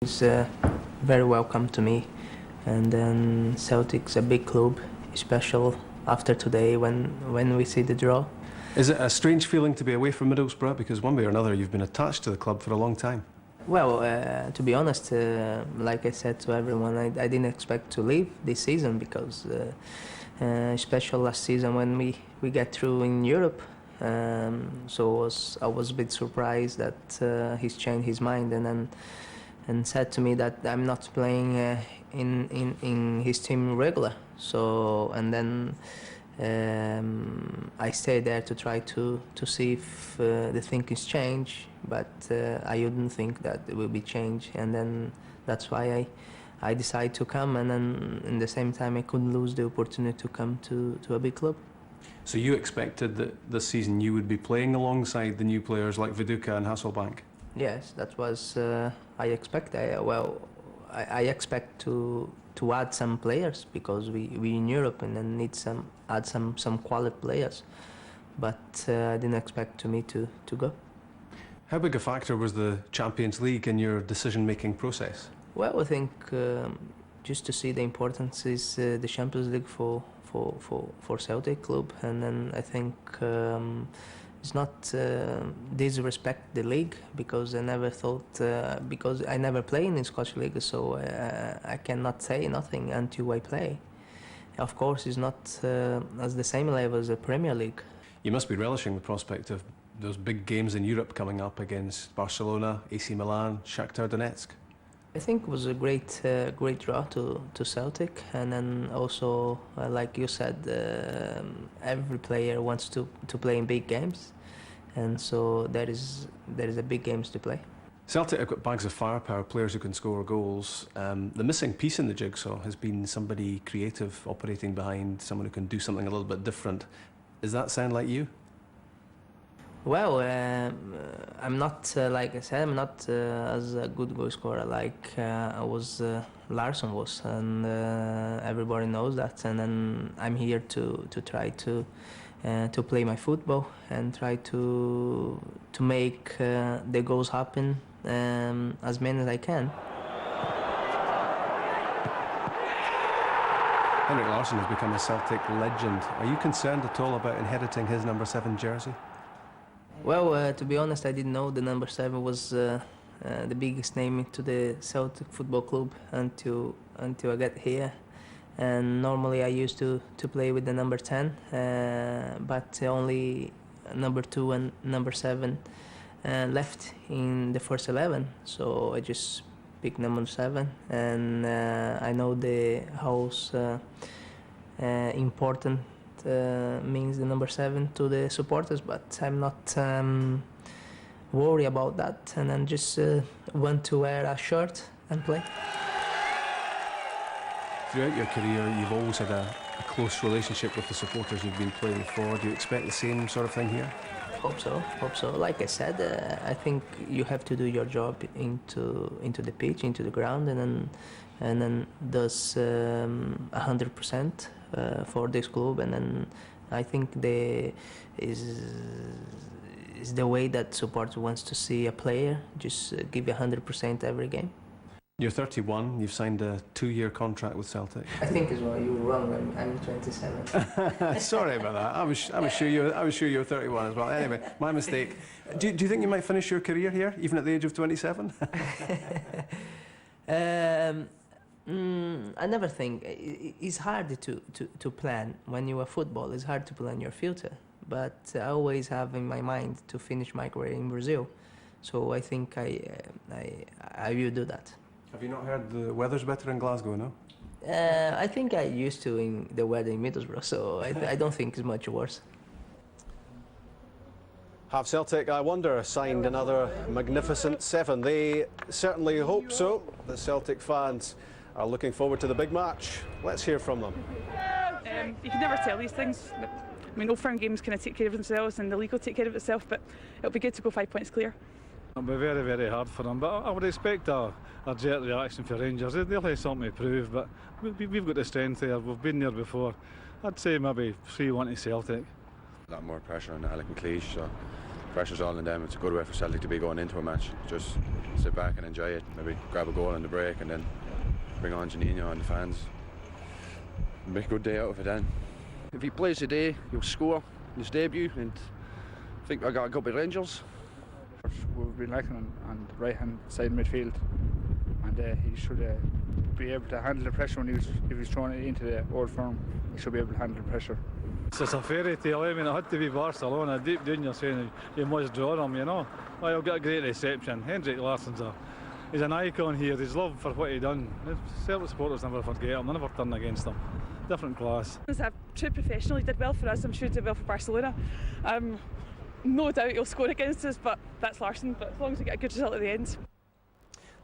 It's very welcome to me, and then Celtic's a big club, especially after today when we see the draw. Is it a strange feeling to be away from Middlesbrough? Because one way or another you've been attached to the club for a long time. Well, to be honest, like I said to everyone, I didn't expect to leave this season because, especially last season when we get through in Europe, so I was a bit surprised that he's changed his mind and said to me that I'm not playing in his team regular. So and then I stayed there to try to see if the thinkings change, but I wouldn't think that it will be changed, and then that's why I decided to come, and then in the same time I couldn't lose the opportunity to come to a big club. So you expected that this season you would be playing alongside the new players like Viduka and Hasselbank? Yes, that was I expect. I expect to add some players because we in Europe and then need add some quality players, but I didn't expect me to go. How big a factor was the Champions League in your decision-making process? Well, I think just to see the importance is the Champions League for Celtic club, and then I think it's not disrespect the league because I never thought because I never play in the Scottish League, so I cannot say nothing until I play. Of course, it's not as the same level as the Premier League. You must be relishing the prospect of those big games in Europe coming up against Barcelona, AC Milan, Shakhtar Donetsk. I think it was a great draw to Celtic, and then also, like you said, every player wants to play in big games, and so there is a big games to play. Celtic have got bags of firepower, players who can score goals. The missing piece in the jigsaw has been somebody creative operating behind, someone who can do something a little bit different. Does that sound like you? Well, I'm not, like I said, I'm not as a good goal scorer like Larsson was, and everybody knows that. And then I'm here to try to play my football and try to make the goals happen as many as I can. Henrik Larsson has become a Celtic legend. Are you concerned at all about inheriting his number 7 jersey? Well, to be honest, I didn't know the number 7 was the biggest name into the Celtic Football Club until I got here. And normally I used to play with the number 10, but only number 2 and number 7 left in the first 11. So I just picked number 7, and I know how important means the number 7 to the supporters, but I'm not worried about that, and I just want to wear a shirt and play. Throughout your career, you've always had a close relationship with the supporters you've been playing for. Do you expect the same sort of thing here? Hope so. Like I said, I think you have to do your job into the pitch, into the ground, and then does 100% for this club, and then I think is the way that support wants to see a player, just give 100% every game. You're 31, you've signed a 2-year contract with Celtic. I think as well, you were wrong, I'm 27. Sorry about that, I was sure you were 31 as well. Anyway, my mistake. Do you think you might finish your career here, even at the age of 27? I never think. It's hard to plan when you are football. It's hard to plan your future. But I always have in my mind to finish my career in Brazil. So I think I will do that. Have you not heard the weather's better in Glasgow, no? I think I used to in the weather in Middlesbrough, so I don't think it's much worse. Have Celtic, I wonder, signed another magnificent 7? They certainly hope so. The Celtic fans are looking forward to the big match. Let's hear from them. You can never tell these things. But, I mean, Old Firm games kind of take care of themselves and the league will take care of itself, but it'll be good to go 5 points clear. It'll be very, very hard for them, but I would expect a jet reaction for Rangers. They'll have something to prove, but we've got the strength there. We've been there before. I'd say maybe 3-1 to Celtic. A lot more pressure on Alec McLeish, so pressure's all on them. It's a good way for Celtic to be going into a match. Just sit back and enjoy it. Maybe grab a goal on the break and then bring on junhinno and the fans. Make a good day out of it then. If he plays today, he'll score in his debut, and I think I got to go by Rangers. We've been lacking on the right hand side midfield, and he should be able to handle the pressure if he's throwing it into the Old Firm. He should be able to handle the pressure. It's just a fairy tale. I mean, it had to be Barcelona. Deep down you're saying you must draw them, you know. Well, he'll get a great reception. Henrik Larsson's he's an icon here. He's loved for what he done. Celtic supporters never forget him. They never turn against him. Different class. As a true professional, he did well for us. I'm sure he did well for Barcelona. No doubt he'll score against us, but that's Larsson. But as long as we get a good result at the end.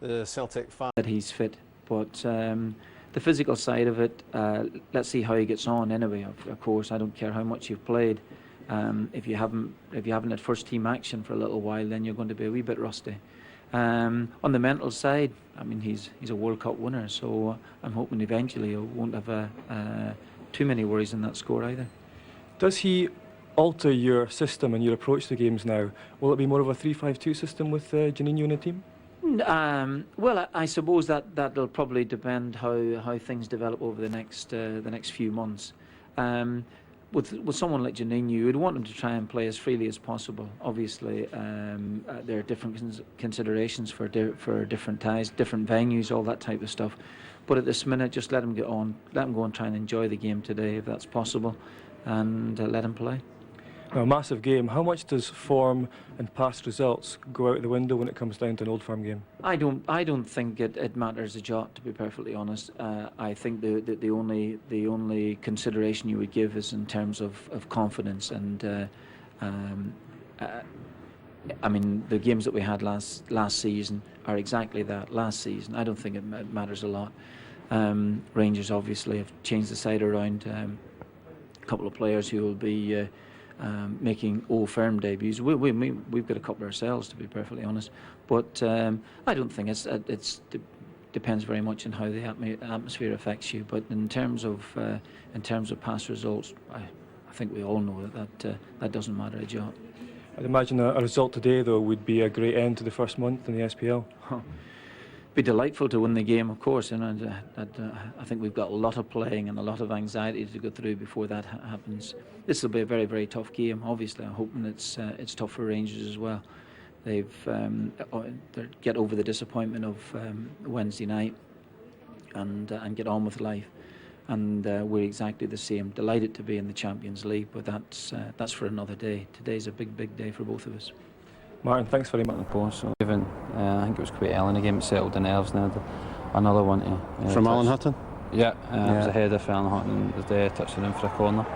The Celtic fan. That he's fit, but the physical side of it, let's see how he gets on. Anyway, of course, I don't care how much you've played. If you haven't had first team action for a little while, then you're going to be a wee bit rusty. On the mental side, I mean, he's a World Cup winner, so I'm hoping eventually he won't have too many worries in that score either. Does he alter your system and your approach to games now? Will it be more of a 3-5-2 system with junhinno in the team? Well, I suppose that'll probably depend how things develop over the next few months. With someone like junhinno, you would want him to try and play as freely as possible. Obviously, there are different considerations for different ties, different venues, all that type of stuff. But at this minute, just let him get on, let him go and try and enjoy the game today, if that's possible, and let him play. Now, a massive game. How much does form and past results go out the window when it comes down to an Old Firm game? I don't think it matters a jot, to be perfectly honest. I think the only consideration you would give is in terms of confidence, and I mean, the games that we had last season are exactly that. Last season, I don't think it matters a lot. Rangers obviously have changed the side around. A couple of players who will be making Old Firm debuts. We've got a couple ourselves, to be perfectly honest. But I don't think it depends very much on how the atmosphere affects you. But in terms of past results, I think we all know that doesn't matter a jot. I'd imagine a result today, though, would be a great end to the first month in the SPL. Be delightful to win the game, of course, and I think we've got a lot of playing and a lot of anxiety to go through before that happens. This will be a very, very tough game. Obviously, I'm hoping it's tough for Rangers as well. They get over the disappointment of Wednesday night and get on with life. And we're exactly the same. Delighted to be in the Champions League, but that's for another day. Today's a big, big day for both of us. Martin, thanks very much. So given, I think it was quite early in the game, it settled the nerves now. Another one from Alan Hutton? Yeah, it was a header for Alan Hutton, the touching in for a corner.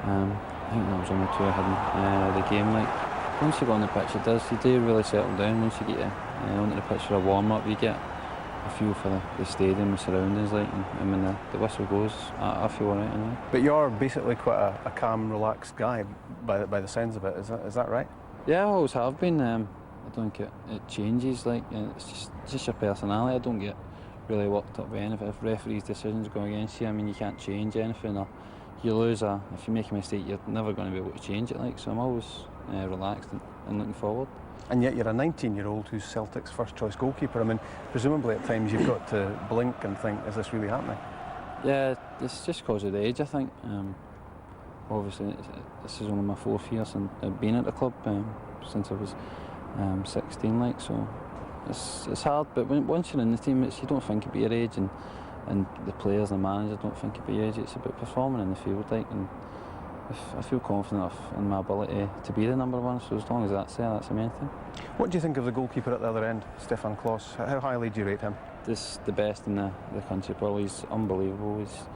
I think that was only two ahead in the game. Like, once you go on the pitch, you do really settle down. Once you get onto the pitch for a warm-up, you get a feel for the stadium, the surroundings, like, and when the whistle goes, I feel all right anyway. But you're basically quite a calm, relaxed guy by the sounds of it, is that right? Yeah, I always have been. I don't get it changes. Like, it's just your personality. I don't get really worked up by anything. If referees' decisions go against you, I mean, you can't change anything. Or you lose, if you make a mistake, you're never going to be able to change it. Like, so I'm always relaxed and looking forward. And yet you're a 19-year-old who's Celtic's first-choice goalkeeper. I mean, presumably at times you've got to blink and think, is this really happening? Yeah, it's just because of the age, I think. Obviously, this is only my 4th year since I've been at the club, since I was 16, like, so it's hard, but once you're in the team, you don't think about your age, and the players and the managers don't think about your age. It's about performing in the field, like, and I feel confident in my ability to be the number one, so as long as that's there, that's the main thing. What do you think of the goalkeeper at the other end, Stefan Klos? How highly do you rate him? This the best in the country, probably. He's unbelievable. He's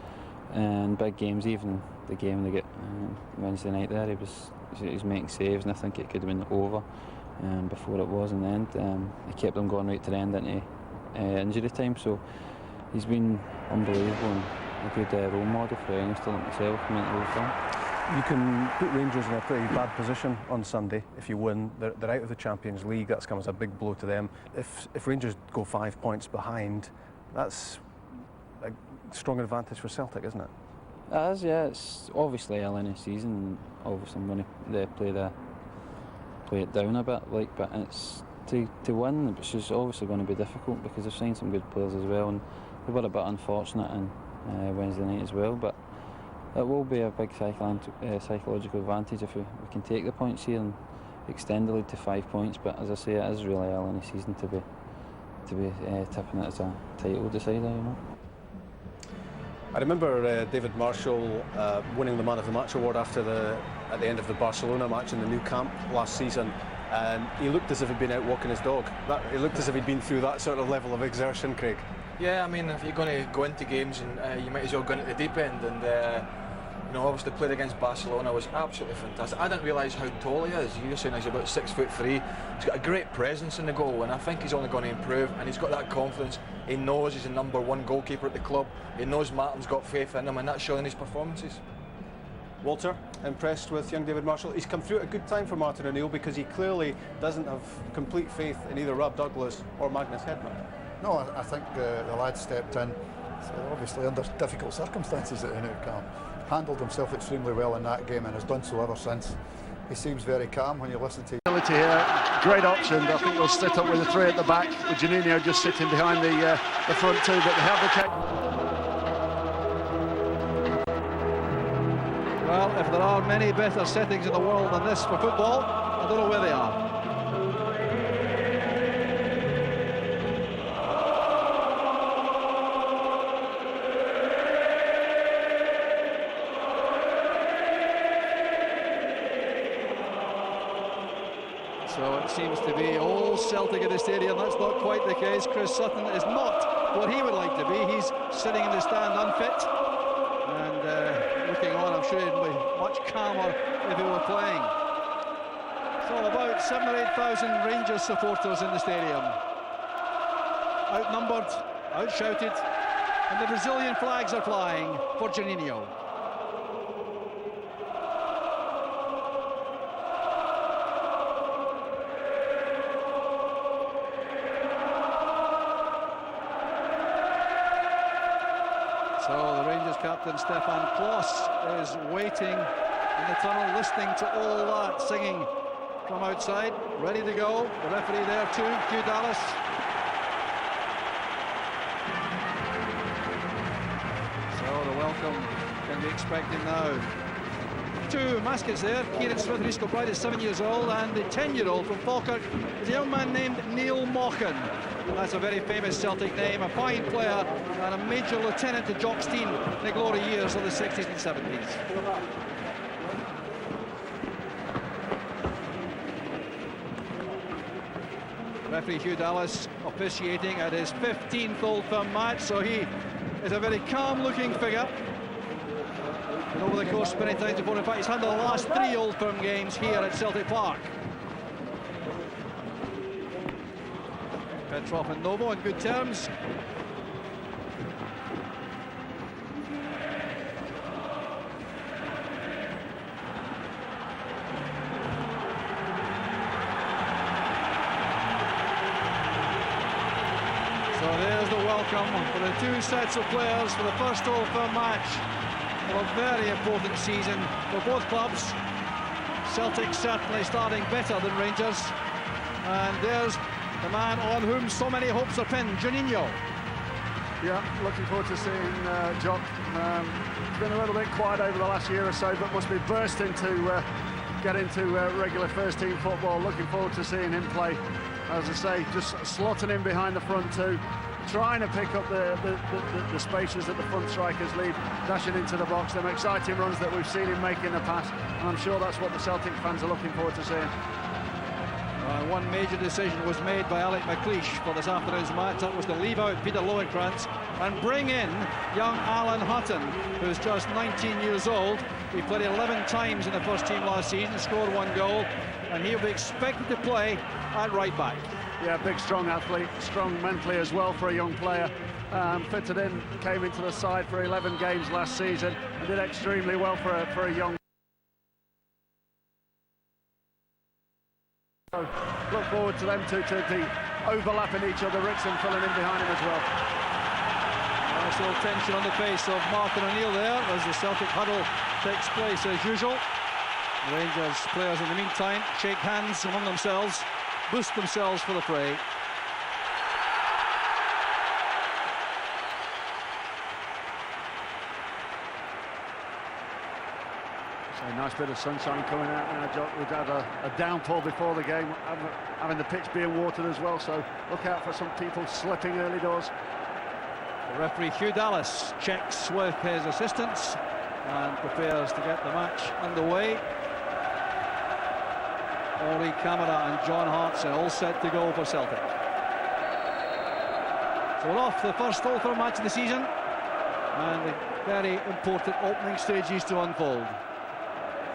in big games, even the game they get Wednesday night there, he was making saves, and I think it could have been over before it was in the end. He kept them going right to the end into injury time, so he's been unbelievable and a good role model for a youngster like myself coming into Old Firm. You can put Rangers in a pretty bad position on Sunday if you win. They're out of the Champions League. That's come as a big blow to them. If Rangers go 5 points behind, that's a strong advantage for Celtic, isn't it? It is, yeah. It's obviously early in the season. Obviously, when they play the play it down a bit, like, but it's to win, which is obviously going to be difficult because they've signed some good players as well, and they were a bit unfortunate in Wednesday night as well. But it will be a big psychological advantage if we can take the points here and extend the lead to 5 points. But as I say, it is really early in the season to be tipping it as a title decider, you know. I remember David Marshall winning the Man of the Match award at the end of the Barcelona match in the new camp last season, and he looked as if he'd been out walking his dog. He looked as if he'd been through that sort of level of exertion, Craig. Yeah, I mean, if you're going to go into games, and you might as well go into the deep end, and you know, obviously playing against Barcelona was absolutely fantastic. I didn't realise how tall he is. You're saying he's about 6'3". He's got a great presence in the goal, and I think he's only going to improve, and he's got that confidence. He knows he's the #1 goalkeeper at the club. He knows Martin's got faith in him, and that's showing his performances. Walter, impressed with young David Marshall? He's come through at a good time for Martin O'Neill because he clearly doesn't have complete faith in either Rob Douglas or Magnus Hedman. No, I think the lad stepped in, so obviously under difficult circumstances at the Nou Camp. Handled himself extremely well in that game and has done so ever since. He seems very calm when you listen to him. Here, great option. I think they'll set up with the 3 at the back, with Junhinno just sitting behind the front 2, but they have the kick. Well, if there are many better settings in the world than this for football, I don't know where they are. So it seems to be all Celtic at the stadium. That's not quite the case. Chris Sutton is not what he would like to be. He's sitting in the stand unfit and looking on. I'm sure he'd be much calmer if he were playing. So about 7,000 or 8,000 Rangers supporters in the stadium. Outnumbered, outshouted, and the Brazilian flags are flying for Junhinho. So the Rangers captain Stefan Klos is waiting in the tunnel, listening to all that singing from outside, ready to go. The referee there too, Hugh Dallas. So the welcome can be expected now. 2 maskets there. Kieran Smith, Rhys Kilbride is 7 years old, and the 10-year-old from Falkirk is a young man named Neil Mochan. That's a very famous Celtic name, a fine player and a major lieutenant to Jock Stein in the glory years of the 60s and 70s. Referee Hugh Dallas officiating at his 15th Old Firm match, so he is a very calm-looking figure. And over the course many times before, in fact, he's handled the last 3 Old Firm games here at Celtic Park. Petrov and Novo on good terms. So there's the welcome for the 2 sets of players for the first Old Firm match of a very important season for both clubs. Celtic certainly starting better than Rangers, and there's the man on whom so many hopes are pinned, Junhinho. Yeah, looking forward to seeing Jock. It's been a little bit quiet over the last year or so, but must be bursting to get into regular first-team football. Looking forward to seeing him play. As I say, just slotting in behind the front 2, trying to pick up the spaces that the front strikers leave, dashing into the box. Them exciting runs that we've seen him make in the past, and I'm sure that's what the Celtic fans are looking forward to seeing. One major decision was made by Alec McLeish for this afternoon's match. That was to leave out Peter Lowenkrantz and bring in young Alan Hutton, who's just 19 years old. He played 11 times in the first team last season, scored 1 goal, and he'll be expected to play at right back. Yeah, big, strong athlete, strong mentally as well for a young player. Fitted in, came into the side for 11 games last season, and did extremely well for a young. Look forward to them to overlapping each other. Rickson filling in behind him as well. Nice little tension on the face of Martin O'Neill there as the Celtic huddle takes place as usual. Rangers players in the meantime shake hands among themselves, boost themselves for the fray. So a nice bit of sunshine coming out now, Jock. We've had a downpour before the game, having the pitch being watered as well, so look out for some people slipping early doors. The referee Hugh Dallas checks with his assistants and prepares to get the match underway. Henri Camara and John Hartson all set to go for Celtic. So we're off the first Old Firm match of the season, and the very important opening stages to unfold.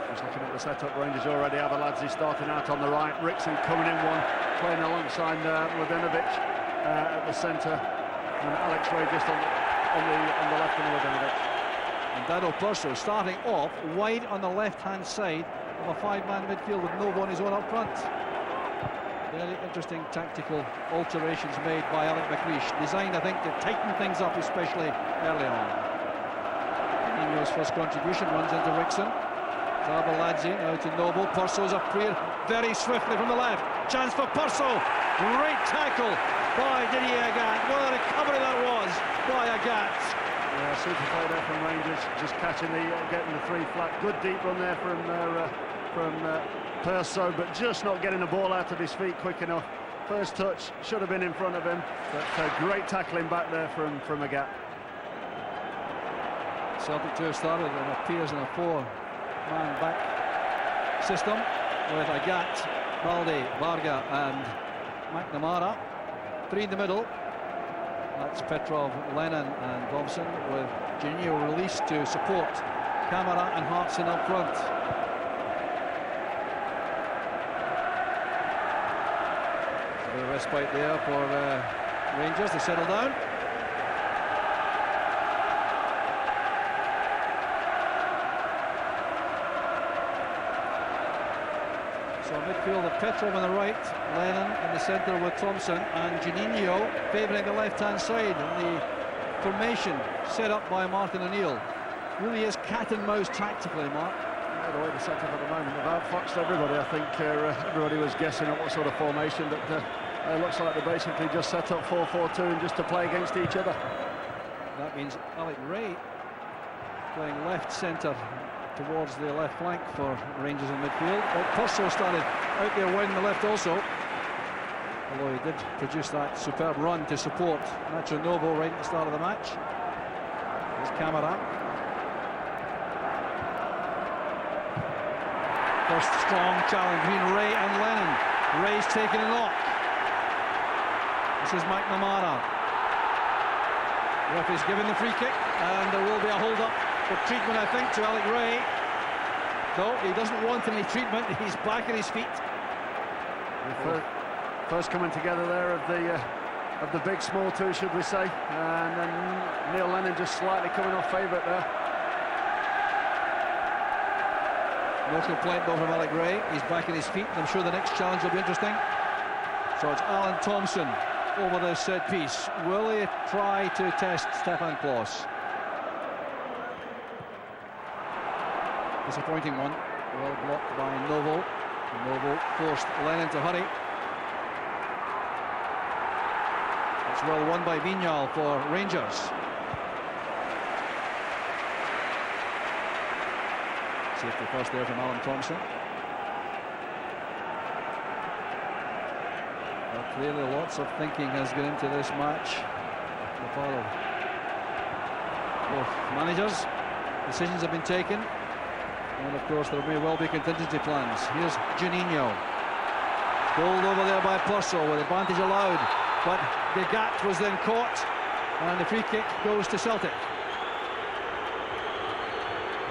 Just looking at the setup, Rangers already have a Ladzy starting out on the right, Rickson coming in one, playing alongside Mladenovic at the centre, and Alex Ray just on the left of Mladenovic. And Dado Purso starting off wide on the left-hand side of a five-man midfield with Novo on his own up front. Very interesting tactical alterations made by Alec McLeish, designed, I think, to tighten things up, especially early on. Nino's first contribution runs into Rickson. Zabaladze now to Novo. Purso's up clear very swiftly from the left. Chance for Purso. Great tackle by Didier Agat. What a recovery that was by Agat. Yeah, super play there from Rangers, just getting the three flat. Good deep run there from Purso, but just not getting the ball out of his feet quick enough. First touch should have been in front of him, but great tackling back there from Agat. Celtic 2 started and appears in a four-man back system with Agat, Balde, Varga and McNamara. Three in the middle. That's Petrov, Lennon and Thompson, with Junhinno released to support Camara and Hartson up front. A bit of respite there for Rangers to settle down. So midfield of Petrov on the right, Lennon in the centre with Thompson, and Junhinno favouring the left-hand side. And the formation set up by Martin O'Neill really is cat and mouse tactically, Mark. The way the set-up at the moment, they've outfoxed everybody. I think everybody was guessing at what sort of formation, but it looks like they basically just set up 4-4-2 and just to play against each other. That means Alec Ray playing left centre towards the left flank for Rangers in midfield. But Purso started out there wide in the left also, although he did produce that superb run to support Nacho Novo right at the start of the match. Here's Camara. First strong challenge between Ray and Lennon. Ray's taken a knock. This is McNamara. Referee's given the free kick, and there will be a hold-up for treatment, I think, to Alec Ray. No, he doesn't want any treatment. He's back on his feet. First coming together there of the big small two, should we say, and then Neil Lennon just slightly coming off favourite there. No complaint though from Alec Ray. He's back on his feet, and I'm sure the next challenge will be interesting. So it's Alan Thompson over the set piece. Will he try to test Stefan Klos? Disappointing one. Well blocked by Novo. Novo forced Lennon to hurry. It's well won by Vignal for Rangers. Safety first there from Alan Thompson. Well, clearly lots of thinking has gone into this match. The part of both managers. Decisions have been taken. And of course there may well be contingency plans. Here's Junhinno. Bowled over there by Purso with advantage allowed. But the Gat was then caught. And the free kick goes to Celtic.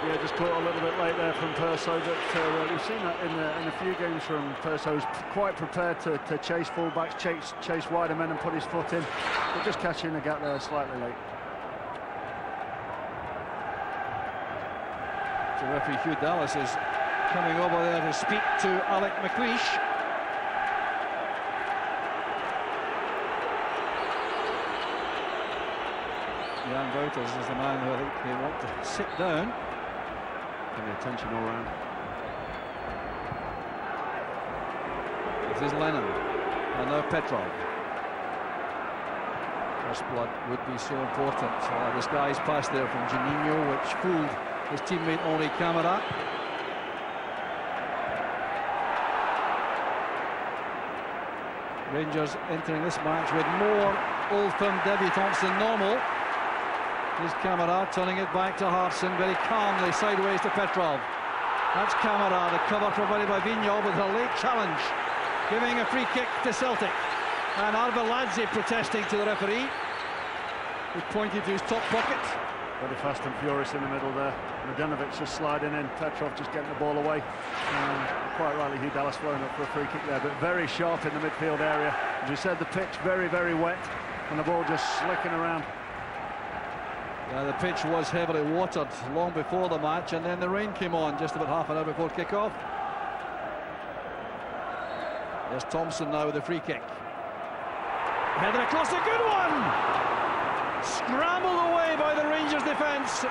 Yeah, just caught a little bit late there from Purso, but we've seen that in a few games from Purso. He's quite prepared to chase fullbacks, chase wider men and put his foot in, but just catching the gap there slightly late. So referee Hugh Dallas is coming over there to speak to Alec McLeish. Jan Wouters is the man who I think they want to sit down. Give the attention all round. This is Lennon. And now Petrov. First blood would be so important. Disguised pass there from Junhinno, which fooled his teammate Henri Camara. Rangers entering this match with more Old Firm debutants than normal. Here's Camara turning it back to Hartson very calmly, sideways to Petrov. That's Camara, the cover provided by Vignal with a late challenge, giving a free kick to Celtic. And Arveladze protesting to the referee, who pointed to his top pocket. Very fast and furious in the middle there. Mladenovic just sliding in, Petrov just getting the ball away. Quite rightly, Hugh Dallas flowing up for a free kick there, but very sharp in the midfield area. As you said, the pitch very, very wet, and the ball just slicking around. Yeah, the pitch was heavily watered long before the match, and then the rain came on just about half an hour before kick-off. There's Thompson now with the free kick. Headed across, a good one! Scrambled away by the Rangers defence.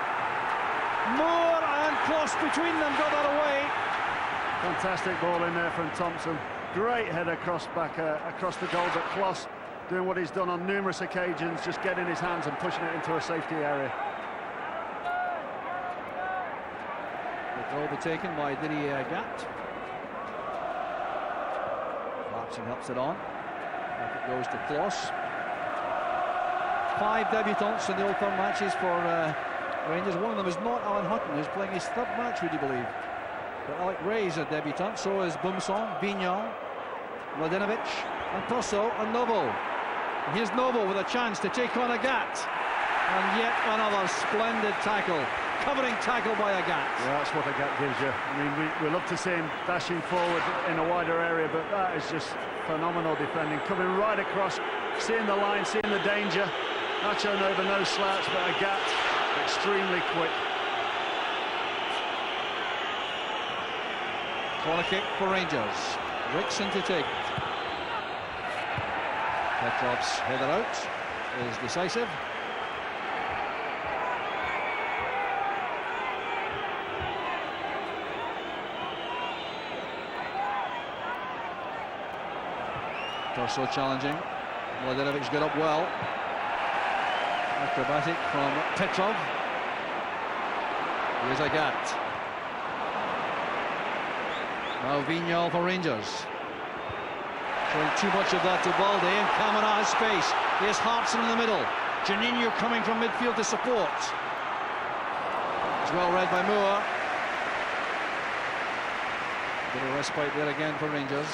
Moore and Kloss between them got that away. Fantastic ball in there from Thompson. Great header across the goal, but Kloss doing what he's done on numerous occasions, just getting his hands and pushing it into a safety area. The goal will be taken by Didier Gat. Larson helps it on. Back it goes to Kloss. 5 debutants in the Old Firm matches for Rangers. One of them is not Alan Hutton, who's playing his 3rd match, would you believe? But Alec Ray's a debutant, so is Bumsong, Vignal, Mladenovic, and Tosso, and Novo. And here's Novo with a chance to take on Agat. And yet another splendid tackle, covering tackle by Agat. Yeah, that's what Agat gives you. I mean, we love to see him dashing forward in a wider area, but that is just phenomenal defending. Coming right across, seeing the line, seeing the danger. Nacho Nova, no slouch, but Agat extremely quick. Corner kick for Rangers. Rickson to take. Petrov's header out is decisive. Torso challenging. Mladenovic's got up well. Acrobatic from Petrov. Here's Agat. Now Vignal for Rangers. Showing too much of that to Balde, and Camara has space. Here's Hartson in the middle. Junhinno coming from midfield to support. It's well read by Moore. Bit of respite there again for Rangers.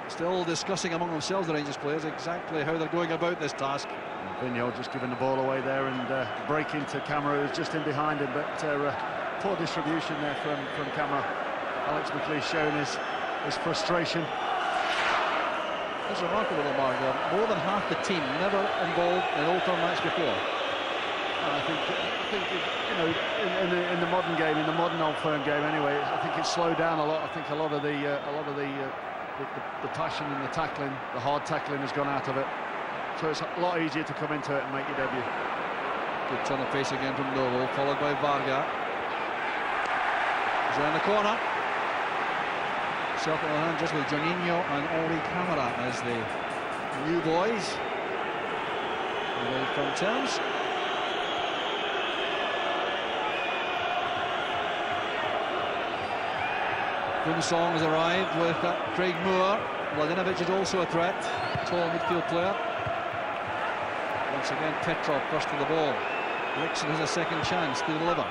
Still discussing among themselves, the Rangers players, exactly how they're going about this task. Vignal just giving the ball away there and breaking to Camara, who's just in behind him, but poor distribution there from Camara. Alex McLeish showing his frustration. It's remarkable, Mark. More than half the team never involved in an Old Firm match before. I think you know, in the modern game, in the modern Old Firm game anyway, I think it's slowed down a lot. I think a lot of the passion and the tackling, the hard tackling has gone out of it. So it's a lot easier to come into it and make your debut. Good turn of pace again from Novo, followed by Varga. He's around the corner. Circle hand just with Junhinno and Henri Camara as the new boys. Away from terms. Bumsong has arrived with Craig Moore. Mladenovic is also a threat. Tall midfield player. Once again, Petrov first to the ball. Rickson has a second chance to deliver.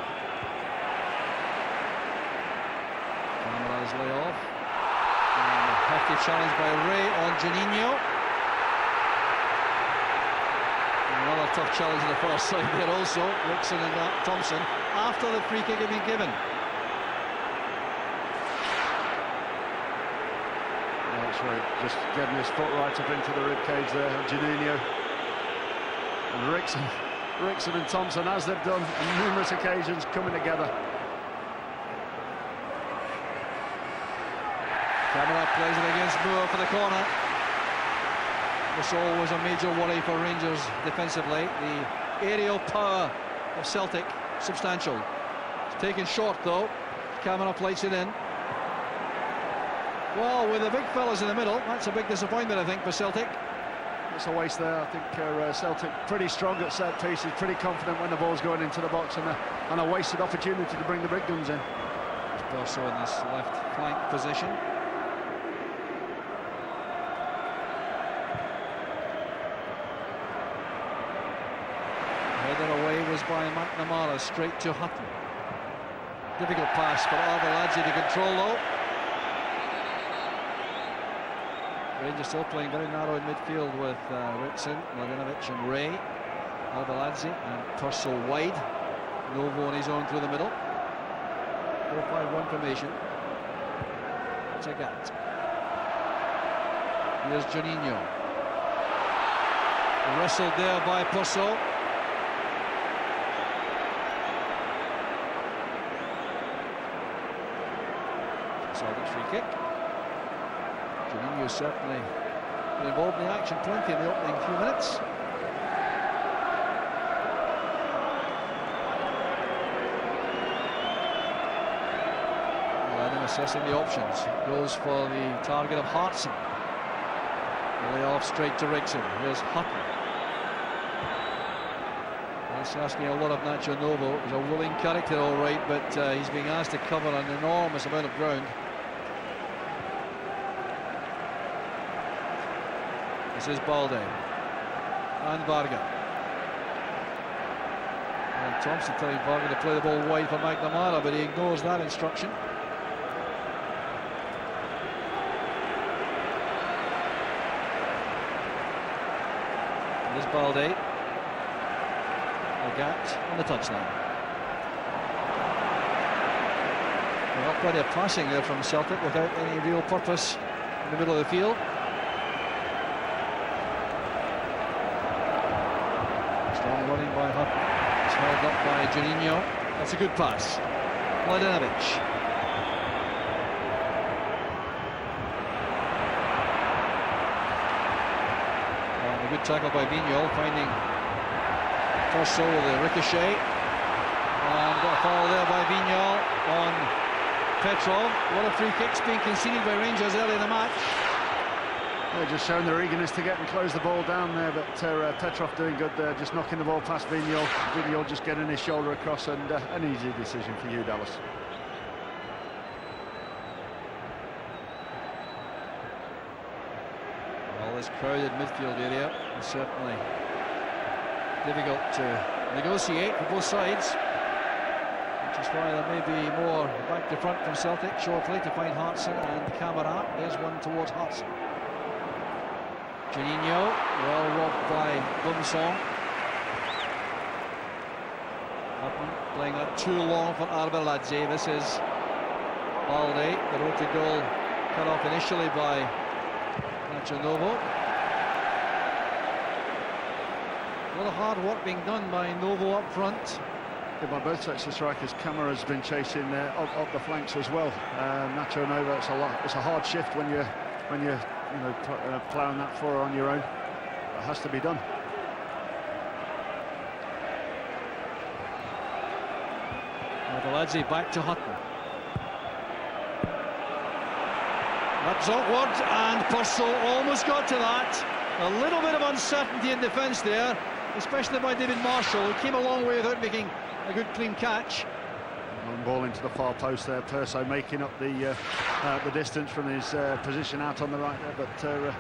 Camara's lay off. And a hefty challenge by Ray on Junhinno. Another tough challenge on the far side there also. Rickson and Thompson after the free kick had been given. That's right, just getting his foot right up into the ribcage there, Junhinno. And Rickson and Thompson, as they've done on numerous occasions, coming together. Camara plays it against Moore for the corner. This always a major worry for Rangers defensively. The aerial power of Celtic, substantial. It's taken short though. Camara plays it in. Well, with the big fellas in the middle, that's a big disappointment, I think, for Celtic. It's a waste there. I think Celtic pretty strong at set pieces, pretty confident when the ball's going into the box, and a wasted opportunity to bring the big guns in. Also in this left flank position. Headed away was by McNamara, straight to Hutton. Difficult pass for Arveladze to control though. Rangers still playing very narrow in midfield with Ritson, Mladenovic and Ray. Arveladze and Purcell wide. Novo on his own through the middle. 4-5-1 formation. Zagat. Here's Junhinno. Wrestled there by Purcell. Celtic free kick. Junhinno certainly been involved in the action plenty in the opening few minutes. Assessing the options, goes for the target of Hartson. Lay off straight to Rigson. Here's Hutton. That's asking a lot of Nacho Novo. He's a willing character, all right, but he's being asked to cover an enormous amount of ground. This is Balde and Barca. And Thompson telling Barca to play the ball wide for McNamara, but he ignores that instruction. There's Balde. Zagat on the touchline. Well, plenty of passing there from Celtic without any real purpose in the middle of the field. Strong running by Hutton. It's held up by Junhinno. That's a good pass. Mladenovic. Good tackle by Vignol, finding Purcell with a ricochet. And got a foul there by Vignol on Petrov. What a free kick's being conceded by Rangers early in the match. They're just showing their eagerness to get and close the ball down there, but Petrov doing good there, just knocking the ball past Vignol. Vignol just getting his shoulder across, and an easy decision for you, Dallas. This crowded midfield area is certainly difficult to negotiate for both sides, which is why there may be more back to front from Celtic shortly to find Hartson and Camara. There's one towards Hartson. Junhinno, well robbed by Bumsong. Hutton playing that too long for Arveladze. This is Balde, the road to goal cut off initially by Nacho Novo. A lot of hard work being done by Novo up front. Yeah, by both sets of strikers. Camara's been chasing up the flanks as well. Nacho Novo, it's a hard shift when you're ploughing that forward on your own. It has to be done. Arveladze back to Hutton. That's awkward, and Purcell almost got to that. A little bit of uncertainty in defence there, especially by David Marshall, who came a long way without making a good clean catch. Long ball into the far post there. Perso making up the distance from his position out on the right there, but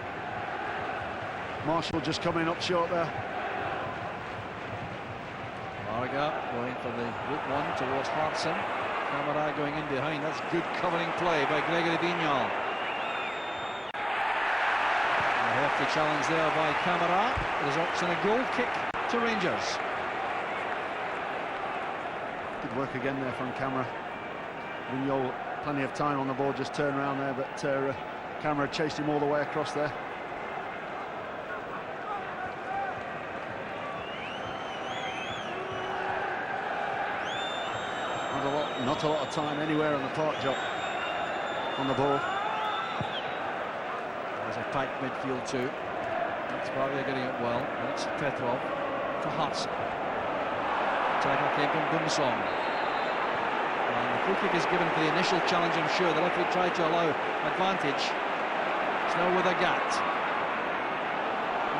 Marshall just coming up short there. Barca going for the route one towards Hartson. Camara going in behind. That's good covering play by Gregory Vignol. A hefty challenge there by Camara. Results in a goal kick to Rangers. Good work again there from Camara. Vignol, plenty of time on the ball, just turn around there, but Camara chased him all the way across there. Not a lot of time anywhere on the park, Jock, on the ball. There's a tight midfield too. That's Barca getting it well. That's Petrov to Hartson. Tackle came from Bumsong. And the free kick is given for the initial challenge, I'm sure. The referee tried to allow advantage. It's now with Agat.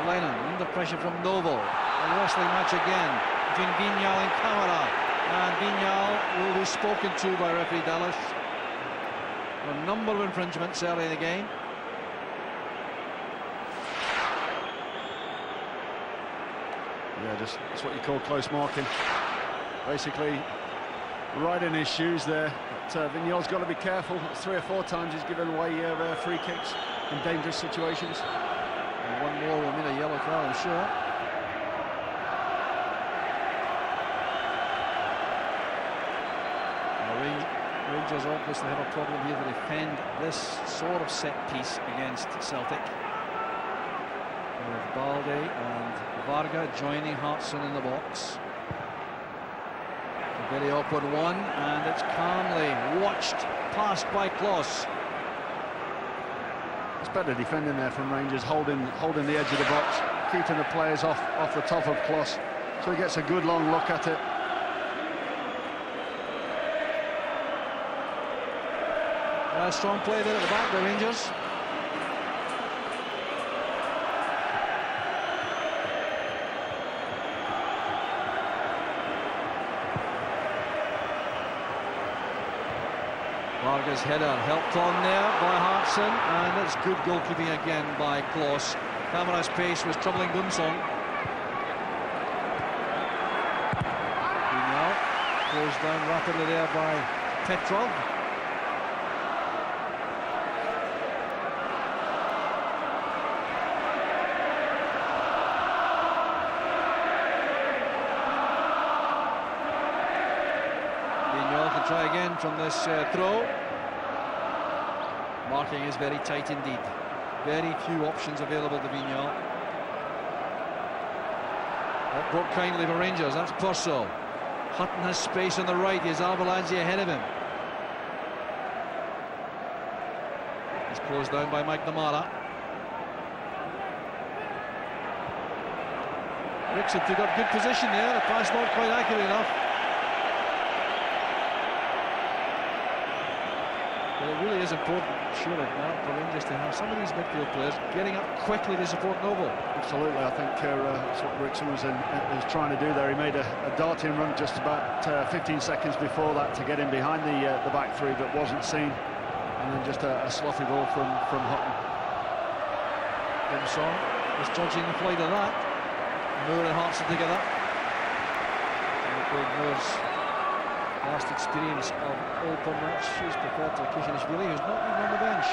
Lennon under pressure from Novo. A wrestling match again between Vignal and Camara. And Vignal will be spoken to by referee Dallas. A number of infringements early in the game. Yeah, just it's what you call close marking. Basically, right in his shoes there. But Vignal's got to be careful. 3 or 4 times he's given away free kicks in dangerous situations. And one more will mean a yellow card, I'm sure. Rangers obviously have a problem here to defend this sort of set piece against Celtic. With Balde and Varga joining Hartson in the box. A very awkward one, and it's calmly watched, passed by Kloss. It's better defending there from Rangers, holding the edge of the box, keeping the players off the top of Kloss, so he gets a good long look at it. Strong play there at the back by Rangers. Varga's header helped on there by Hartson, and it's good goalkeeping again by Kloss. Camara's pace was troubling Gunsong. Vignal closed down rapidly there by Petrov. Try again from this throw. Marking is very tight indeed. Very few options available to Vignal. That broke kindly for Rangers. That's Purcell. Hutton has space on the right. He has Avalanche ahead of him. He's closed down by Mike Namara. Rickson took up good position there. The pass not quite accurate enough. But it really is important, surely, now for Rangers to have some of these midfield players getting up quickly to support Novo. Absolutely, I think that's what Rickson was trying to do there. He made a darting run just about 15 seconds before that to get in behind the back three, but wasn't seen. And then just a sloppy ball from Hutton. Grimson is judging the flight of that. Moore and Hartson together. Moore's last experience of open match is preferred to Kishinishvili, who's not even on the bench.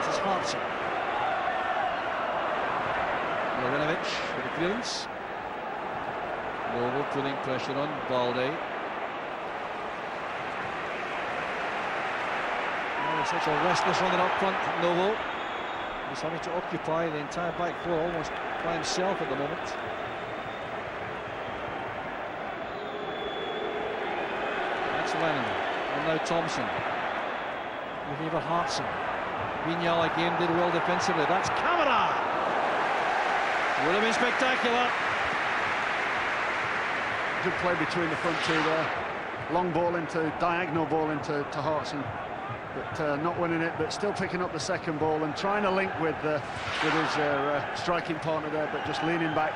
This is Hartson. Lovinovic with the clearance. Novo putting pressure on Balde. Oh, such a restless runner up front, Novo. He's having to occupy the entire back four almost by himself at the moment. Lennon, and now Thompson looking for Hartson. Vignal again did well defensively. That's Camara. Would have been spectacular. Good play between the front two there. Long ball diagonal ball into Hartson, but not winning it. But still picking up the second ball and trying to link with his striking partner there, but just leaning back.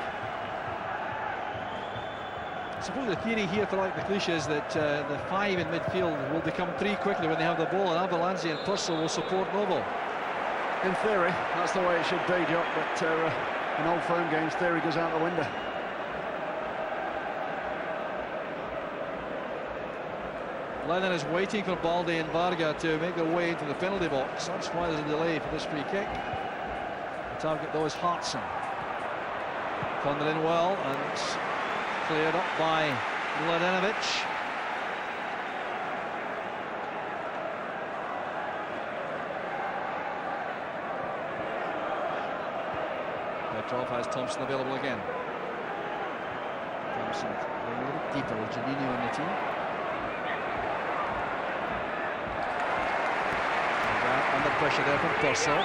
I suppose the theory here, for like the cliche, is that the 5 in midfield will become 3 quickly when they have the ball, and Avalanche and Purcell will support Novo. In theory, that's the way it should be, Jock, but in old firm games, theory goes out the window. Lennon is waiting for Balde and Varga to make their way into the penalty box. That's why there's a delay for this free kick. The target, though, is Hartson. Condon in well, and cleared up by Mladenovic. Petrov has Thompson available again. Thompson going a little deeper with Junhinno in the team. Under pressure there from Purcell.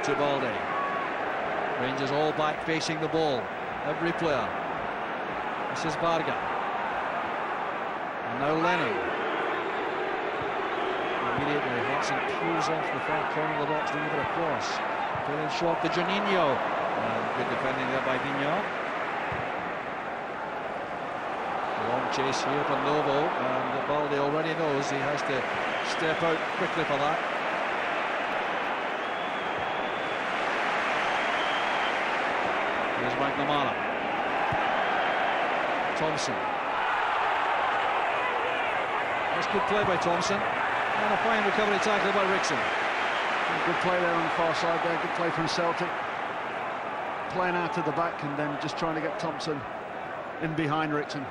to Balde. Rangers all back facing the ball. Every player. This is Barca. And now Lennon. Immediately, Hudson pulls off the far corner of the box to move it across. Brilliant shot to Junhinno. And good defending there by Vignal. Long chase here for Novo, and Balde already knows he has to step out quickly for that. Here's McNamara. Thompson. That's good play by Thompson. And a fine recovery tackle by Rickson. Good play there on the far side there, good play from Celtic. Playing out of the back and then just trying to get Thompson in behind Rickson.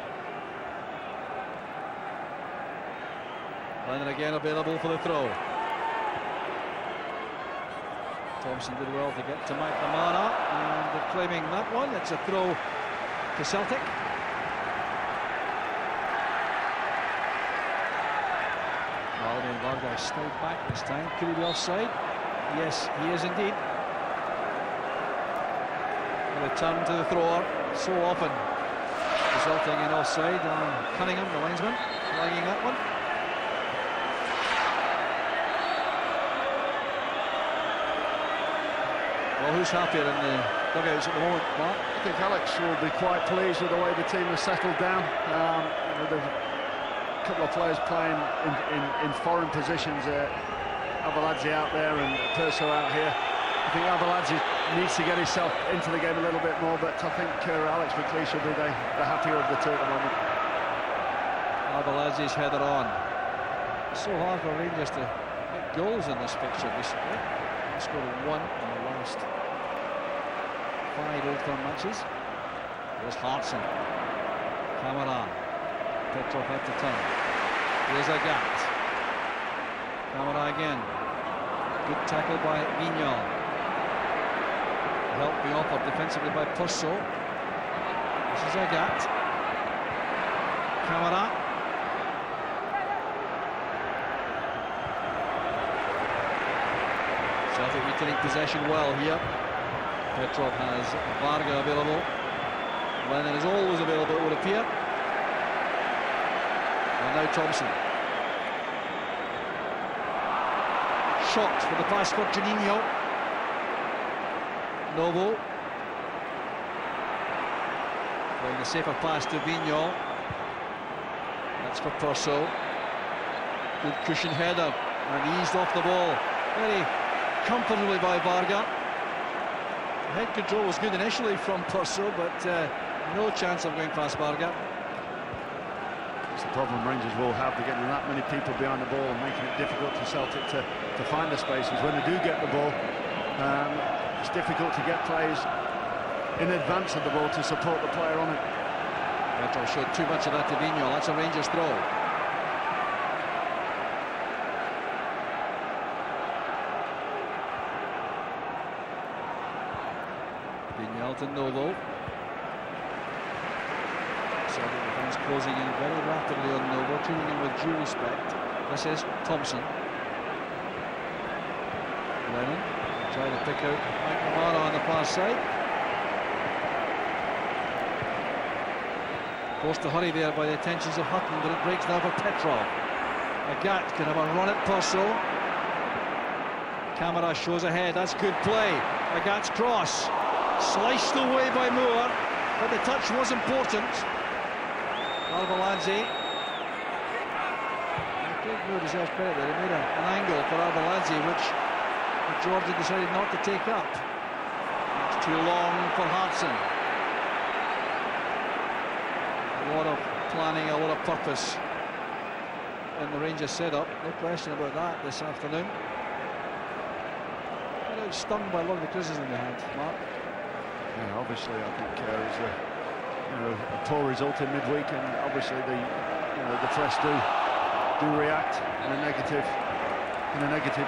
Lennon again available for the throw. Thompson did well to get to McNamara, and claiming that one. It's a throw to Celtic. Balde and Vargas stayed back this time. Could he be offside? Yes, he is indeed. A return to the thrower, so often resulting in offside. Cunningham, the linesman, flagging that one. Well, who's happier in the dugouts at the moment, Mark? I think Alex will be quite pleased with the way the team has settled down. There's a couple of players playing in foreign positions. Avaladze out there and Perso out here. I think Avaladze needs to get himself into the game a little bit more, but I think Alex McLeish will be the happier of the two at the moment. Avaladze's header on. It's so hard for Rangers to get goals in this fixture recently. They scored one in the last 5 Old Firm matches. There's Hartson. Cameron. Petrov had to turn. Here's Agat. Cameron again. Good tackle by Vignal. Help being offered defensively by Perso. This is Agat. Cameron. Celtic retaining possession well here. Petrov has Varga available. Lennon is always available, it would appear. And now Thompson. Shot for the pass for Junhinno. Novo. Playing the safer pass to Vignal. That's for Perso. Good cushion header and eased off the ball very comfortably by Varga. Head control was good initially from Perso, but no chance of going past Varga. It's the problem Rangers will have. They're getting that many people behind the ball and making it difficult for Celtic to find the spaces. When they do get the ball, it's difficult to get plays in advance of the ball to support the player on it. Petrov showed too much of that to Vignal. That's a Rangers throw. Vignal to Novo. Celtic defence closing in very rapidly on Novo, treating him with due respect. This is Thompson. Lennon trying to pick out McNamara on the far side. Forced to hurry there by the attentions of Hutton, but it breaks now for Petrov. Agat can have a run at Perso. Camera shows ahead, that's good play. Agat's cross. Sliced away by Moore, but the touch was important. Arveladze. I think Moore deserves credit there. He made an angle for Arveladze, which Georgia decided not to take up. It's too long for Hartson. A lot of planning, a lot of purpose in the Rangers setup. No question about that this afternoon. I was stung by a lot of the criticism they had, Mark. Yeah, obviously, I think it was a poor result in midweek, and obviously the press do react in a negative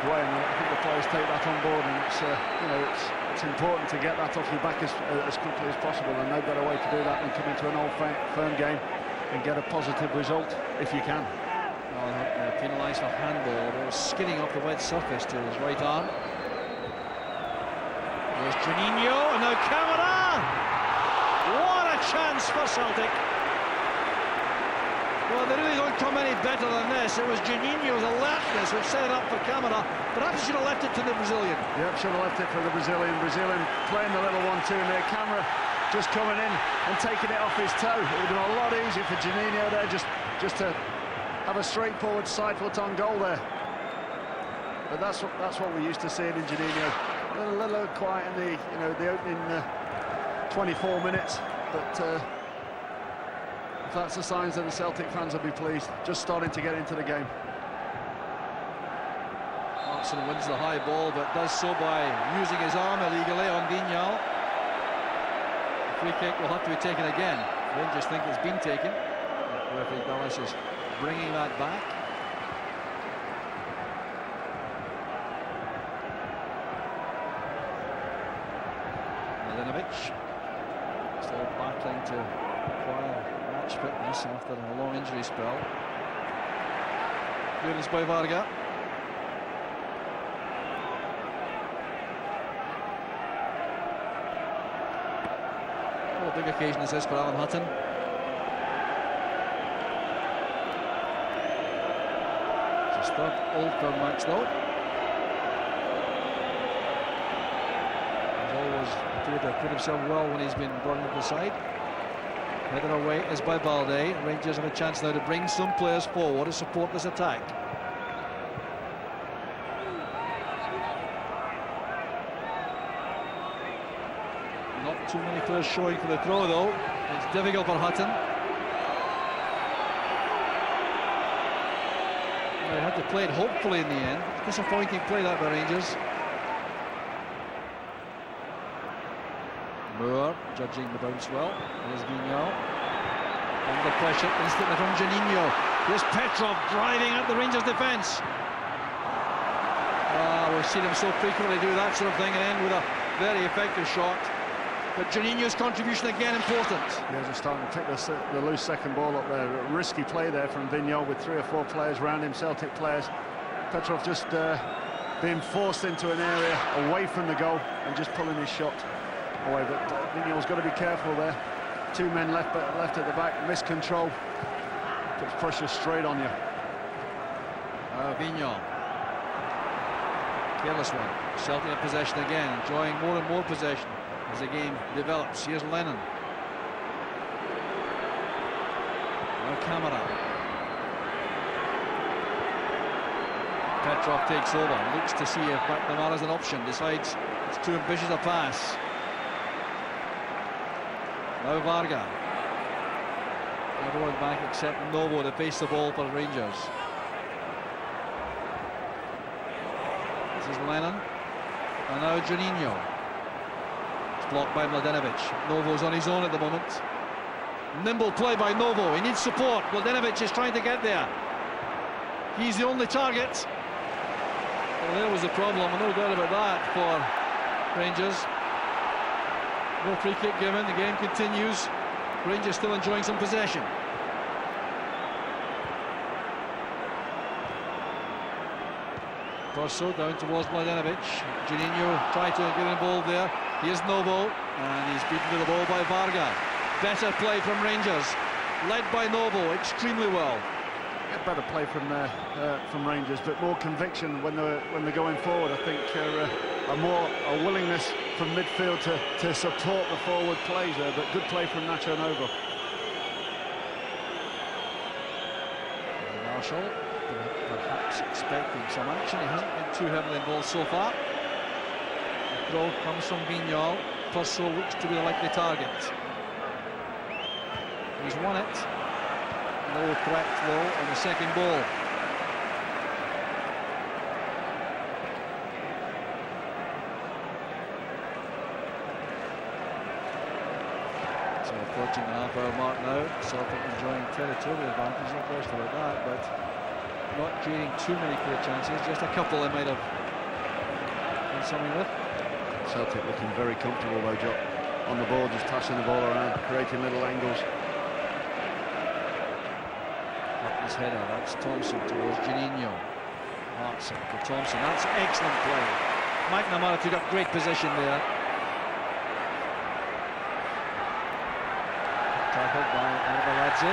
way, and I think the players take that on board, and it's important to get that off your back as quickly as possible, and no better way to do that than come into an Old Firm game and get a positive result if you can. Penalised for handball, but it was skidding off the wet surface to his right arm. There's Junhinno, and now Camara! What a chance for Celtic! Well, they really don't come any better than this. It was Junhinno's alertness which set it up for Camara. Perhaps he should have left it to the Brazilian. Yep, should have left it for the Brazilian. Brazilian playing the little 1-2 there. Camara just coming in and taking it off his toe. It would have been a lot easier for Junhinno there just to have a straightforward side foot on goal there. But that's what we're used to seeing in Junhinno. A little quiet in the opening 24 minutes, but if that's the signs, then the Celtic fans will be pleased. Just starting to get into the game. Martin wins the high ball, but does so by using his arm illegally on Vignal. Free kick will have to be taken again. Rangers think it's been taken. Referee Dallas is bringing that back. Still battling to acquire match fitness after a long injury spell. Clearance by Varga. What a big occasion this is for Alan Hutton. It's his third Old Firm match though. To put himself well when he's been brought into the side. Headed away is by Balde. Rangers have a chance now to bring some players forward to support this attack. Not too many players showing for the throw though. It's difficult for Hutton. Well, they had to play it hopefully in the end. Disappointing play that by Rangers. Moore judging the bounce well. There's Vignal. Under pressure instantly from Junhinno. Here's Petrov driving at the Rangers defence. We've seen him so frequently do that sort of thing and end with a very effective shot. But Junhinno's contribution again important. Yeah, just starting to pick the loose second ball up there. Risky play there from Vignal with 3 or 4 players around him, Celtic players. Petrov just being forced into an area away from the goal and just pulling his shot away, but Vignal's got to be careful there. 2 men left at the back, miscontrol, puts pressure straight on you. Vignal, careless one. Celtic in possession again, enjoying more and more possession as the game develops. Here's Lennon. Now Camara. Petrov takes over, looks to see if McNamara's an option, decides it's too ambitious a pass. Now Varga. Everyone back except Novo to face the ball for Rangers. This is Lennon. And now Junhinno. It's blocked by Mladenovic. Novo's on his own at the moment. Nimble play by Novo. He needs support. Mladenovic is trying to get there. He's the only target. Well, there was the problem, no doubt about that for Rangers. No free kick given, the game continues. Rangers still enjoying some possession. Torso down towards Mladenovic. Junhinno tried to get involved there. Here's Novo, and he's beaten to the ball by Varga. Better play from Rangers, led by Novo extremely well. Better play from Rangers, but more conviction when they're going forward. I think a willingness from midfield to support the forward plays there, but good play from Nacho Novo. Marshall perhaps expecting some action. He hasn't been too heavily involved so far. The throw comes from Vignal. Torso looks to be the likely target. He's won it. No threat though on the second ball. So approaching the half-hour mark now. Celtic enjoying territorial advantage, no question about that, but not creating too many clear chances. Just a couple they might have done something with. Celtic looking very comfortable though, Jock. On the ball, just passing the ball around, creating little angles. His header, that's Thompson towards Junhinno. Hartson for Thompson, that's excellent play. McNamara took up great position there. Tackled by Arveladze.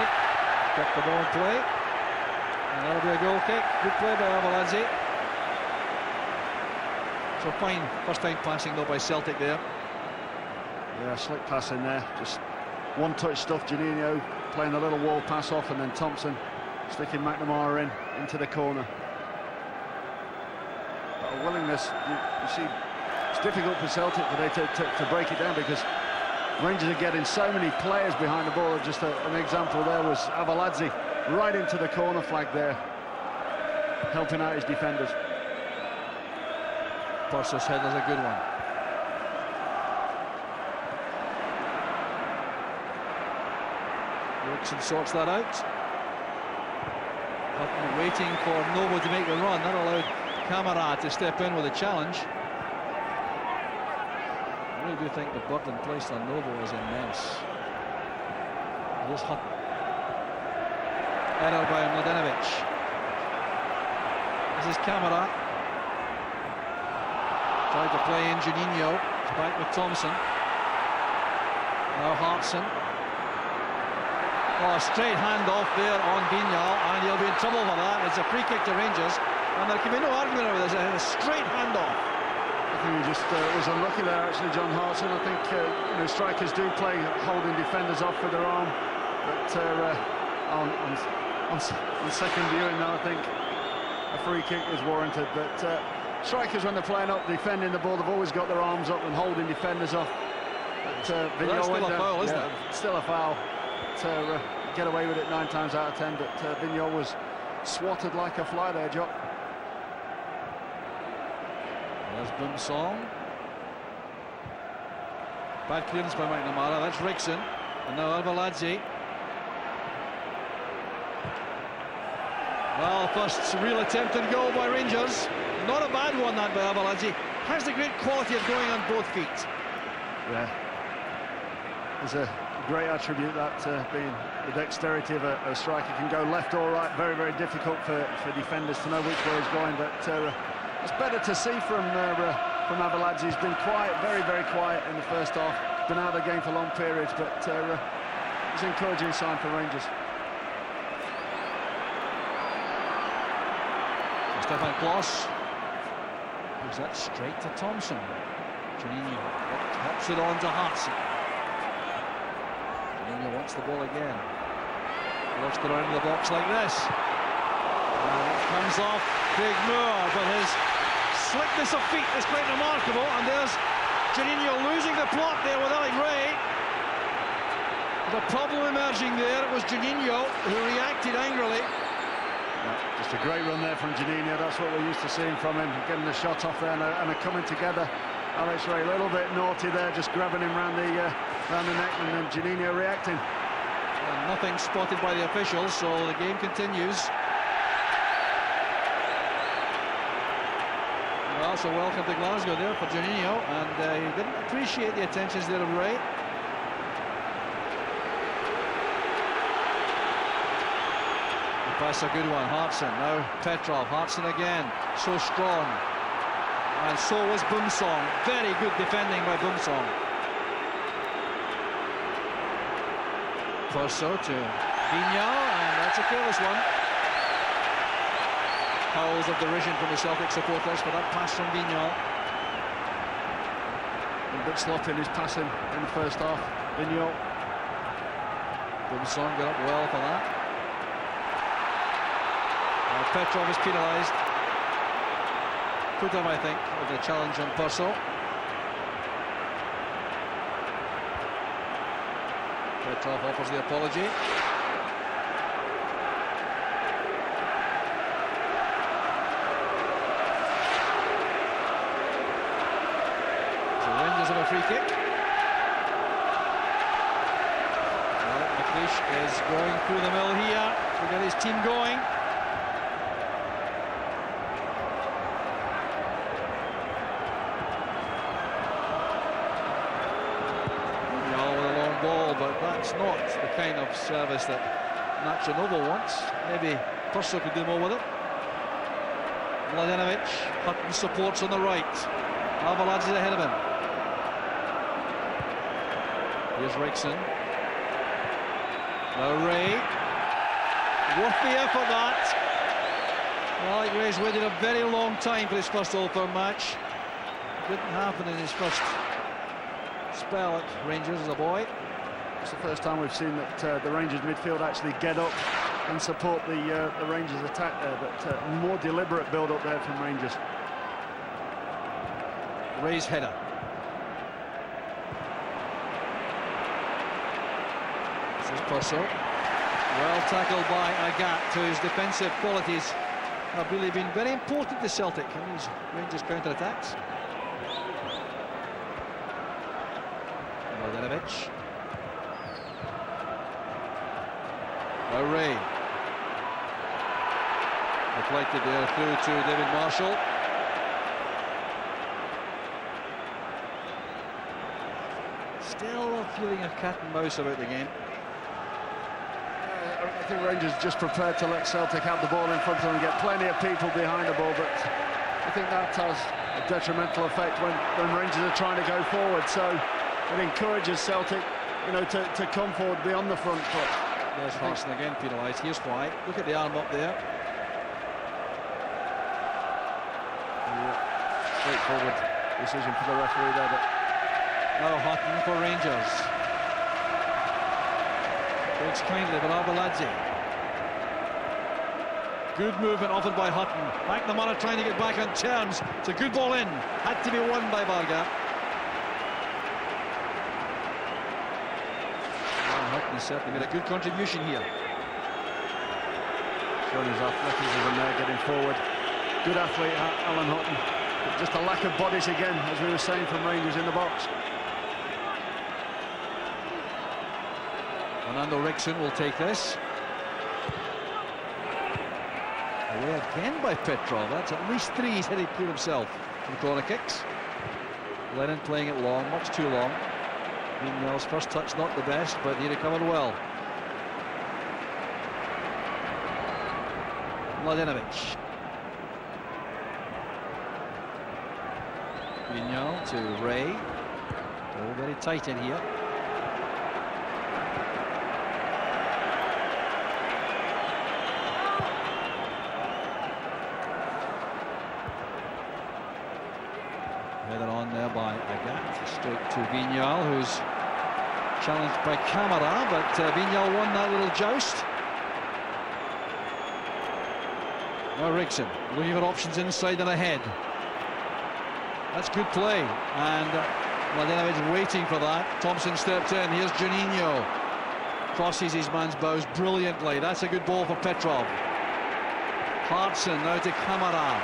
Kept the ball in play. And that'll be a goal kick. Good play by Arveladze. So fine first time passing though by Celtic there. Yeah, slick pass in there. Just one touch stuff. Junhinno playing a little wall pass off, and then Thompson sticking McNamara into the corner. But a willingness, you see, it's difficult for Celtic today to break it down, because Rangers are getting so many players behind the ball. Just an example there was Arveladze right into the corner flag there, helping out his defenders. Purser's header's a good one. Wilson sorts that out. Hutton waiting for Novo to make the run. That allowed Camara to step in with a challenge. I really do think the burden placed on Novo is immense. Here's Hutton. Error by Mladenovic. This is Camara. Tried to play in Junhinno. It's back with Thompson. Now Hartson. Oh, a straight hand off there on Vignal, and he'll be in trouble for that. It's a free kick to Rangers, and there can be no argument over this. A straight hand off. I think he just was unlucky there, actually, John Hartson. I think you know, strikers do play holding defenders off with their arm, but on second viewing now, I think a free kick is warranted. But strikers, when they're playing up, defending the ball, they've always got their arms up and holding defenders off. But that's still a foul, isn't it? Still a foul. To get away with it 9 times out of 10, but Vignal was swatted like a fly there, Jock. There's Bumsong. Bad clearance by McNamara. That's Rickson, and now Arveladze. Well, first real attempt and goal by Rangers. Not a bad one, that by Arveladze. Has the great quality of going on both feet. Yeah, there's a great attribute, that being the dexterity of a striker. Can go left or right. Very, very difficult for defenders to know which way he's going, but it's better to see from Arveladze. He's been quiet, very, very quiet in the first half. Been out of the game for long periods, but it's an encouraging sign for Rangers. Stefan Kloss gives that straight to Thompson. Junhinno hops it on to Hartson. Junhinno wants the ball again. Lost it around the box like this. And it comes off Craig Moore, but his slickness of feet is quite remarkable. And there's Junhinno losing the plot there with Alec Ray. The problem emerging there, it was Junhinno who reacted angrily. Just a great run there from Junhinno. That's what we're used to seeing from him, getting the shot off there and a coming together. Alex Ray a little bit naughty there, just grabbing him round the neck, and then Junhinno reacting. And nothing spotted by the officials, so the game continues. And also welcome to Glasgow there for Junhinno, and he didn't appreciate the attentions there of Ray. That's a good one. Hartson, now Petrov. Hartson again, so strong. And so was Bumsong. Very good defending by Bumsong. Corso to Vignal, and that's a careless one. Howls of derision from the Celtic supporters for that pass from Vignal. A bit sloppy in his passing in the first half. Vignal. Bumsong got up well for that. Petrov is penalised. Could have, I think, with a challenge on Purcell. Petrov offers the apology. So Rangers have a free kick. Well, McLeish is going through the mill here to get his team going. But that's not the kind of service that Nacho Novo wants. Maybe Purcell could do more with it. Mladenovic, Hutton supports on the right. Arveladze is ahead of him. Here's Rickson. Now Ray. Worth the effort, that. Alec Ray's waited a very long time for his first Old Firm match. Didn't happen in his first spell at Rangers as a boy. It's the first time we've seen that the Rangers midfield actually get up and support the Rangers attack there, but more deliberate build-up there from Rangers. Ray's header. This is Purcell. Well tackled by Agat, whose defensive qualities have really been very important to Celtic in these Rangers counter-attacks. Mladenovic. Now Ray. Deflected there through to David Marshall. Still a feeling of cat and mouse about the game. I think Rangers just prepared to let Celtic have the ball in front of them and get plenty of people behind the ball, but I think that has a detrimental effect when Rangers are trying to go forward. So it encourages Celtic, to come forward beyond the front foot. There's Hartson again penalised. Here's why. Look at the arm up there. Straightforward decision for the referee there. But now Hutton for Rangers. Thanks kindly for Arveladze. Good movement offered by Hutton. McNamara trying to get back on terms. It's a good ball in. Had to be won by Barca. Hutton has certainly made a good contribution here. showing his athleticism there, getting forward. Good athlete, Alan Hutton. Just a lack of bodies again, as we were saying, from Rangers in the box. Fernando Rickson will take this. Away again by Petrov. That's at least 3 he's hit it himself from corner kicks. Lennon playing it long, much too long. Vignal's first touch not the best, but he recovered well. Mladenovic. Vignal to Ray. All very tight in here. Header on there by Agat, straight to Vignal, who's challenged by Camara, but Vignal won that little joust. Now Rickson looking for options inside and ahead. That's good play, and Mladenovic waiting for that. Thompson stepped in. Here's Junhinno, crosses his man's bows brilliantly. That's a good ball for Petrov. Hartson now to Camara.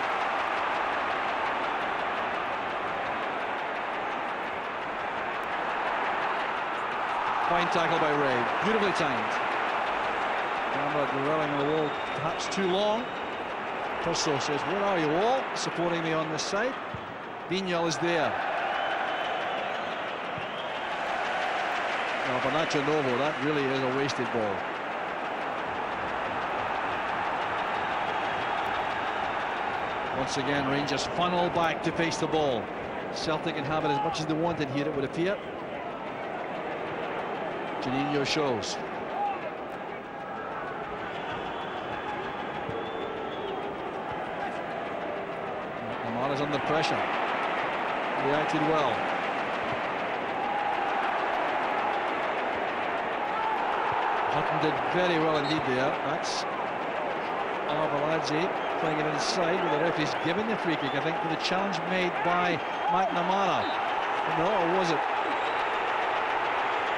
Fine tackle by Ray, beautifully timed. Camara dwelling on the wall perhaps too long. Purcell says, "Where are you all?" Supporting me on this side. Vignal is there. Now for Nacho Novo, that really is a wasted ball. Once again, Rangers funnel back to face the ball. Celtic can have it as much as they wanted here, it would appear. Junhinno shows. Amara's under pressure. Reacted well. Hutton did very well indeed there. That's Arveladze playing it inside with the referee's given the free kick, I think, for the challenge made by McNamara. No, or was it?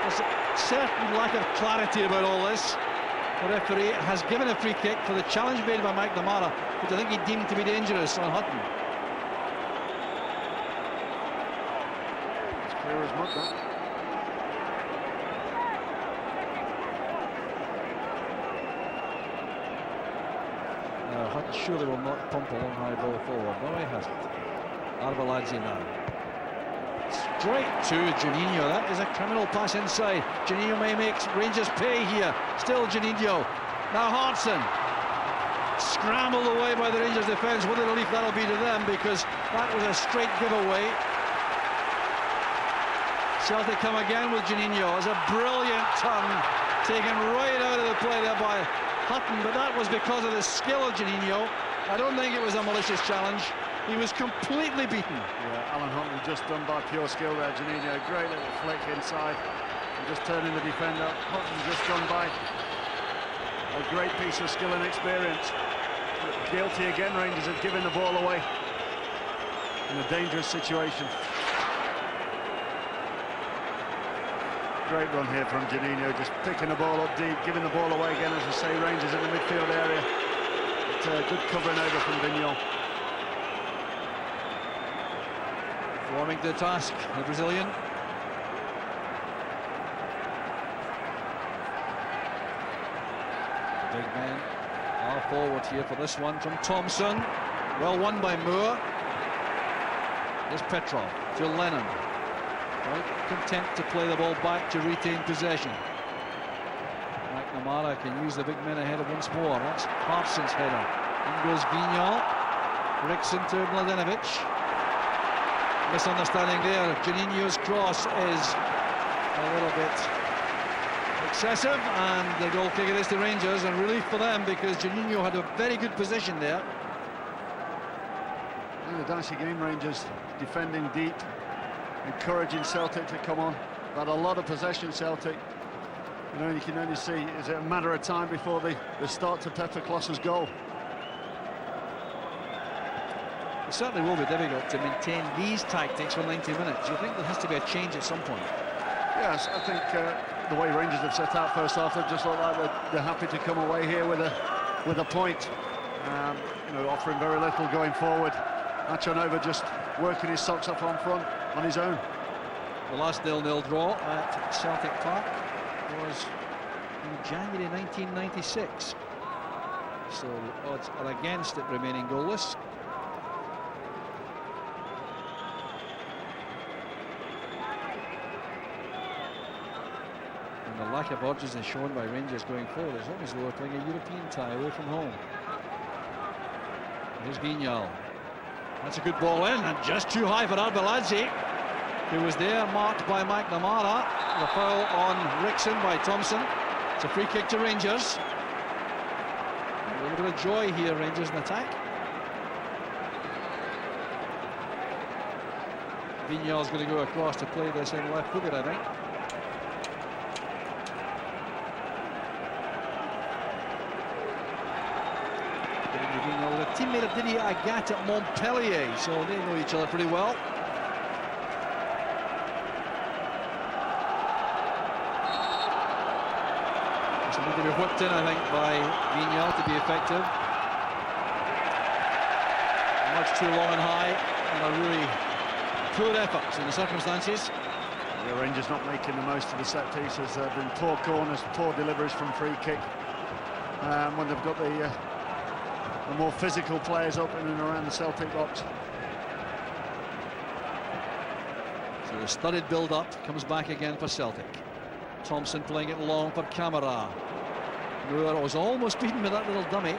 There's a certain lack of clarity about all this. The referee has given a free kick for the challenge made by McNamara, which I think he deemed to be dangerous on Hutton. Clear as mud, that. Now Hutton surely will not pump a long high ball forward. No, he hasn't. Arveladze now. Straight to Junhinno. That is a criminal pass inside. Junhinno may make Rangers pay here. Still Junhinno. Now Hartson. Scrambled away by the Rangers defence. What a relief that'll be to them, because that was a straight giveaway. Celtic come again with Junhinno. It's a brilliant turn to taken right out of the play there by Hutton, but that was because of the skill of Junhinno. I don't think it was a malicious challenge. He was completely beaten. Yeah, Alan Hutton just done by pure skill there. Junhinno, great little flick inside and just turning the defender. Hutton just done by a great piece of skill and experience. Guilty again, Rangers have given the ball away in a dangerous situation. Great run here from Junhinno, just picking the ball up deep, giving the ball away again, as I say, Rangers in the midfield area. But, good covering over from Vigneault. Warming to the task, the Brazilian. Big men are forward here for this one from Thompson. Well won by Moore. Here's Petrov to Lennon. Quite content to play the ball back to retain possession. McNamara can use the big men ahead of once more. That's Parsons' header. In goes Vigneault. Rickson to Mladenovic. Misunderstanding there. Junhinno's cross is a little bit excessive, and the goal kick it is to Rangers, and relief for them because Junhinno had a very good position there. In the dicey game, Rangers defending deep, encouraging Celtic to come on. But a lot of possession, Celtic. You can only see, is it a matter of time before they start to pepper Klosser's goal? It certainly will be difficult to maintain these tactics for 90 minutes. You think there has to be a change at some point? Yes, I think the way Rangers have set out first half, they've just looked like they're happy to come away here with a point. Offering very little going forward. Achanova just working his socks up on front on his own. The last 0-0 draw at Celtic Park was in January 1996. So the odds are against it remaining goalless. And the lack of odds is shown by Rangers going forward. It's almost as though they're playing a European tie away from home. Here's Vigneault. That's a good ball in, and just too high for Arveladze, who was there, marked by McNamara. The foul on Rickson by Thompson. It's a free kick to Rangers. A little bit of joy here, Rangers in attack. Vigneault's going to go across to play this in left-footed, I think. A teammate of Didier Agathe at Montpellier, so they know each other pretty well. This will need to be whipped in, I think, by Vigneault to be effective. Much too long and high, and a really poor effort in the circumstances. The Rangers not making the most of the set pieces. There have been poor corners, poor deliveries from free kick. When they've got the more physical players up in and around the Celtic box. So the studded build-up comes back again for Celtic. Thompson playing it long for Camara. Moore was almost beaten with that little dummy.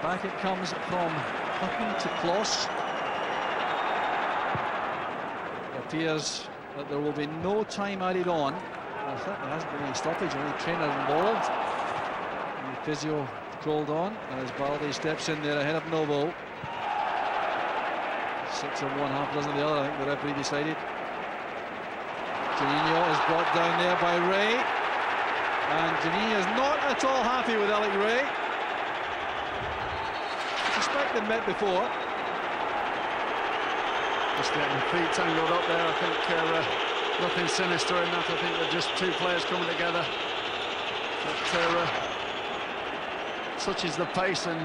Back it comes from Hutton to Kloss. It appears that there will be no time added on. I think there hasn't been any stoppage or any trainer involved. And the physio called on, and as Balde steps in there ahead of Novo. 6 of one, half dozen of the other, I think the referee decided. Junhinno is brought down there by Ray, and Junhinno is not at all happy with Alec Ray. I suspect they've met before. Just getting the feet tangled up there. I think nothing sinister in that. I think they're just two players coming together. But such is the pace and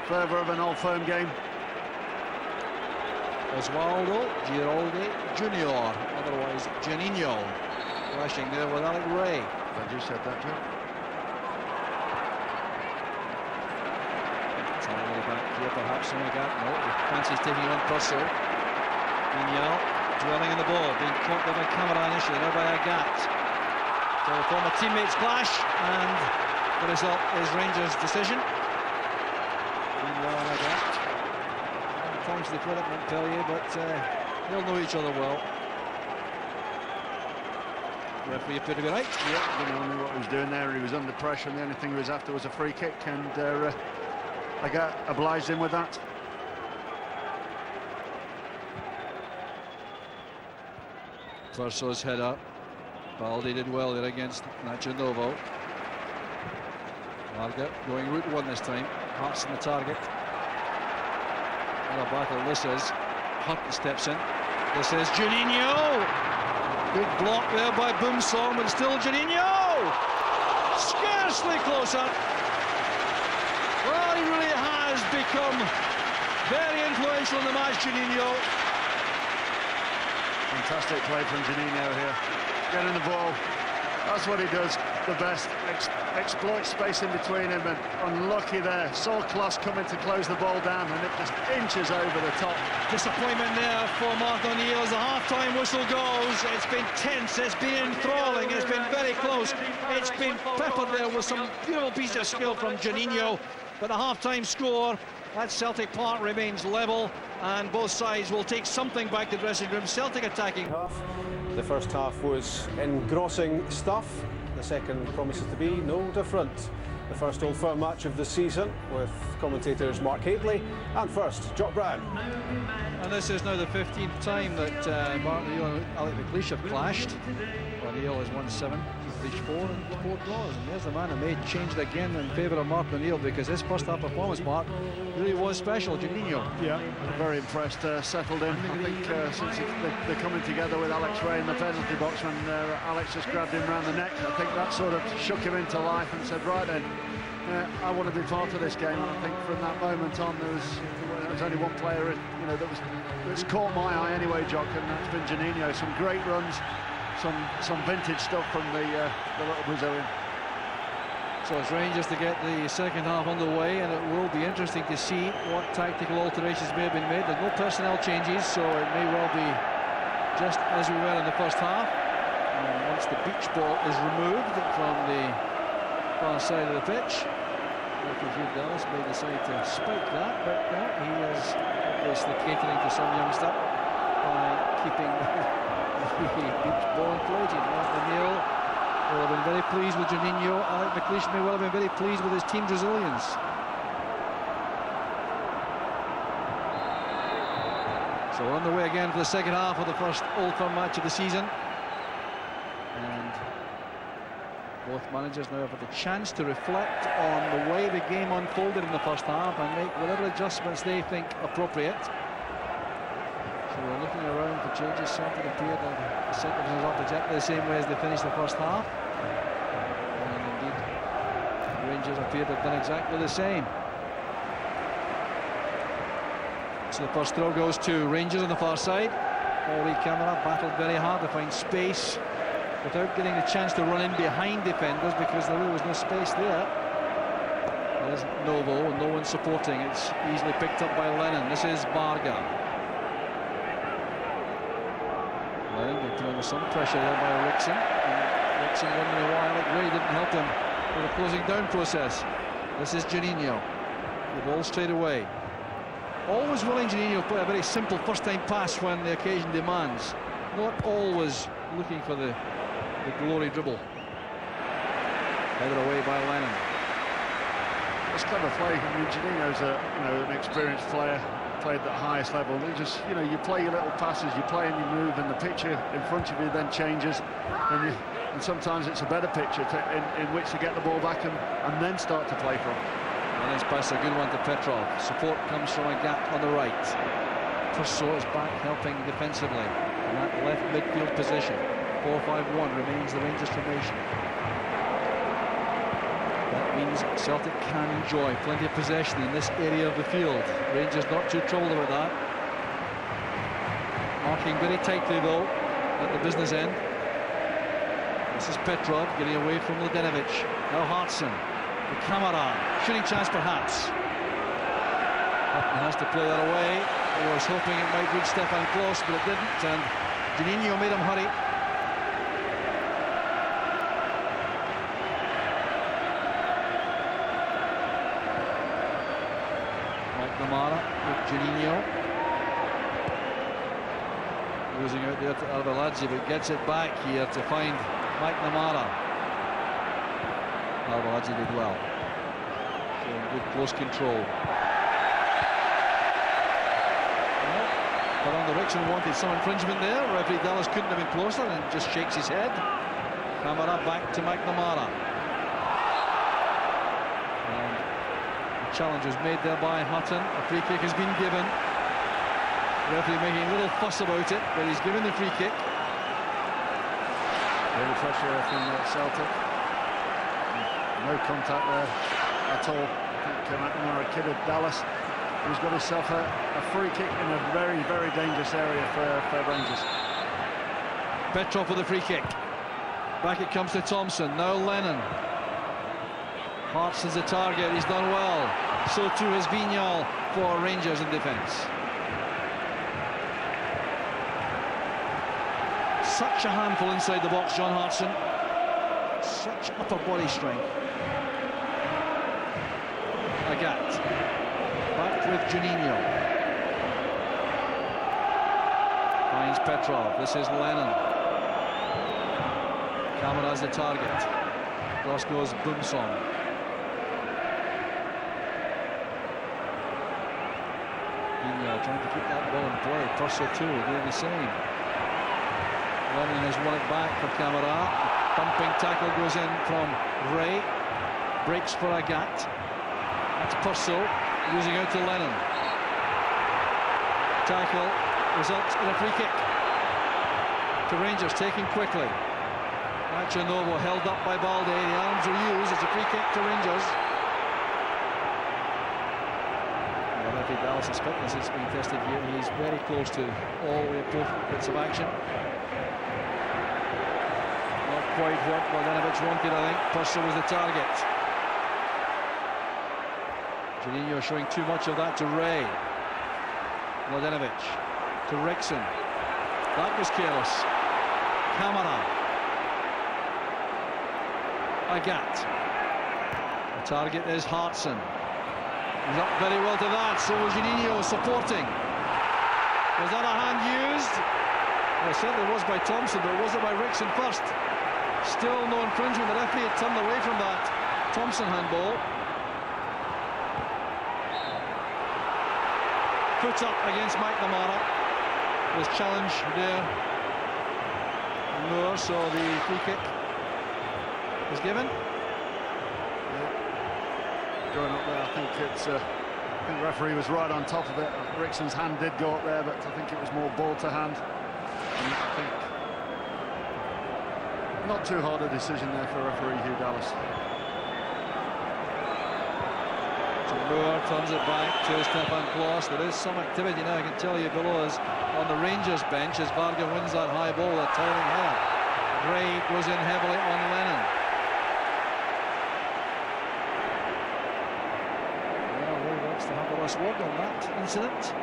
fervour of an old firm game. Osvaldo Giraldi Junior, otherwise Junhinno, clashing there with Alec Ray. Glad you said that, Joe. Trying back here, perhaps on a gap. No, he fancies taking on Purcell. Vigneault dwelling in the ball, being caught by Camara initially, now by Agathe. So the former teammates clash, and the result is Rangers' decision. Vigneault and Agathe. Times they played at Montpellier, but they'll know each other well. Referee appeared to be right. Yeah, didn't know what he was doing there. He was under pressure, and the only thing he was after was a free kick, and I got obliged him with that. Verso's header. Baldi did well there against Nacho Novo. Barca going route one this time. Hearts in the target. What a battle this is. Hunt steps in. This is Juninho. Good block there by Boomsong, but still Juninho. Scarcely closer. Well, he really has become very influential in the match, Juninho. Fantastic play from Junhinno here. Getting the ball. That's what he does the best. Exploit space in between him, and unlucky there. Saw Kloss coming to close the ball down, and it just inches over the top. Disappointment there for Mark O'Neill as the half-time whistle goes. It's been tense, it's been enthralling, it's been very close. It's been peppered there with some beautiful piece of skill from Juninho. But the half-time score at Celtic Park remains level, and both sides will take something back to the dressing room. Celtic attacking. The first half was engrossing stuff. The second promises to be no different. The first Old Firm match of the season with commentators Mark Hateley and first Jock Brown. And this is now the 15th time that Mark O'Neill and Alec McLeish have clashed. O'Neill has won 7, McLeish 4, and 4 draws. And there's the man who made change again in favour of Mark O'Neill, because his first half performance, Mark, really was special. Juninho. Yeah, very impressed. Settled in. I think since they're coming together with Alex Ray in the penalty box, when Alex just grabbed him around the neck, I think that sort of shook him into life and said, right then, I want to be part of this game. And I think from that moment on, there was only one player, that's caught my eye anyway, Jock, and that's been Juninho. Some great runs, some vintage stuff from the little Brazilian. So it's Rangers to get the second half underway, and it will be interesting to see what tactical alterations may have been made. There's no personnel changes, so it may well be just as we were in the first half. And once the beach ball is removed from the far side of the pitch, Hugh Dallas may decide to spike that, but he is obviously catering to some youngster by keeping the beach ball inflated. Mark O'Neill will have been very pleased with Juninho. Alec McLeish may well have been very pleased with his team's resilience. So we're on the way again for the second half of the first Old Firm match of the season. And both managers now have had the chance to reflect on the way the game unfolded in the first half and make whatever adjustments they think appropriate. So we're looking around for changes. Celtic appeared to set themselves up exactly the same way as they finished the first half. And indeed, the Rangers appeared to have done exactly the same. So the first throw goes to Rangers on the far side. Ori Camara battled very hard to find space without getting the chance to run in behind defenders, because there really was no space there. There's Novo, and no one supporting. It's easily picked up by Lennon. This is Barca. Lennon being put under some pressure there by Rickson. And Rickson wondering why Alec Ray didn't help him with the closing down process. This is Juninho. The ball straight away. Always willing, Juninho, to play a very simple first-time pass when the occasion demands. Not always looking for the glory dribble. Headed away by Lennon. It's clever play. I mean, Juninho's an experienced player, played at the highest level. You play your little passes, you play and you move, and the picture in front of you then changes. And sometimes it's a better picture in which to get the ball back and then start to play from. And this pass, a good one to Petrov. Support comes from a gap on the right. Verso is back helping defensively in that left midfield position. 4-5-1 remains the Rangers formation. That means Celtic can enjoy plenty of possession in this area of the field. Rangers not too troubled about that. Marking very tightly though at the business end. This is Petrov getting away from Mladenovic. Now Hartson. The Camara. Shooting chance perhaps. Upton has to play that away. He was hoping it might reach Stefan Kloss, but it didn't, and Juninho made him hurry. McNamara with Juninho. Losing out there to Arveladze, but gets it back here to find Mike Namara. Arveladze did well. Showing good close control. But on the Rickson wanted some infringement there. Referee Dallas couldn't have been closer and just shakes his head. Camera back to McNamara. And the challenge was made there by Hutton. A free kick has been given. Referee making a little fuss about it, but he's given the free kick. Really pressure from Celtic. No contact there at all. I think McNamara kidded Dallas. He's got himself a free kick in a very, very dangerous area for Rangers. Petrov with a free kick. Back it comes to Thompson. Now Lennon. Hartson's the target. He's done well. So too has Vignal for Rangers in defence. Such a handful inside the box, John Hartson. Such upper body strength. Agat. Back with Juninho. Finds Petrov. This is Lennon. Camera's the target. Cross goes Boomsong. Vignal trying to keep that ball in play. Purcell too, doing the same. Lennon has won it back for Camara. Bumping tackle goes in from Ray. Breaks for Agat. That's Purcell. Losing out to Lennon. Tackle results in a free kick to Rangers, taken quickly. Achanovo held up by Balde. The arms are used. It's a free kick to Rangers. Well, I think Dallas' fitness is being tested here. He's very close to all the appropriate bits of action. Not quite what Mladenovic wanted, I think. Purcell was the target. Juninho showing too much of that to Ray. Mladenovic to Rickson. That was careless. Camara. Agat. The target is Hartson. He's up very well to that. So was Juninho supporting. Was that a hand used? Well, it certainly was by Thompson, but was it by Rickson first? Still no infringement. The referee had turned away from that Thompson handball. Put up against McNamara. Was challenged there. No, so the free kick was given. Yeah. Going up there, I think it's. I think the referee was right on top of it. Rickson's hand did go up there, but I think it was more ball to hand. And I think not too hard a decision there for referee Hugh Dallas. Moore turns it back to Stefan Klos. There is some activity now, I can tell you, below us on the Rangers bench as Varga wins that high ball, that towering header. Gray goes in heavily on Lennon. Well, Ray wants to have the last word on that incident.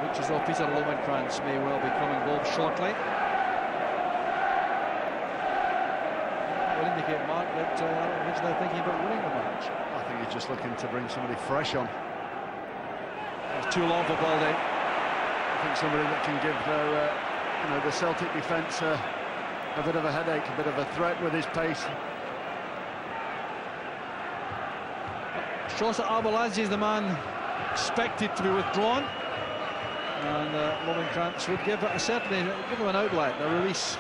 Looks as though Peter Lowenkrantz may well become involved shortly. Would indicate, Mark, that he's now thinking about winning the match. I think he's just looking to bring somebody fresh on. It's too long for Balde. I think somebody that can give the Celtic defence a bit of a headache, a bit of a threat with his pace. Shows that Arveladze is the man expected to be withdrawn, and Lowenkrantz would give it certainly give him an outlet, a release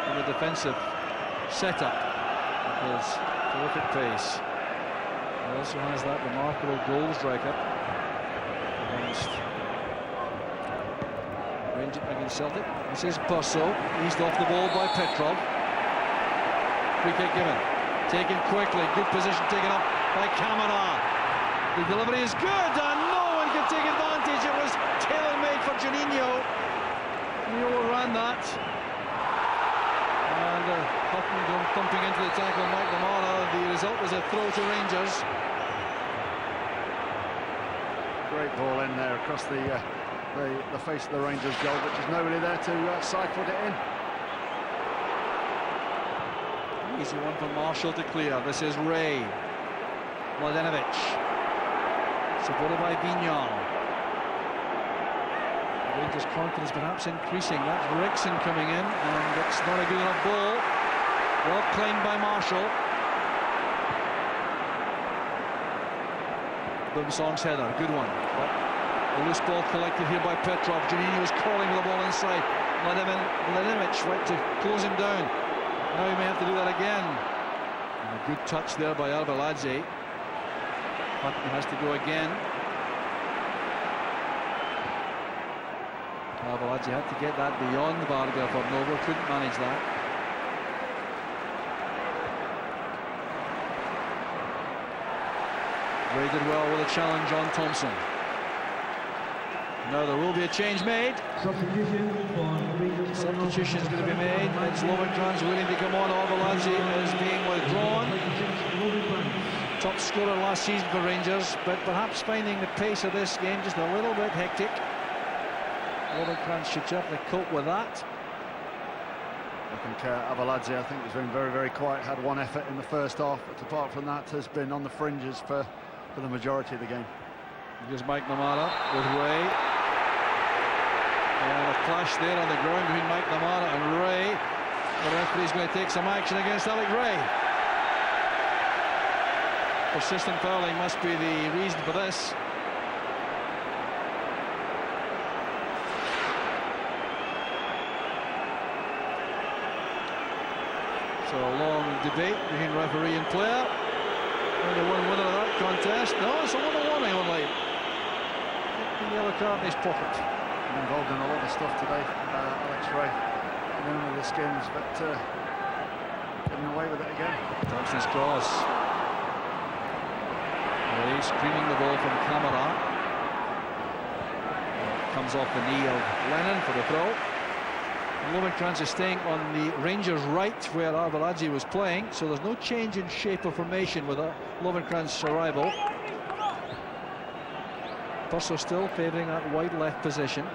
in the defensive setup. His terrific pace. He also has that remarkable goals record against Celtic. This is Purcell, eased off the ball by Petrov. Free kick given, taken quickly, good position taken up by Camara. The delivery is good and no one can take advantage. It was tailor-made for Juninho. He overran that. And Hutton thumping into the tackle, McNamara. The result was a throw to Rangers. Great ball in there across the face of the Rangers goal, but there's nobody there to side foot it in. Easy one for Marshall to clear. This is Ray. Mladenovic. Supported by Vignal. Rangers' confidence perhaps increasing. That's Rickson coming in, and it's not a good enough ball. Well claimed by Marshall. Boomsong's header, good one. But a loose ball collected here by Petrov. Junhinno was calling the ball inside. Mladenovic went to close him down. Now he may have to do that again. And a good touch there by Arveladze. Hutton has to go again. Arveladze had to get that beyond Varga for Noble, couldn't manage that. Ray did well with a challenge on Thompson. Now there will be a change made. Substitution is going to be made. It's Lovenkrands willing to come on. Arveladze is being withdrawn. Top scorer last season for Rangers, but perhaps finding the pace of this game just a little bit hectic. Lovenkrands should certainly cope with that. I think Arveladze, I think, has been very, very quiet. Had one effort in the first half, but apart from that, has been on the fringes for the majority of the game. Here's McNamara with Ray. And a clash there on the ground between McNamara and Ray. The referee's going to take some action against Alec Ray. Persistent fouling must be the reason for this. So a long debate between referee and player. And the one winner of that contest. No, it's a 1-1 only. Taking the yellow card in his pocket. Involved in a lot of stuff today, Alex Ray. None of the skins, but getting away with it again. Thompson's cross. Ray screaming the ball from Camara. Comes off the knee of Lennon for the throw. Lovenkrands is staying on the Rangers' right where Arveladze was playing, so there's no change in shape or formation with Lovenkrands' arrival. Purser still favouring that wide left position.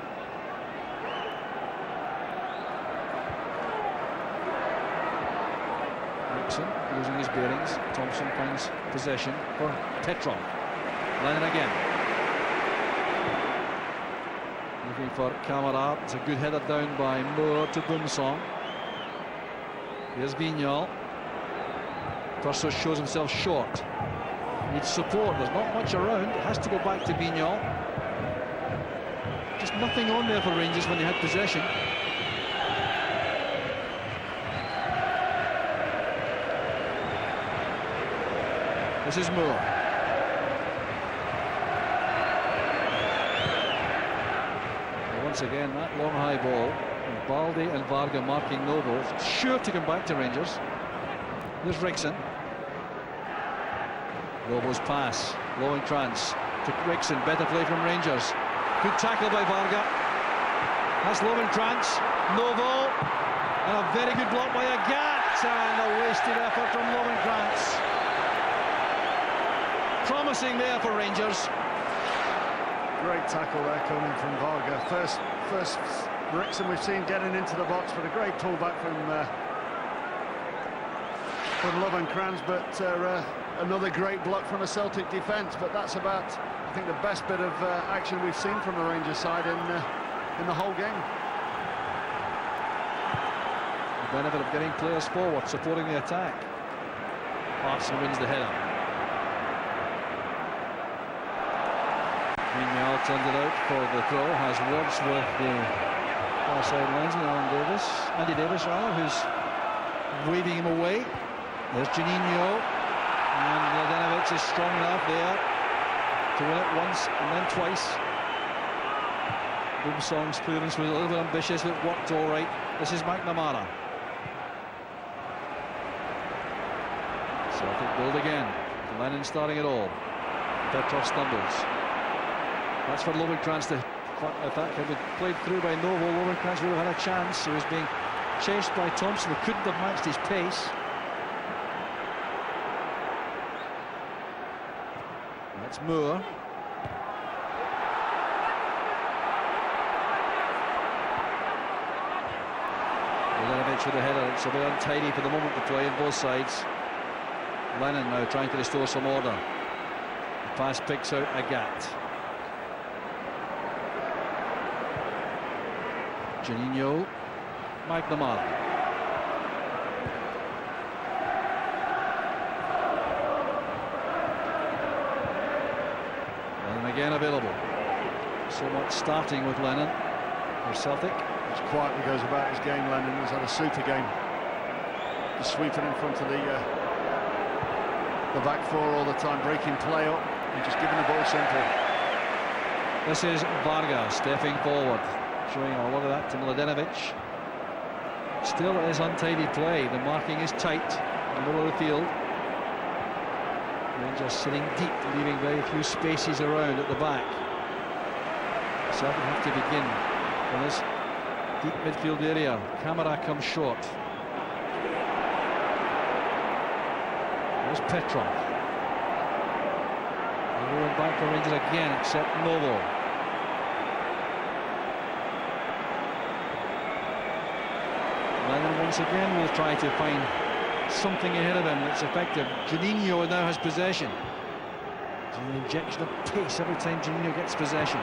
Rickson losing his bearings. Thompson finds possession for Petrov. Lennon again. Looking for Camara. It's a good header down by Moore to Boomsong. Here's Vignal. Purser shows himself short. Needs support. There's not much around. It has to go back to Vignal. Just nothing on there for Rangers when they had possession. This is Moore. Once again, that long high ball. And Baldi and Varga marking Noble. Sure to come back to Rangers. There's Rickson. Noble's pass. Lovenkrands to Rickson. Better play from Rangers. Good tackle by Varga. That's Lovenkrands. Noble. And a very good block by Agat. And a wasted effort from Lovenkrands. Promising there for Rangers. Great tackle there coming from Varga. First Rickson we've seen getting into the box, but a great pullback from Lovenkrands, but another great block from a Celtic defence. But that's about, I think, the best bit of action we've seen from the Rangers side in the whole game. The benefit of getting players forward, supporting the attack. Arson wins the header. Vignal turned it out for the throw, has words with the far side linesman Andy Davis rather, who's waving him away. There's Junhinno, and Mladenovic is strong enough there to win it once and then twice. Boomsong's clearance was a little bit ambitious, but worked all right. This is McNamara. Celtic build again. Lennon starting it all. Petrov stumbles. That's for Lovenkrands to, if that had been played through by Noble, Lovenkrands would have had a chance. He was being chased by Thompson, who couldn't have matched his pace. That's Moore. Mladenovic with the header. It's a bit untidy for the moment to play on both sides. Lennon now trying to restore some order. The pass picks out Agat. Junhinno, McNamara. And again available. So much starting with Lennon for Celtic. Just quietly goes about his game, Lennon. He's had a super game. Just sweeping in front of the back four all the time, breaking play up and just giving the ball simple. This is Varga stepping forward, showing a lot of that to Mladenovic. Still it is untidy play. The marking is tight in the middle of the field. Rangers sitting deep, leaving very few spaces around at the back. Celtic have to begin in this deep midfield area. Camara comes short. There's Petrov. They're going back for Rangers again, except Novo. Lennon once again will try to find something ahead of him that's effective. Junhinno now has possession. An injection of pace every time Junhinno gets possession.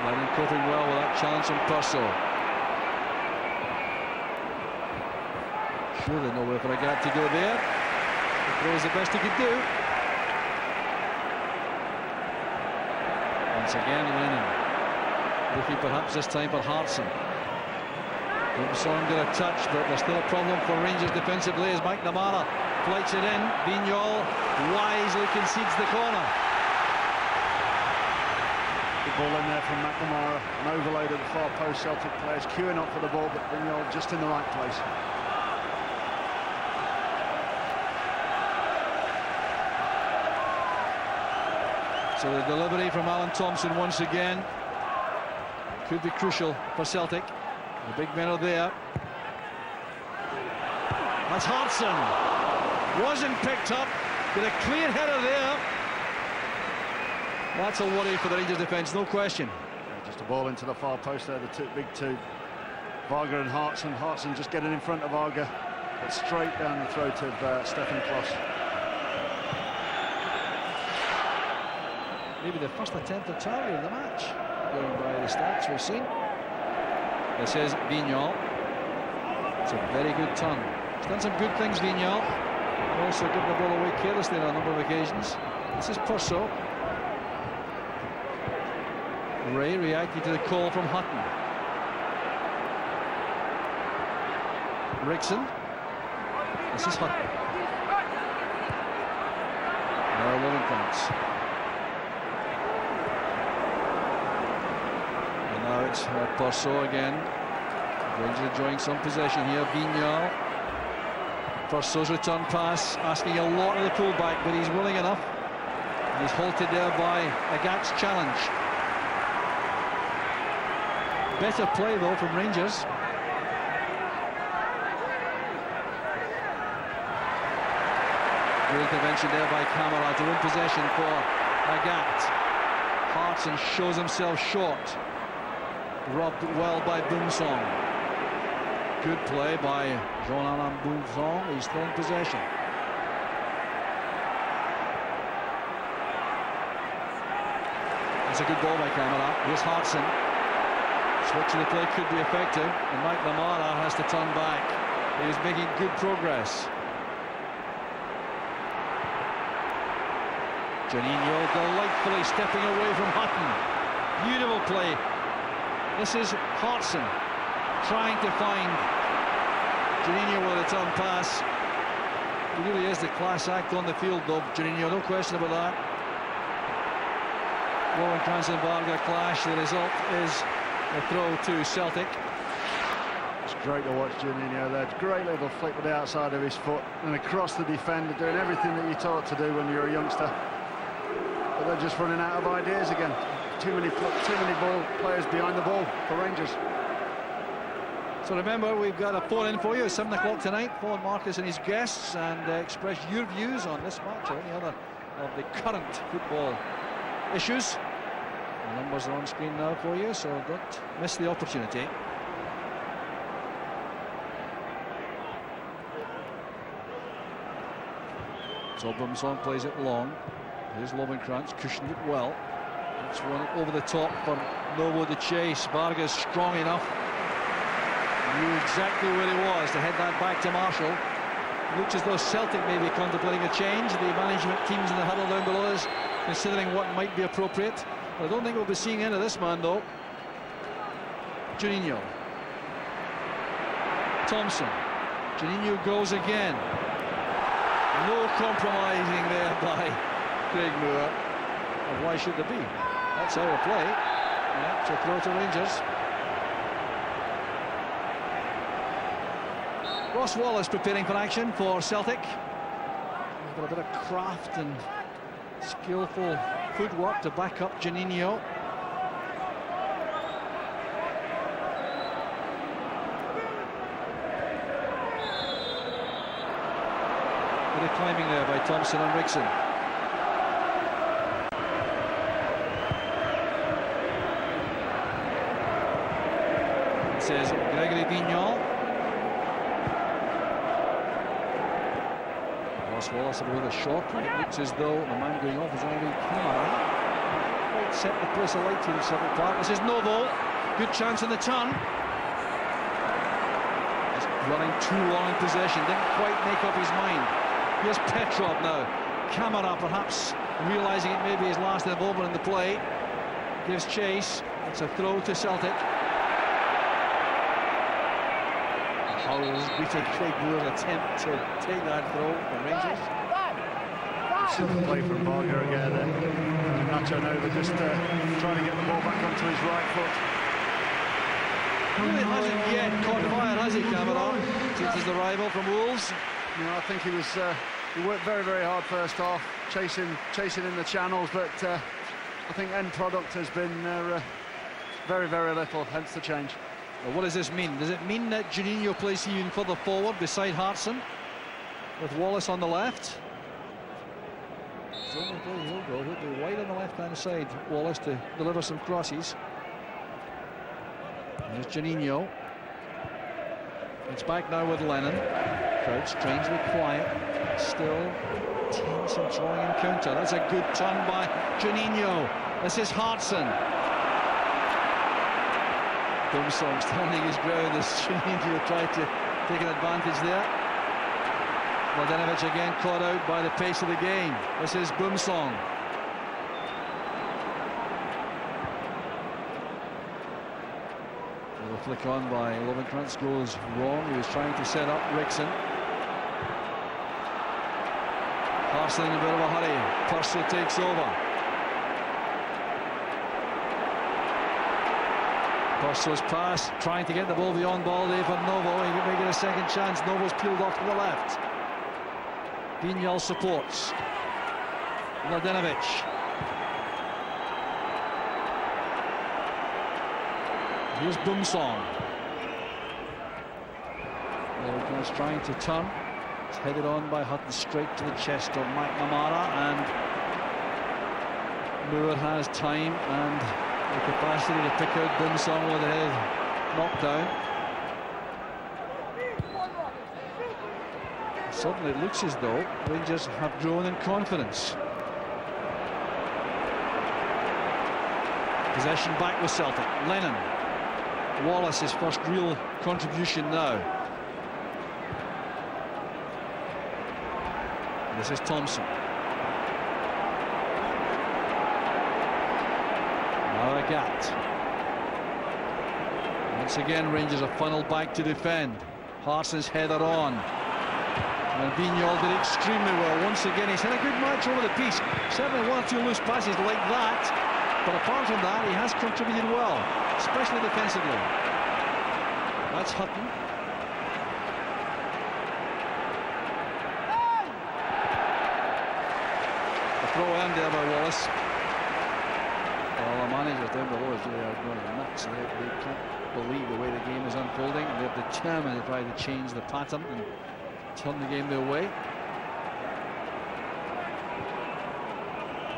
Lennon coping well with that challenge from Purcell. Surely nowhere for a gap to go there. The throw is the best he could do. Once again, Lennon looking perhaps this time for Hartson. Grimson got a touch, but there's still a problem for Rangers defensively as McNamara flights it in. Vignol wisely concedes the corner. Good ball in there from McNamara. An overload at the far post. Celtic players queuing up for the ball, but Vignol just in the right place. So the delivery from Alan Thompson once again could be crucial for Celtic. The big men are there. That's Hartson. Wasn't picked up. Got a clear header there. That's a worry for the Rangers defence, no question. Just a ball into the far post there, the big two. Varga and Hartson. Hartson just getting in front of Varga, but straight down the throat of Stefan Kloss. Maybe the first attempt at target in the match, going by the stats we've seen. This is Vignol. It's a very good turn. He's done some good things, Vignol. Also given the ball away carelessly on a number of occasions. This is Purcell. Ray reacting to the call from Hutton. Rickson. This is Hutton. Now Livingston's. And now it's Purcell again. Rangers enjoying some possession here. Vignol. Purcell's return pass, asking a lot of the fullback, but he's willing enough. And he's halted there by Agat's challenge. Better play though from Rangers. Good intervention there by Camara to win possession for Agat. Hartson shows himself short. Robbed well by Boumsong. Good play by Jean-Alain Boumsong. He's still in possession. That's a good ball by Camara. Here's Hartson. Switching the play could be effective, and McNamara has to turn back. He is making good progress. Junhinno delightfully stepping away from Hutton. Beautiful play. This is Hartson trying to find Junhinno with a return pass. He really is the class act on the field, though, Junhinno, no question about that. Lovenkrands and Varga clash. The result is a throw to Celtic. It's great to watch Junhinno there. Great little flick with the outside of his foot and across the defender, doing everything that you're taught to do when you're a youngster. But they're just running out of ideas again. Too many ball players behind the ball for Rangers. So remember, we've got a phone-in for you at 7 o'clock tonight. Phone Marcus and his guests and express your views on this match or any other of the current football issues. The numbers are on screen now for you, so don't miss the opportunity. So Boumsong plays it long. Here's Lovenkrands, cushioned it well. That's one over the top for Novo to chase. Vargas strong enough. Knew exactly where he was to head that back to Marshall. Looks as though Celtic may be contemplating a change. The management teams in the huddle down below us considering what might be appropriate. I don't think we'll be seeing any of this man though. Junhinno. Thompson. Junhinno goes again. No compromising there by Craig Moore. And why should there be? That's our play. Yeah, to throw to Rangers. Ross Wallace preparing for action for Celtic. He's got a bit of craft and skillful footwork to back up Junhinno. Bit of climbing there by Thompson and Rickson. It says Gregory Vignal. Ross Wallace with a short right. It looks as though the man going off is Irene Camara. Might set the place alight here in Celtic Park. This is Novo. Good chance in the turn. He's running too long in possession. Didn't quite make up his mind. Here's Petrov now. Camara perhaps realising it may be his last involvement in the play. Gives chase. It's a throw to Celtic. Howells beating Craig Moore's attempt to take that throw from Rangers. Simple play from Barca again then. Nacho Nova just trying to get the ball back onto his right foot. Really hasn't yet caught fire, has he, Camara? Since his arrival from Wolves. No, I think he worked very, very hard first half, chasing in the channels, but I think end product has been very, very little, hence the change. Well, what does this mean? Does it mean that Junhinno plays even further forward beside Hartson, with Wallace on the left? He'll go. He'll be wide on the left-hand side, Wallace, to deliver some crosses. There's Junhinno. It's back now with Lennon. Crowd strangely quiet. Still tense and drawing encounter. That's a good turn by Junhinno. This is Hartson. Bumsong standing his ground as Junhinno tried to take an advantage there. Mladenovic again caught out by the pace of the game. This is Bumsong. The flick on by Lovenkrantz goes wrong. He was trying to set up Rickson. Hartson in a bit of a hurry. Purcell takes over. Purcell's pass, trying to get the ball beyond Balde for Novo. He may get a second chance. Novo's peeled off to the left. Vignal supports. Mladenovic. Here's Bumsong. Lovenkrantz trying to turn. It's headed on by Hutton straight to the chest of McNamara, and Moore has time and the capacity to pick out Bumsong with a head knockdown. Suddenly it looks as though Rangers have grown in confidence. Possession back with Celtic. Lennon. Wallace, his first real contribution now. This is Thompson. Now a gap. Once again, Rangers are funneled back to defend. Hartson's header on. And Vignal did extremely well. Once again, he's had a good match over the piece. Certainly one or two loose passes like that. But apart from that, he has contributed well, especially defensively. That's Hutton. The throw in there by Wallace. Well, the managers down below is really are going nuts. They can't believe the way the game is unfolding. They're determined to try to change the pattern and turn the game their way.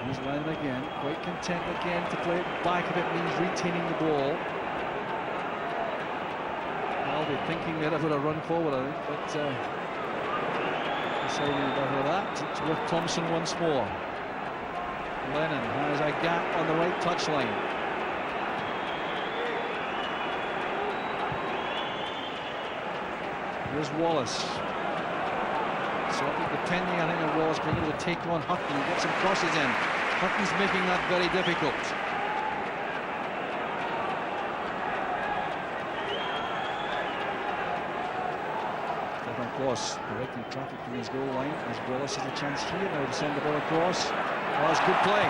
He's Lennon again, quite content again to play it back if it means retaining the ball. I'll be thinking they're able to run forward, I think, but deciding better that. It's with Thompson once more. Lennon has a gap on the right touchline. Here's Wallace. Celtic depending, I think it was, being able to take on Hutton and get some crosses in. Hutton's making that very difficult. Stefan Klos directing traffic from his goal line as Wallace has a chance here now to send the ball across. Oh, that's good play.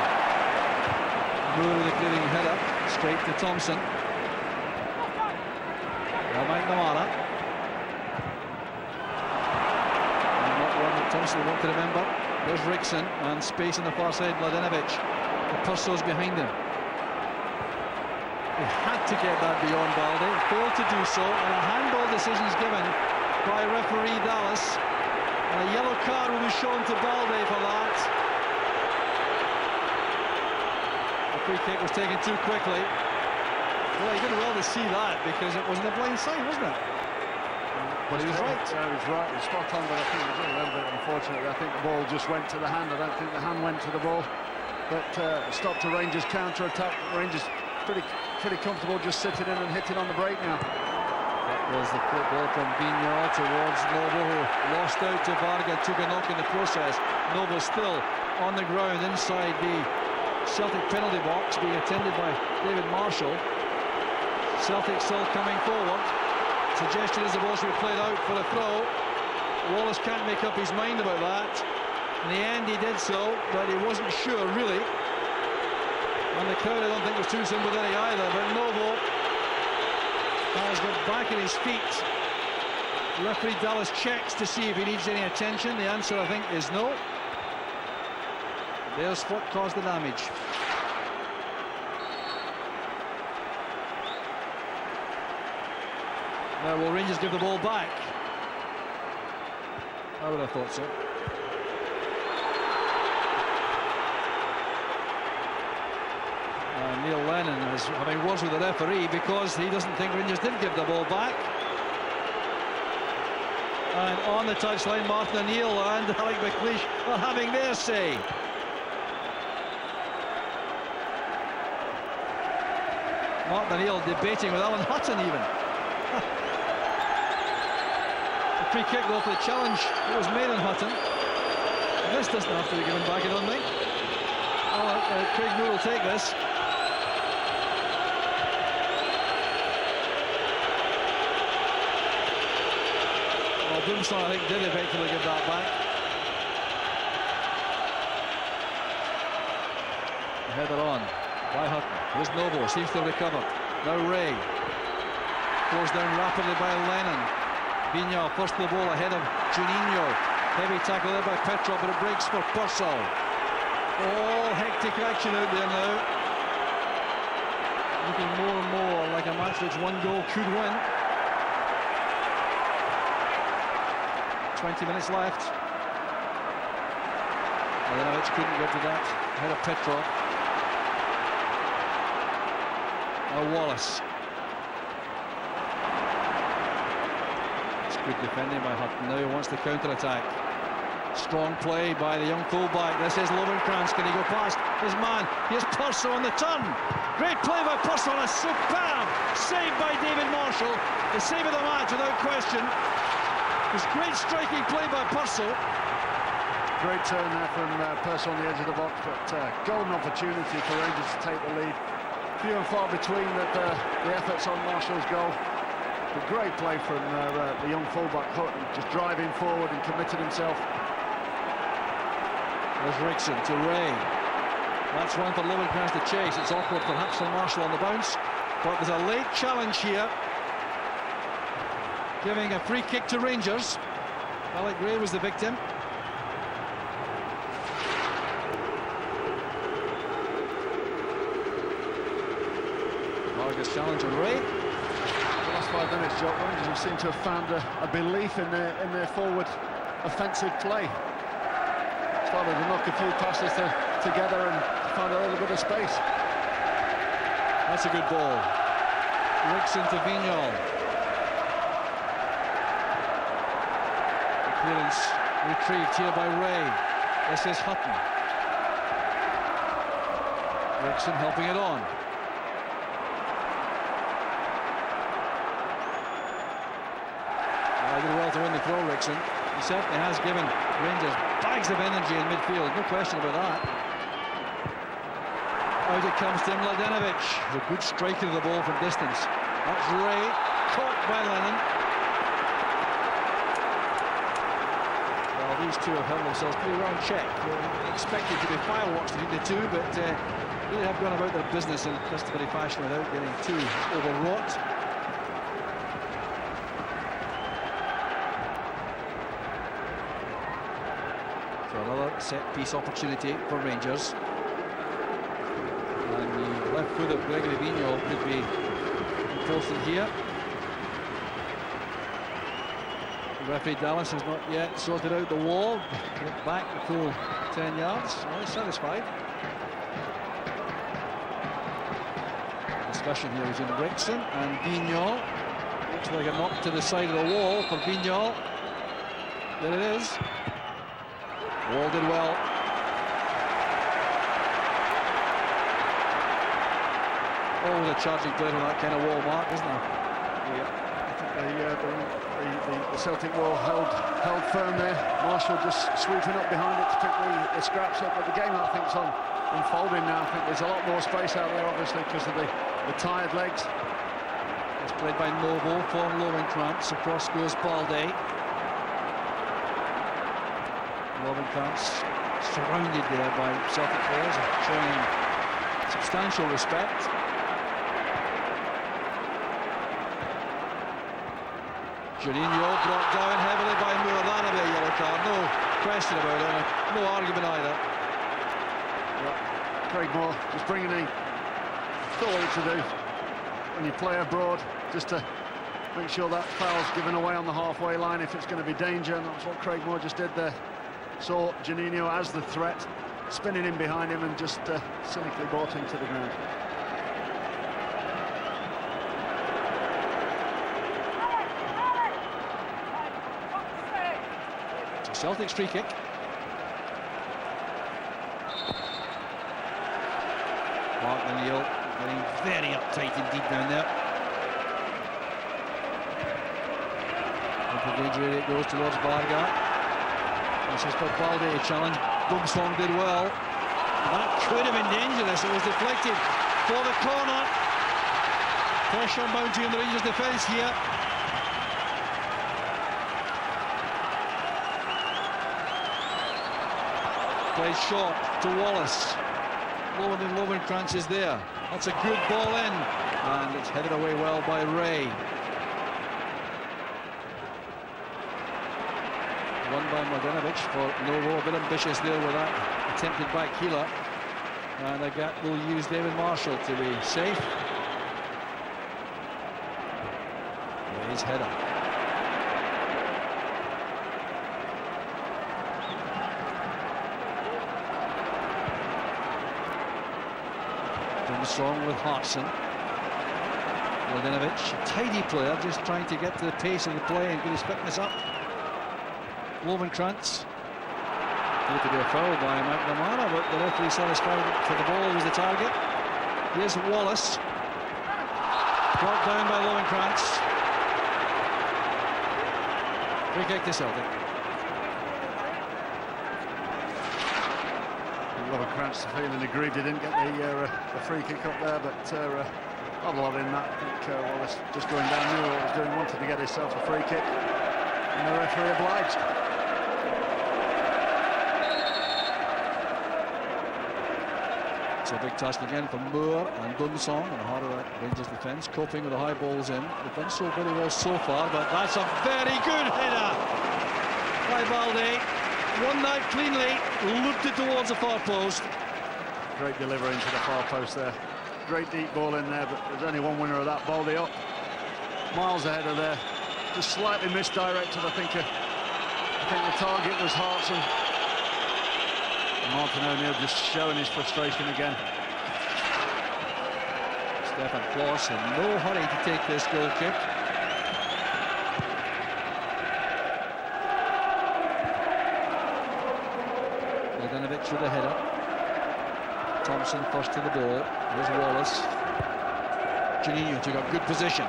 Moore with a clearing header straight to Thompson. Now McNamara. Thompson want to remember. There's Rickson and space on the far side. Mladenovic. The Purcell's behind him. He had to get that beyond Balde. Failed to do so, and handball decisions given by referee Dallas. And a yellow card will be shown to Balde for that. The free kick was taken too quickly. Well, he did well to see that because it wasn't a blind side, wasn't it? But he was right. Yeah, he was right. He was spot on, but I think it was a little bit unfortunate. I think the ball just went to the hand. I don't think the hand went to the ball. But stopped a Rangers counter-attack. Rangers pretty comfortable just sitting in and hitting on the break now. That was the ball from Vignal towards Novo, who lost out to Varga, took a knock in the process. Novo still on the ground inside the Celtic penalty box, being attended by David Marshall. Celtic still coming forward. Suggestion is the ball should be played out for a throw. Wallace can't make up his mind about that. In the end he did so, but he wasn't sure really. And the crowd I don't think was too sympathetic either, but Novo has got back in his feet. Referee Dallas checks to see if he needs any attention. The answer I think is no. There's what caused the damage. Now will Rangers give the ball back? I would have thought so. Neil Lennon is having words with the referee because he doesn't think Rangers did give the ball back. And on the touchline, Martin O'Neill and Alec McLeish are having their say. Martin O'Neill debating with Alan Hutton even. Free kick though for the challenge that was made on Hutton. This doesn't have to be given back, I don't think. Craig Moore will take this. Well, Boomstar I think did eventually give that back. Header on by Hutton. Here's Novo, seems to have recovered. Now Ray. Goes down rapidly by Lennon. Vignal first to the ball ahead of Junhinno. Heavy tackle there by Petrov, but it breaks for Purcell. All hectic action out there now. Looking more and more like a match which one goal could win. 20 minutes left. Mladenovic couldn't get to that. Ahead of Petrov. Now Wallace. Good defending by Hutton. Now he wants the counter-attack. Strong play by the young fullback. This is Lovenkrantz. Can he go past his man? Here's Purcell on the turn. Great play by Purcell. A superb save by David Marshall. The save of the match without question. This great striking play by Purcell. Great turn there from Purcell on the edge of the box, but golden opportunity for Rangers to take the lead. Few and far between the efforts on Marshall's goal. A great play from the young fullback Hutton, just driving forward and committed himself. There's Rickson to Ray. That's one for Lovenkrantz to chase. It's awkward perhaps for Marshall on the bounce, but there's a late challenge here, giving a free kick to Rangers. Alec Gray was the victim. Vargas challenge on Ray. 5 minutes, Jock. Rangers seem to have found a belief in their forward offensive play. Started to knock a few passes together and found a little bit of space. That's a good ball. Rickson to Vignal. The clearance retrieved here by Ray. This is Hutton. Rickson helping it on. He did well to win the throw, Rickson. He certainly has given Rangers bags of energy in midfield, no question about that. Out it comes to Mladenovic. He's a good striker of the ball from distance. That's Ray, caught by Lennon. Well, these two have held themselves pretty well in check. Expected to be fireworks between the two, but really have gone about their business in customary fashion without getting too overwrought. Another set-piece opportunity for Rangers. And the left foot of Gregory Vigneault could be important here. The referee Dallas has not yet sorted out the wall. Get back the full 10 yards. Well, he's satisfied. Discussion here is in Rickson and Vigneault. Looks like a knock to the side of the wall for Vigneault. There it is. Wall did well. Always a charging player on that kind of wall, Mark, isn't there? Yeah, I think the Celtic wall held firm there. Marshall just sweeping up behind it, particularly the scraps up. But the game, I think, is unfolding now. I think there's a lot more space out there, obviously, because of the tired legs. It's played by Noble for Lovenkrantz. Across goes Balde. Lovenkrantz surrounded there by Celtic players, showing him substantial respect. Junhinno brought down heavily by Moore. That'll be a yellow card, no question about it, no argument either. Yeah. Craig Moore just bringing in, that's all to do when you play abroad, just to make sure that foul's given away on the halfway line if it's going to be danger, and that's what Craig Moore just did there. Saw Junhinno as the threat, spinning in behind him and just cynically brought him to the ground. It's a Celtic's free kick. Mark O'Neill getting very uptight indeed down there. Into danger area it goes towards Barca. This is for Balde, a challenge. Bumsong did well. That could have been dangerous. It was deflected for the corner. Pressure mounting in the Rangers defence here. Played short to Wallace. Lovenkrantz is there. That's a good ball in. And it's headed away well by Ray. Won by Mladenovic for Novo, a bit ambitious there with that attempted back healer. And Agat will use David Marshall to be safe. Ray's header. Song with Hartson. Mladenovic, a tidy player, just trying to get to the pace of the play and get his fitness up. Lovenkrantz. Going to be a foul by McNamara, but the referee satisfied for the ball was the target. Here's Wallace. Brought down by Lovenkrantz. Free kick to Celtic. Lovenkrantz feeling aggrieved he didn't get the free kick up there, but not a lot in that. I think Wallace just going down, knew what he was doing, wanted to get himself a free kick, and the referee obliged. It's a big task again for Moore and Dunsong in the heart of that Rangers defence, coping with the high balls in. They've done so very well so far, but that's a very good header by Balde. Won that cleanly, looped it towards the far post. Great delivery into the far post there. Great deep ball in there, but there's only one winner of that. Balde up, miles ahead of there. Just slightly misdirected, I think the target was Hartson. Martin O'Neill just showing his frustration again. Stefan Klos in no hurry to take this goal kick. Mladenovic with a header. Thompson first to the ball. Here's Wallace. Junhinno took up good position.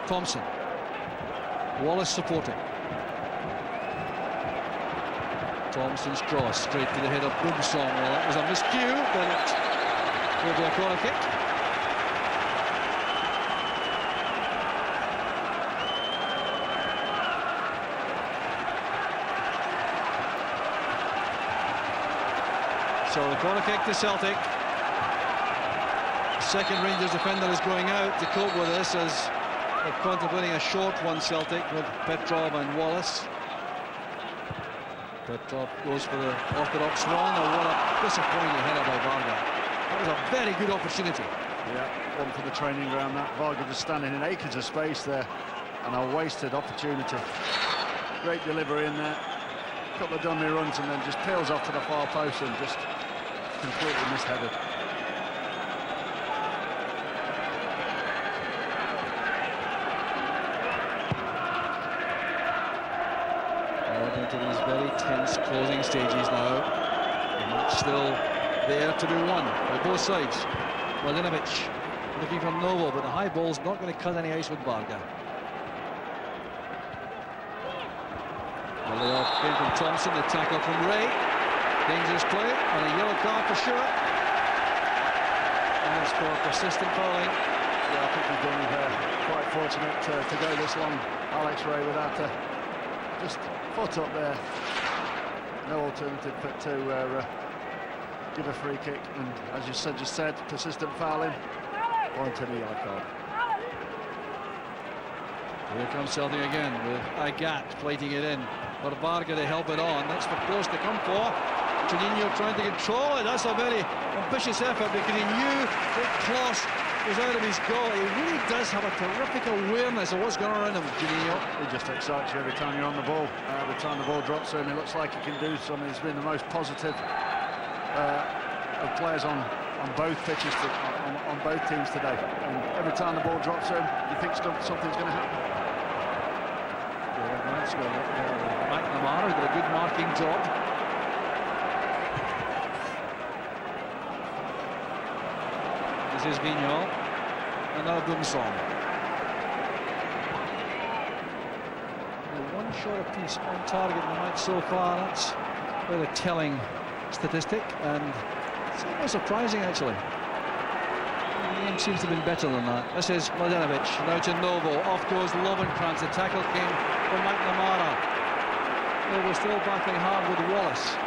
Thompson. Wallace supporting. Thompson's cross straight to the head of Boomsong. Well, that was a miscue, but it will be a corner kick. So the corner kick to Celtic. Second Rangers defender is going out to cope with this as they're contemplating a short one, Celtic, with Petrov and Wallace. Petrov goes for the orthodox one. Oh, what a disappointing header by Barca. That was a very good opportunity. Yeah, one for the training ground. That Varga just standing in acres of space there, and a wasted opportunity. Great delivery in there. A couple of dummy runs and then just peels off to the far post and just completely misheaded. Into these very tense closing stages now. The match still there to be won by both sides. Mladenovic looking for Novo, but the high ball's not going to cut any ice with Barca. Well, the came from Thompson, the tackle from Ray. Dangerous play, and a yellow card for Stewart. And it's for persistent fouling. Yeah, I think he's been quite fortunate to go this long, Alex Ray, without just foot up there. No alternative but to give a free kick, and as you just said, persistent fouling, point to the yellow card. Here comes Celtic again with Agat plating it in for Barca to help it on. That's for close to come for. Junhinno trying to control it. That's a very ambitious effort because he knew that Kloss was out of his goal. He really does have a terrific awareness of what's going on around him, Junhinno. He just excites you every time you're on the ball. Every time the ball drops to him, it looks like he can do something. He's been the most positive of players on both pitches, on both teams today. And every time the ball drops to him, you think something's going to happen. McNamara did a good marking job. This is Vignol, and now Boomsong. One shot apiece on target in the match so far. That's quite a telling statistic, and it's almost surprising actually. The game seems to have been better than that. This is Mladenovic, now to Novo. Off goes Lovenkrantz. The tackle came from McNamara. Novo still battling hard with Wallace.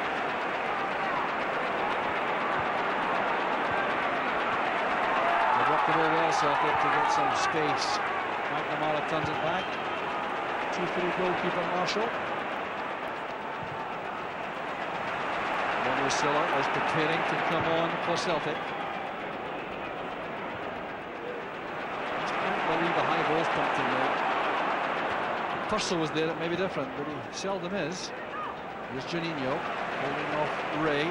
The ball well, Celtic, to get some space. McNamara turns it back. 2-3 goalkeeper Marshall. Monosilla is preparing to come on for Celtic. I can't believe the high ball's pumped in there. Purcell was there, it may be different, but he seldom is. Here's Junhinno holding off Ray.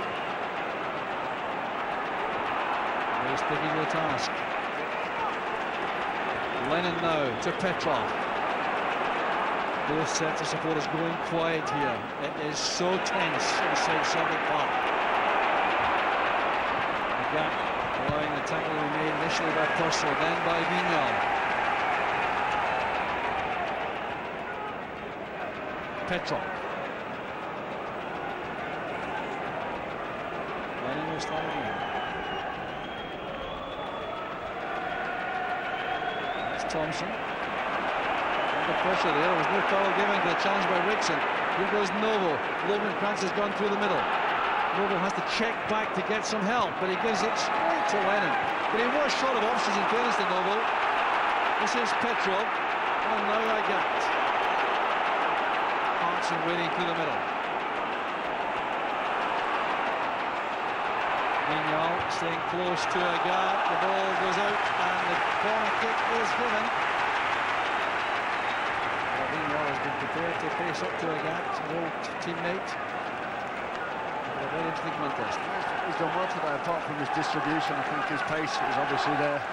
Ray sticking to the task. Lennon now to Petrov. Both sets of supporters going quiet here. It is so tense inside Celtic Park. The gap allowing the tackle to be made initially by Purcell, then by Vignol. Petrov. Lennon will start again. Thompson under pressure there. There was no foul given to the challenge by Rickson. Here goes Novo. Lovenkrantz has gone through the middle. Novo has to check back to get some help, but he gives it straight to Lennon. But he was short of options in fairness to Novo. This is Petrov, and now Agat. Hartson waiting through the middle. Vignol staying close to Agat. The ball goes out and the corner kick is given. Vignol has been prepared to face up to Agat, an old teammate. A very interesting contest. He's done well today, apart from his distribution. I think his pace is obviously there,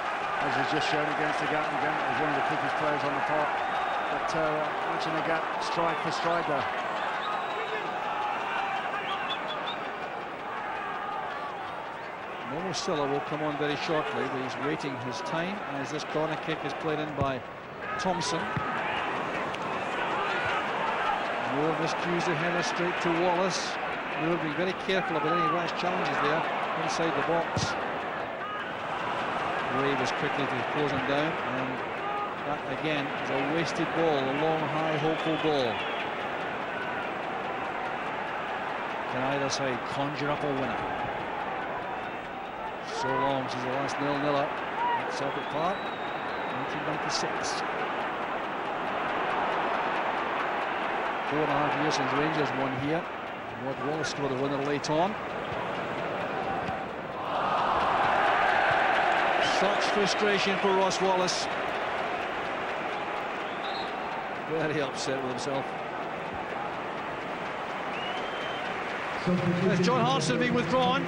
as he's just shown against Agat again. He's one of the quickest players on the park. But watching Agat stride for stride there. Momo Silla will come on very shortly, but he's waiting his time as this corner kick is played in by Thompson. Moore miscues the header straight to Wallace. Moore being very careful about any rash challenges there inside the box. Ray was quickly to close him down, and that again is a wasted ball, a long, high, hopeful ball. Can either side conjure up a winner? So long since the last nil-niller at Celtic Park, 1996. 4.5 years since Rangers won here. Rod Wallace scored the winner late on. Such frustration for Ross Wallace. Very upset with himself. There's John Hartson being withdrawn.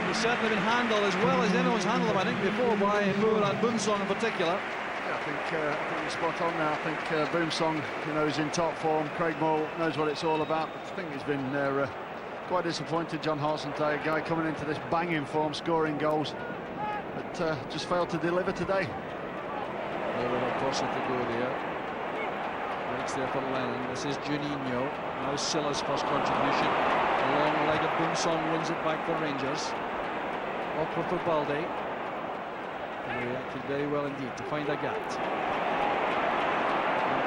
He's certainly been handled as well as anyone's handled him, I think, before by Moore and Boomsong in particular. Yeah, I think you're spot on now. I think Boomsong, you know, is in top form. Craig Moore knows what it's all about. I think he's been quite disappointed, John Hartson today. A guy coming into this banging form, scoring goals, but just failed to deliver today. There was a person to go there. Breaks there for Lennon. This is Junhinno. Now Silla's first contribution. A long-legged Boomsong wins it back for Rangers. Awkward for Balde. He reacted very well indeed to find a gap.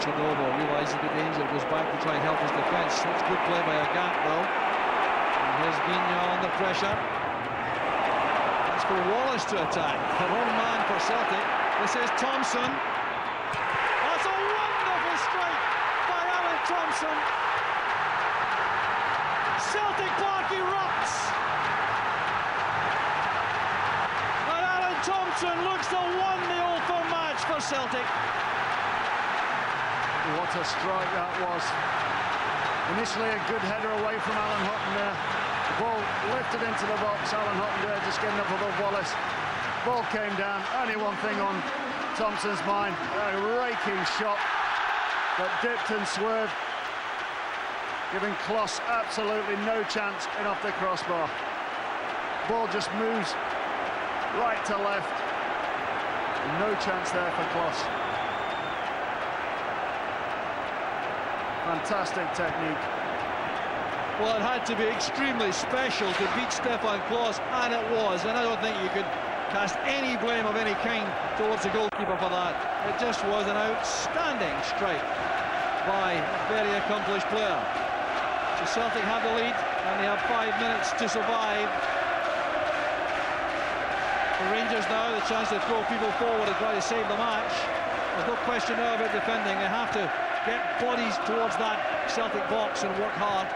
Chinovo realises the danger, goes back to try and help his defence. That's good play by Agat though. And here's Vignal under pressure. That's for Wallace to attack. The wrong man for Celtic. This is Thompson. That's a wonderful strike by Alan Thompson. Celtic Park erupts. And Alan Thompson looks to 1-0 for match for Celtic. What a strike that was. Initially a good header away from Alan Hutton there. The ball lifted into the box. Alan Hutton there just getting up above Wallace. Ball came down. Only one thing on Thompson's mind. A raking shot that dipped and swerved, giving Kloss absolutely no chance in off the crossbar. Ball just moves right to left. No chance there for Kloss. Fantastic technique. Well, it had to be extremely special to beat Stefan Kloss, and it was. And I don't think you could cast any blame of any kind towards the goalkeeper for that. It just was an outstanding strike by a very accomplished player. So Celtic have the lead, and they have 5 minutes to survive. For Rangers now, the chance to throw people forward and try to save the match. There's no question now about defending. They have to get bodies towards that Celtic box and work hard.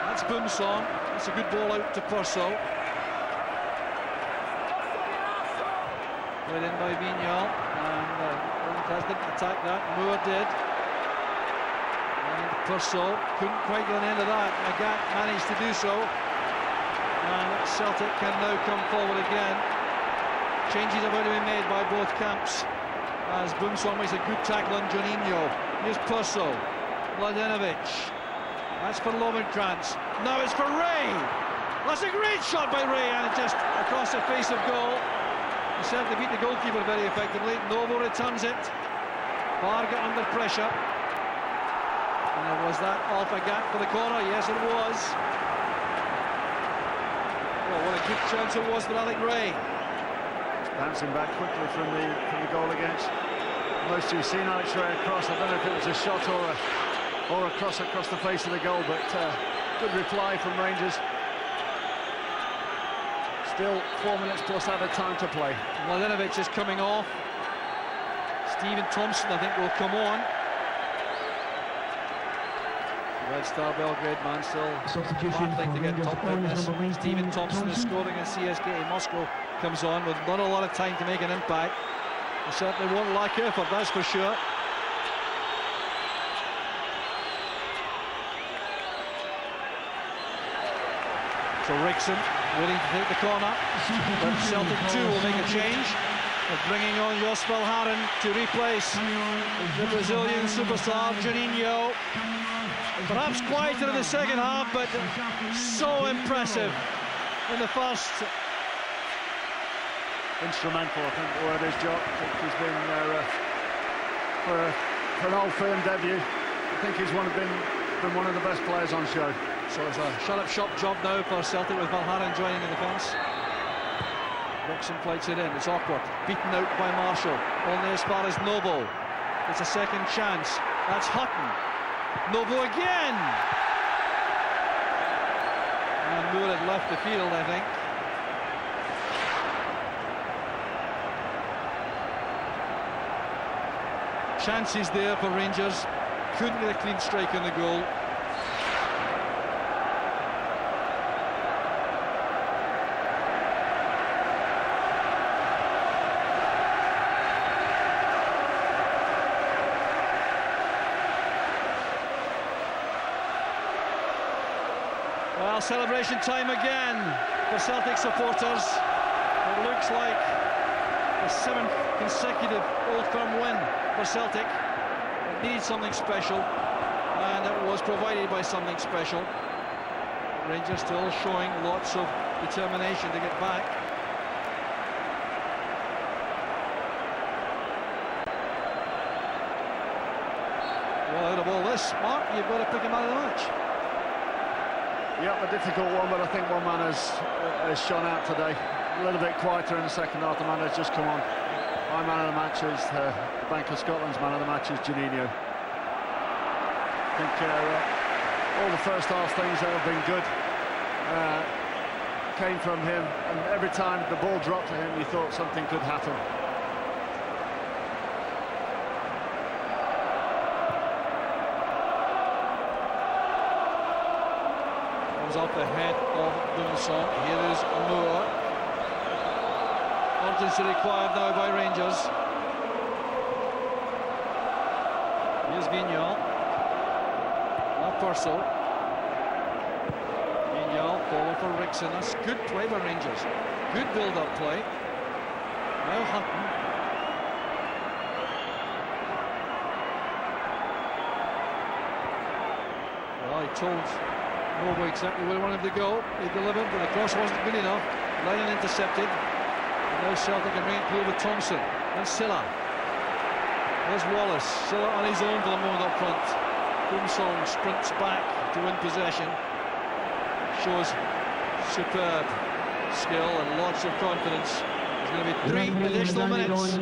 That's Boomsong. That's a good ball out to Purcell. Played in by Vignal, and Has didn't attack that. Moore did. And Purcell couldn't quite get an end of that. Agat managed to do so. And Celtic can now come forward again. Changes about to be made by both camps, as Boomsong makes a good tackle on Junhinno. Here's Purcell. Mladenovic. That's for Lovenkrantz. Now it's for Ray. That's a great shot by Ray, and just across the face of goal. He certainly beat the goalkeeper very effectively. Novo returns it. Barca under pressure. And was that off Agat for the corner? Yes, it was. Well, what a good chance it was for Alec Ray. Bouncing back quickly from the goal against. Most of you seen Alex Ray across. I don't know if it was a shot or a cross across the face of the goal, but good reply from Rangers. Still 4 minutes plus added time to play. Mladenovic is coming off. Stephen Thompson, I think, will come on. Red Star Belgrade man still battling to get top fitness. Stephen Thompson is scoring in CSKA Moscow. Comes on with not a lot of time to make an impact. He certainly won't lack effort, that's for sure. So Rickson willing to take the corner, but Celtic too will make a change. They're bringing on Jos Valhaeren to replace the Brazilian superstar Junhinno. Perhaps quieter in the second half, but so impressive in the first. Instrumental, I think the word is, Jock. I think he's been there for an old firm debut. I think he's been one of the best players on show. So it's a shut-up shop job now for Celtic with Valharan joining in the defence. Roxon plates it in, it's awkward. Beaten out by Marshall, only as far as Novo. It's a second chance, that's Hutton. Novo again! And Moore had left the field, I think. Chances there for Rangers, couldn't get a clean strike on the goal. Well, celebration time again for Celtic supporters. It looks like the 7th consecutive Old Firm win for Celtic. It needs something special, and it was provided by something special. Rangers still showing lots of determination to get back. Well, out of all this, Mark, you've got to pick him out of the match. Yeah, a difficult one, but I think one man has shone out today. A little bit quieter in the second half. The man has just come on. My man of the match is the Bank of Scotland's man of the match is Junhinno. I think all the first half things that have been good came from him, and every time the ball dropped to him, you thought something could happen. Off the head of Dumson. Here is Moore. Urgency required now by Rangers. Here's Vignal. Now Purcell. Vignal, follow for Rickson. That's good play by Rangers. Good build-up play. Now Hutton. Well, he told Novo exactly where he wanted to go. He delivered, but the cross wasn't good enough. Lennon intercepted. And now Celtic can bring it clear with Thompson and Silla. There's Wallace. Silla on his own for the moment up front. Dumson sprints back to win possession. Shows superb skill and lots of confidence. There's going to be 3 additional minutes.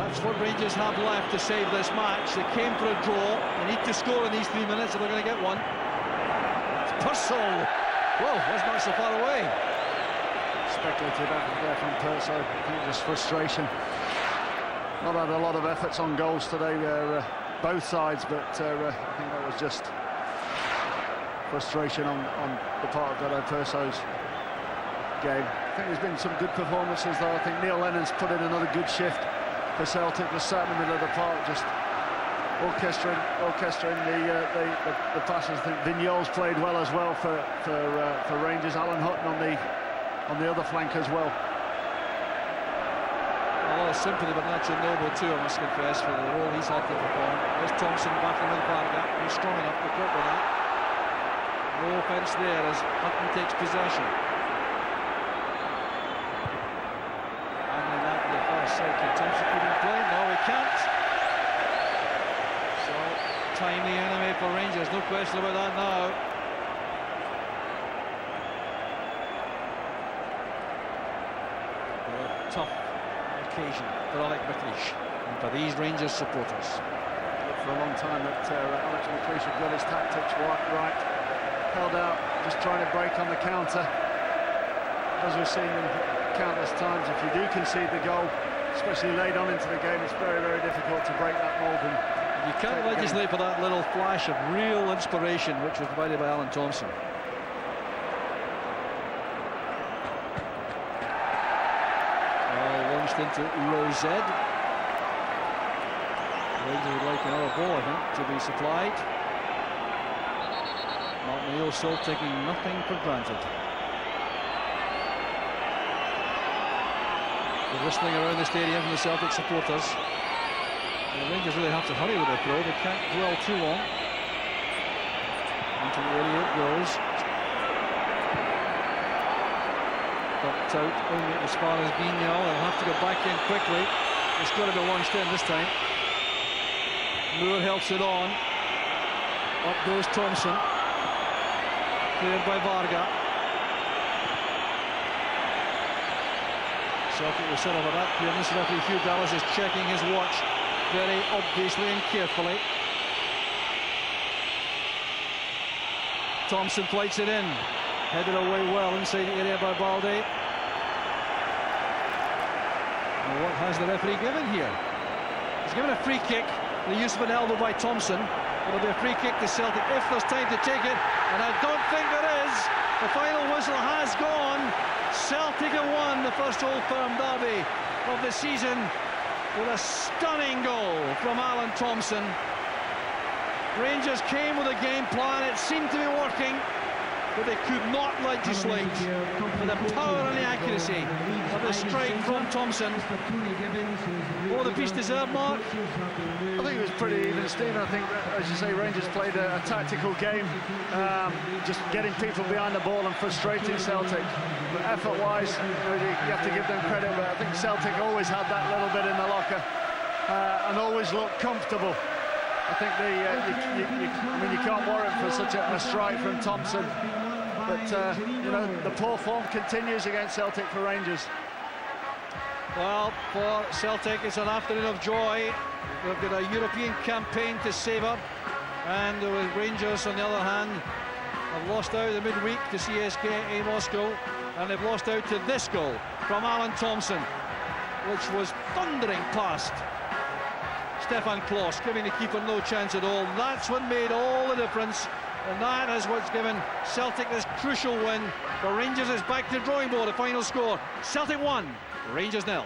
That's what Rangers have left to save this match. They came for a draw. They need to score in these 3 minutes if they're going to get one. It's Purcell. Whoa, that's not so far away. Speculative effort there from Purcell. I think just frustration. Not had a lot of efforts on goals today, both sides, but I think that was just frustration on the part of Dodo Purcell's game. I think there's been some good performances though. I think Neil Lennon's put in another good shift for Celtic, just sat in the middle of the park, just orchestrating the passes. I think Vignal's played well as well for Rangers. Alan Hutton on the other flank as well. A lot of sympathy with Nacho Novo too, I must confess, for the role he's had to perform. There's Thompson battling with Barca. He's strong enough to cope with that. No offence there as Hutton takes possession. Can Thompson keep him playing? No, he can't. So, timely enemy for Rangers, no question about that now. A tough occasion for Alec McLeish and for these Rangers supporters. For a long time that Alex McLeish had got his tactics right, held out, just trying to break on the counter. As we've seen them countless times, if you do concede the goal, especially late on into the game, it's very, very difficult to break that mould. And you can't legislate for that little flash of real inspiration, which was provided by Alan Thompson. Launched into Rosed. Rangers would like another ball, I think, to be supplied. Martin O'Neill still taking nothing for granted. Whistling around the stadium from the Celtic supporters. The Rangers really have to hurry with their throw. They can't dwell too long. Into the area it goes. Popped out only as far as Guignol. They'll have to go back in quickly. It's got to be launched in this time. Moore helps it on. Up goes Thompson. Cleared by Barca. Celtic will settle for that clearance. Referee Hugh Dallas is checking his watch very obviously and carefully. Thompson plates it in. Headed away well inside the area by Balde. Well, what has the referee given here? He's given a free kick. The use of an elbow by Thompson. It'll be a free kick to Celtic if there's time to take it, and I don't think there is. The final whistle has gone. Celtic have won the first Old Firm derby of the season with a stunning goal from Alan Thompson. Rangers came with a game plan. It seemed to be working, but they could not legislate for the power and the accuracy of the strike from Thompson. Oh, the piece deserved, Mark? I think it was pretty even, Stephen. I think, as you say, Rangers played a tactical game, just getting people behind the ball and frustrating Celtic. But effort-wise, you have to give them credit, but I think Celtic always had that little bit in the locker and always looked comfortable. I think I mean, you can't warrant for such a strike from Thompson. But, you know, the poor form continues against Celtic for Rangers. Well, for Celtic, it's an afternoon of joy. They've got a European campaign to savour. And the Rangers, on the other hand, have lost out the midweek to CSKA Moscow. And they've lost out to this goal from Alan Thompson, which was thundering past Stefan Klos, giving the keeper no chance at all. That's what made all the difference. And that is what's given Celtic this crucial win. For Rangers, is back to the drawing board. The final score: Celtic 1, Rangers 0.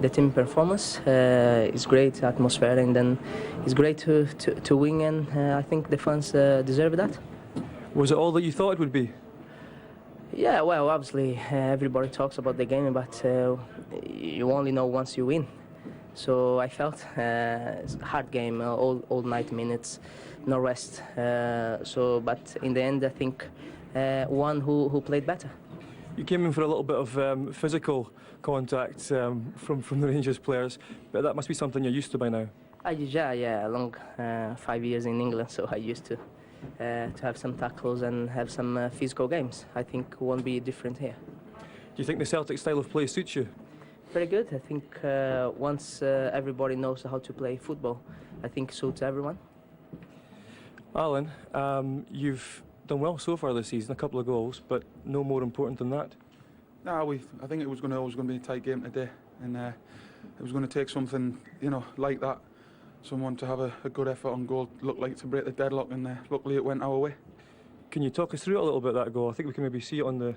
The team performance is great, atmosphere, and then it's great to win, and I think the fans deserve that. Was it all that you thought it would be? Yeah, well, obviously everybody talks about the game, but you only know once you win. So I felt it's a hard game, all 90 minutes, no rest. But in the end, I think one who played better. You came in for a little bit of physical contact from the Rangers players, but that must be something you're used to by now. Yeah, long 5 years in England, so I used to have some tackles and have some physical games. I think it won't be different here. Do you think the Celtic style of play suits you? Very good. I think once everybody knows how to play football, I think it suits everyone. Alan, you've done well so far this season, a couple of goals, but no more important than that. No, I think it was always going to be a tight game today, and it was going to take something, you know, like that, someone to have a good effort on goal, looked like to break the deadlock, and luckily it went our way. Can you talk us through a little bit that goal? I think we can maybe see it on the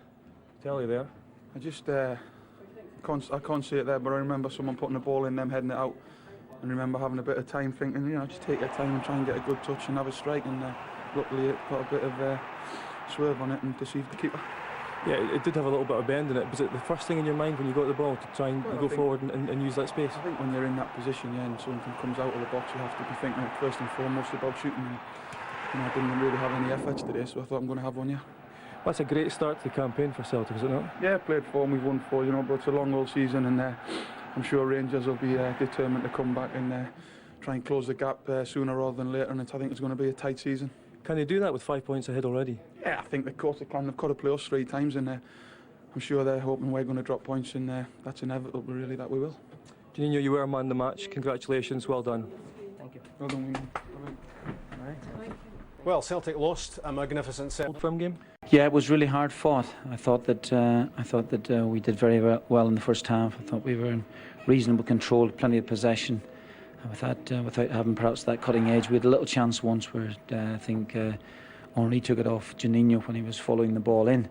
telly there. I just I can't see it there, but I remember someone putting the ball in, them heading it out, and remember having a bit of time thinking, you know, just take your time and try and get a good touch and have a strike, and luckily it got a bit of swerve on it and deceived the keeper. Yeah, it did have a little bit of bend in it. Was it the first thing in your mind when you got the ball to try and go forward and use that space? I think when you're in that position, yeah, and something comes out of the box, you have to be thinking first and foremost about shooting. And, you know, I didn't really have any efforts today, so I thought I'm going to have one, yeah. That's a great start to the campaign for Celtic, is it not? Yeah, played 4 and we've won 4, you know, but it's a long old season, and I'm sure Rangers will be determined to come back and try and close the gap sooner rather than later, and I think it's going to be a tight season. Can they do that with 5 points ahead already? Yeah, I think of course they can. They've got to play us 3 times, and I'm sure they're hoping we're going to drop points, and that's inevitable, really, that we will. Junhinno, you were man of the match. Congratulations, well done. Thank you. Well done, Well, Celtic lost a magnificent Old Firm game. Yeah, it was really hard fought. I thought that we did very well in the first half. I thought we were in reasonable control, plenty of possession. Without having perhaps that cutting edge, we had a little chance once where I think Henry took it off Junhinno when he was following the ball in.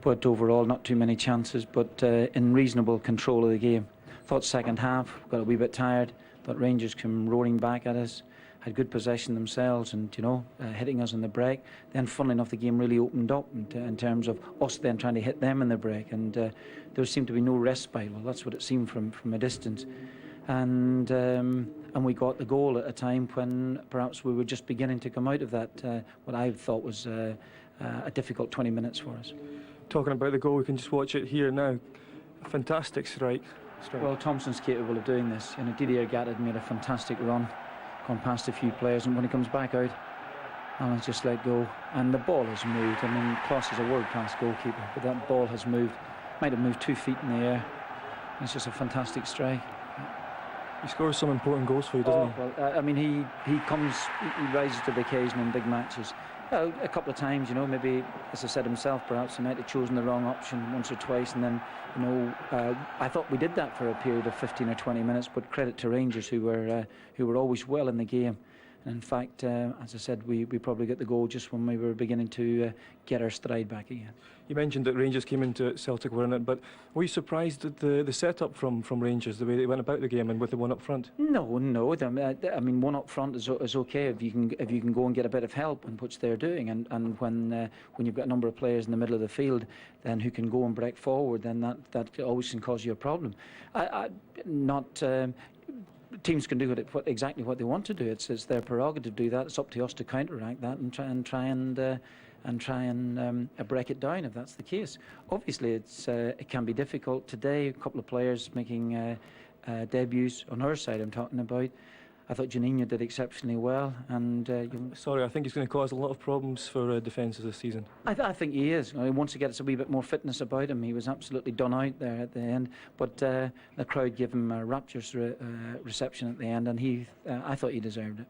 But overall, not too many chances, but in reasonable control of the game. Thought second half, got a wee bit tired. Thought Rangers came roaring back at us, had good possession themselves, and hitting us in the break. Then, funnily enough, the game really opened up in terms of us then trying to hit them in the break, and there seemed to be no respite. Well, that's what it seemed from a distance, and we got the goal at a time when perhaps we were just beginning to come out of that what I thought was a difficult 20 minutes for us. Talking about the goal, we can just watch it here now. Fantastic strike. Well, Thompson's capable of doing this. Didier Gatted made a fantastic run, gone past a few players, and when he comes back out, Alan's just let go, and the ball has moved. I mean, Klaus is a world-class goalkeeper, but that ball has moved. Might have moved 2 feet in the air. It's just a fantastic strike. He scores some important goals for you, doesn't he? Well, I mean, he rises to the occasion in big matches. Well, a couple of times, maybe, as I said himself, perhaps he might have chosen the wrong option once or twice, and then, I thought we did that for a period of 15 or 20 minutes, but credit to Rangers, who were always well in the game. And in fact, as I said, we probably got the goal just when we were beginning to get our stride back again. You mentioned that Rangers came into it, Celtic were in it, but were you surprised at the setup from Rangers, the way they went about the game and with the one up front? No. I mean, one up front is okay if you can go and get a bit of help in which they're doing, and when you've got a number of players in the middle of the field, then who can go and break forward, then that always can cause you a problem. Teams can do exactly what they want to do. It's their prerogative to do that. It's up to us to counteract that and try and break it down if that's the case. Obviously, it can be difficult today. A couple of players making debuts on our side. I'm talking about. I thought Junhinno did exceptionally well, and sorry, I think he's going to cause a lot of problems for defences this season. I think he is. Once he gets a wee bit more fitness about him, he was absolutely done out there at the end. But the crowd gave him a rapturous reception at the end, and I thought he deserved it.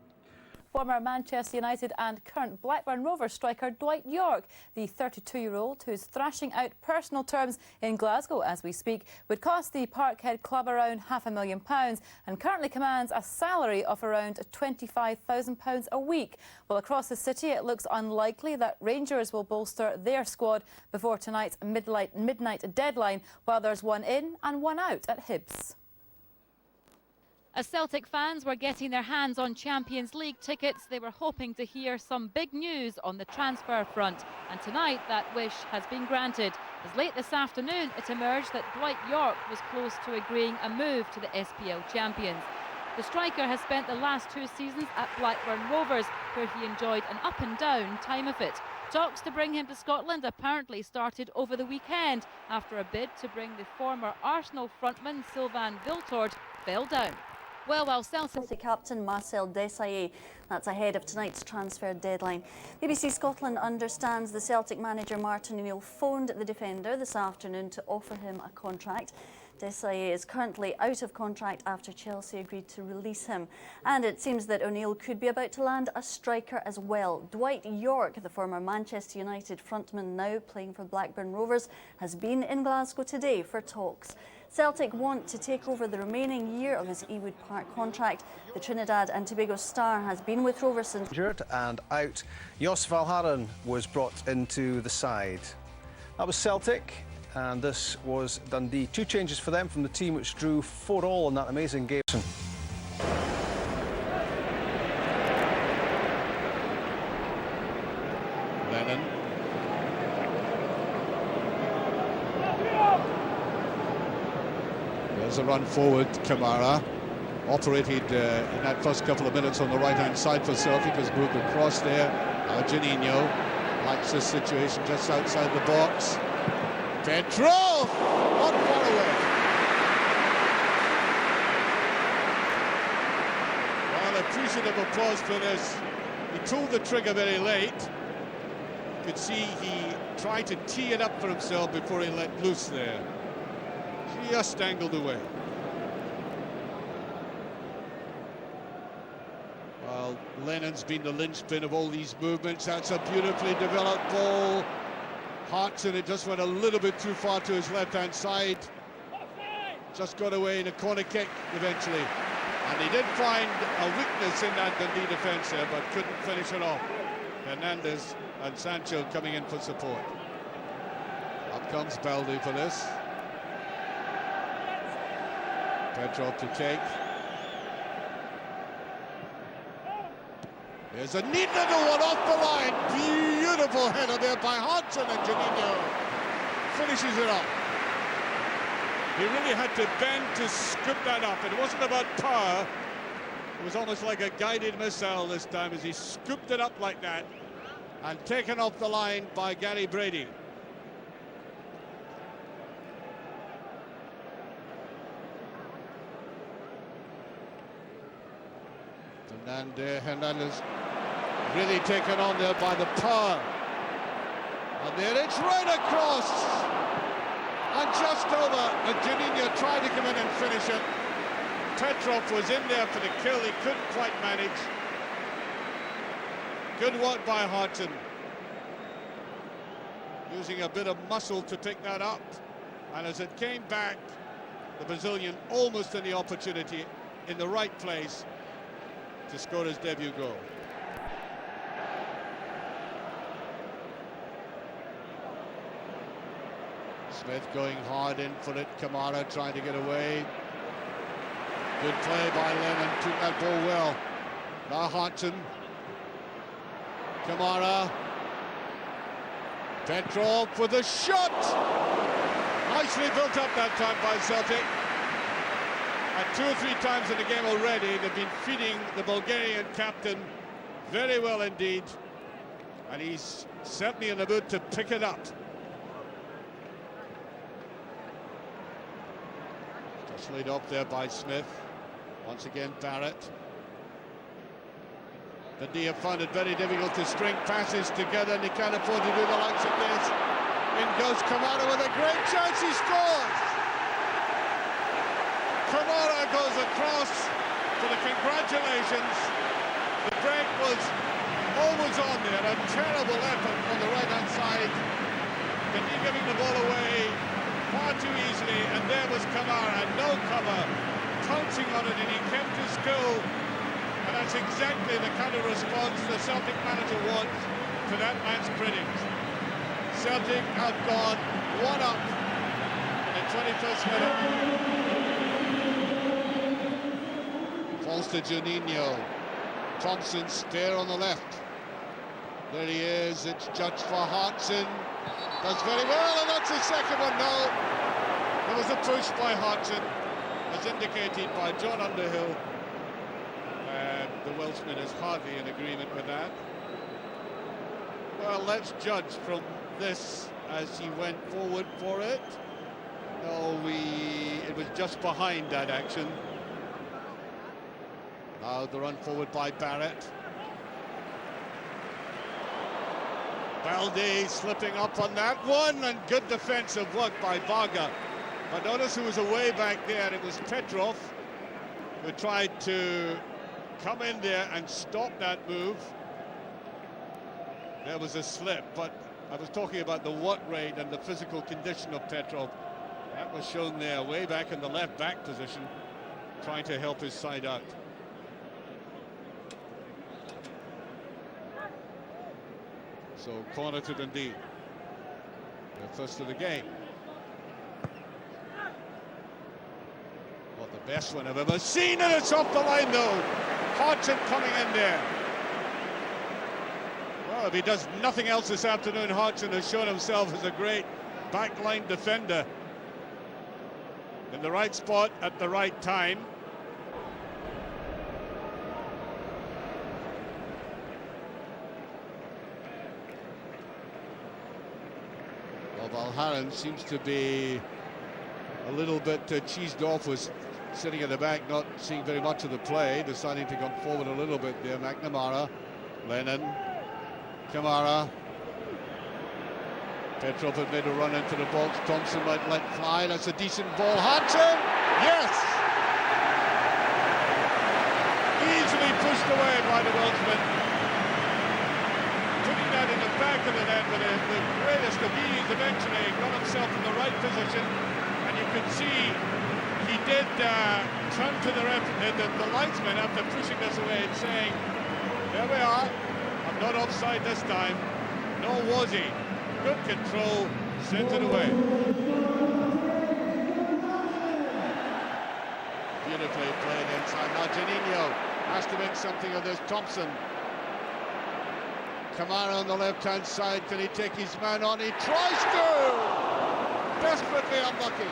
Former Manchester United and current Blackburn Rovers striker Dwight York, the 32-year-old who's thrashing out personal terms in Glasgow as we speak, would cost the Parkhead club around £500,000 and currently commands a salary of around £25,000 a week. Well, across the city it looks unlikely that Rangers will bolster their squad before tonight's midnight deadline, while there's one in and one out at Hibs. As Celtic fans were getting their hands on Champions League tickets, they were hoping to hear some big news on the transfer front. And tonight, that wish has been granted, as late this afternoon it emerged that Dwight York was close to agreeing a move to the SPL champions. The striker has spent the last 2 seasons at Blackburn Rovers, where he enjoyed an up-and-down time of it. Talks to bring him to Scotland apparently started over the weekend, after a bid to bring the former Arsenal frontman Sylvain Wiltord fell down. Well, while Celtic captain Marcel Desailly, that's ahead of tonight's transfer deadline. BBC Scotland understands the Celtic manager Martin O'Neill phoned the defender this afternoon to offer him a contract. Desailly is currently out of contract after Chelsea agreed to release him. And it seems that O'Neill could be about to land a striker as well. Dwight York, the former Manchester United frontman now playing for Blackburn Rovers, has been in Glasgow today for talks. Celtic want to take over the remaining year of his Ewood Park contract. The Trinidad and Tobago star has been with Rovers since... Injured and out. Jos Valhaeren was brought into the side. That was Celtic, and this was Dundee. 2 changes for them from the team which drew 4-4 in that amazing game. Lennon. There's a run forward, Kamara. Operated in that first couple of minutes on the right-hand side for Celtic, has moved across there. Junhinno likes this situation just outside the box. Pedro! Not far away. Well, appreciative applause for this. He pulled the trigger very late. You could see he tried to tee it up for himself before he let loose there. Just angled away. Well, Lennon's been the linchpin of all these movements. That's a beautifully developed ball. Hart's in it, just went a little bit too far to his left-hand side. Just got away in a corner kick eventually. And he did find a weakness in that Dundee defence there, but couldn't finish it off. Hernandez and Sancho coming in for support. Up comes Baldi for this. Pedro to take. There's a neat little one off the line. Beautiful header there by Hodgson, and junhinno finishes it up. He really had to bend to scoop that up. It wasn't about power. It was almost like a guided missile this time as he scooped it up like that and taken off the line by Gary Brady. Hernandez really taken on there by the power. And there it's right across. And just over. And junhinno tried to come in and finish it. Petrov was in there for the kill. He couldn't quite manage. Good work by Hodgson. Using a bit of muscle to pick that up. And as it came back, the Brazilian almost in the opportunity, in the right place, to score his debut goal. Smith going hard in for it. Kamara trying to get away. Good play by Lennon. Took that ball well. Now Hodgson. Kamara. Petrov with a shot. Nicely built up that time by Celtic. And 2 or 3 times in the game already, they've been feeding the Bulgarian captain very well indeed. And he's certainly in the mood to pick it up. Just laid up there by Smith. Once again, Barrett. The D have found it very difficult to string passes together, and he can't afford to do the likes of this. In goes Kamara with a great chance, he scores! Kamara goes across for the congratulations. The break was always on there, a terrible effort on the right-hand side. Denis giving the ball away far too easily, and there was Kamara, no cover, pouncing on it, and he kept his cool. And that's exactly the kind of response the Celtic manager wants to that man's critics. Celtic have gone 1 up in the 21st minute. Falls to junhinno. Thompson spare on the left. There he is, it's judged for Hodgson. Does very well, and that's his second one. No, there was a push by Hodgson, as indicated by John Underhill. The Welshman is hardly in agreement with that. Well, let's judge from this as he went forward for it. No, it was just behind that action. Now the run forward by Barrett. Balde slipping up on that one, and good defensive work by Barca. But notice who was away back there. It was Petrov who tried to come in there and stop that move. There was a slip, but I was talking about the work rate and the physical condition of Petrov. That was shown there, way back in the left back position, trying to help his side out. So corner to Dundee, the first of the game. Not the best one I've ever seen, and it's off the line though. Hodgson coming in there. Well, if he does nothing else this afternoon, Hodgson has shown himself as a great backline defender. In the right spot at the right time. Well, Valharan seems to be a little bit cheesed off with sitting at the back, not seeing very much of the play, deciding to come forward a little bit there. McNamara, Lennon, Kamara. Petrov had made a run into the box. Thompson might let fly. That's a decent ball. Hodgson! Yes! Easily pushed away by the Welshman. Putting that in the back of the net with the greatest of ease. Eventually got himself in the right position, and you could see he did turn to the linesman after pushing this away and saying, there we are, I'm not offside this time. Nor was he. Good control, sent it away. Beautifully played inside. Now junhinno has to make something of this. Thompson Kamara on the left-hand side, can he take his man on? He tries to! Desperately unlucky.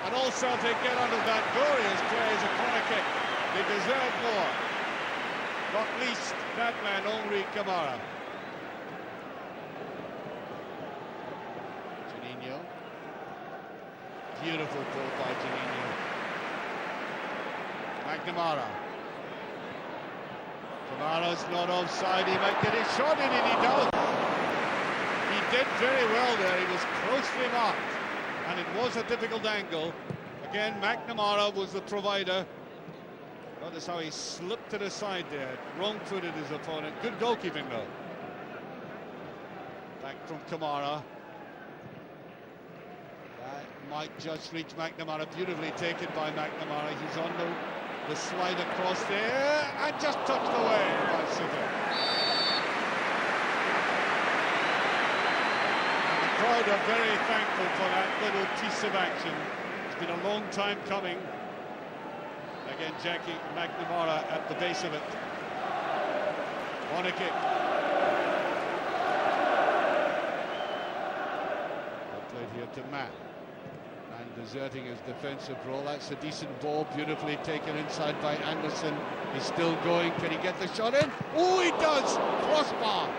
And all Celtic get out of that glorious play is a corner kick. They deserve more. Not least that man, Henri Kamara. Juninho. Beautiful ball by Juninho. McNamara. Kamara's not offside, he might get his shot in, and he does. He did very well there, he was closely marked, and it was a difficult angle. Again, McNamara was the provider. Notice how he slipped to the side there, wrong-footed his opponent. Good goalkeeping though. Back from Kamara. That might just reach McNamara, beautifully taken by McNamara. He's on the slide across there, and just tucked away by Sitter. And the crowd are very thankful for that little piece of action. It's been a long time coming. Again, Jackie McNamara at the base of it. On a kick. Well played here to Matt. And deserting his defensive role. That's a decent ball, beautifully taken inside by Anderson. He's still going. Can he get the shot in? Oh, he does! Crossbar.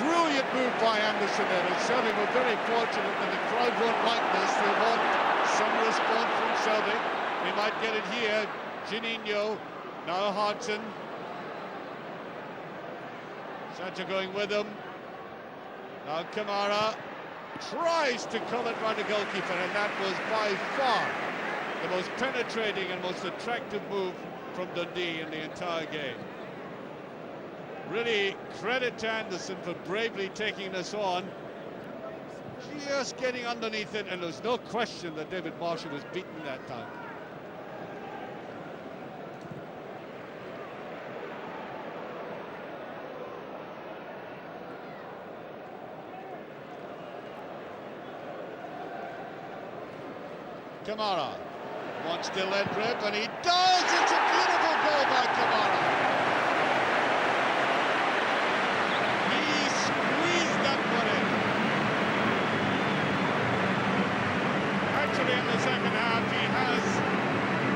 Brilliant move by Anderson there. And Celtic were very fortunate that the crowd won't like this. They want some response from Celtic. They might get it here. Juninho, now Hodgson. Sancho going with him. Now Kamara tries to call it round the goalkeeper, and that was by far the most penetrating and most attractive move from Dundee in the entire game. Really credit to Anderson for bravely taking this on. Just getting underneath it, and there's no question that David Marshall was beaten that time. Kamara wants to let rip, and he does! It's a beautiful goal by Kamara. He squeezed that one in. Actually, in the second half, he has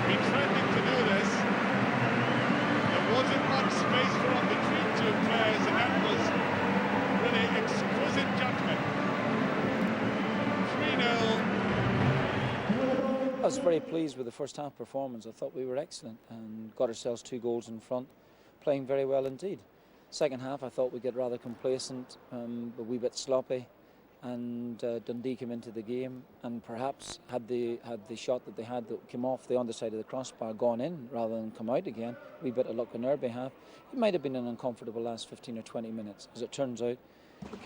been threatening to do this. There wasn't much space for him between two players, and that was really exquisite judgment. 3-0. I was very pleased with the first half performance. I thought we were excellent and got ourselves 2 goals in front, playing very well indeed. Second half I thought we get rather complacent, a wee bit sloppy, and Dundee came into the game and perhaps had the shot that they had that came off the underside of the crossbar gone in rather than come out again, a wee bit of luck on our behalf, it might have been an uncomfortable last 15 or 20 minutes. As it turns out,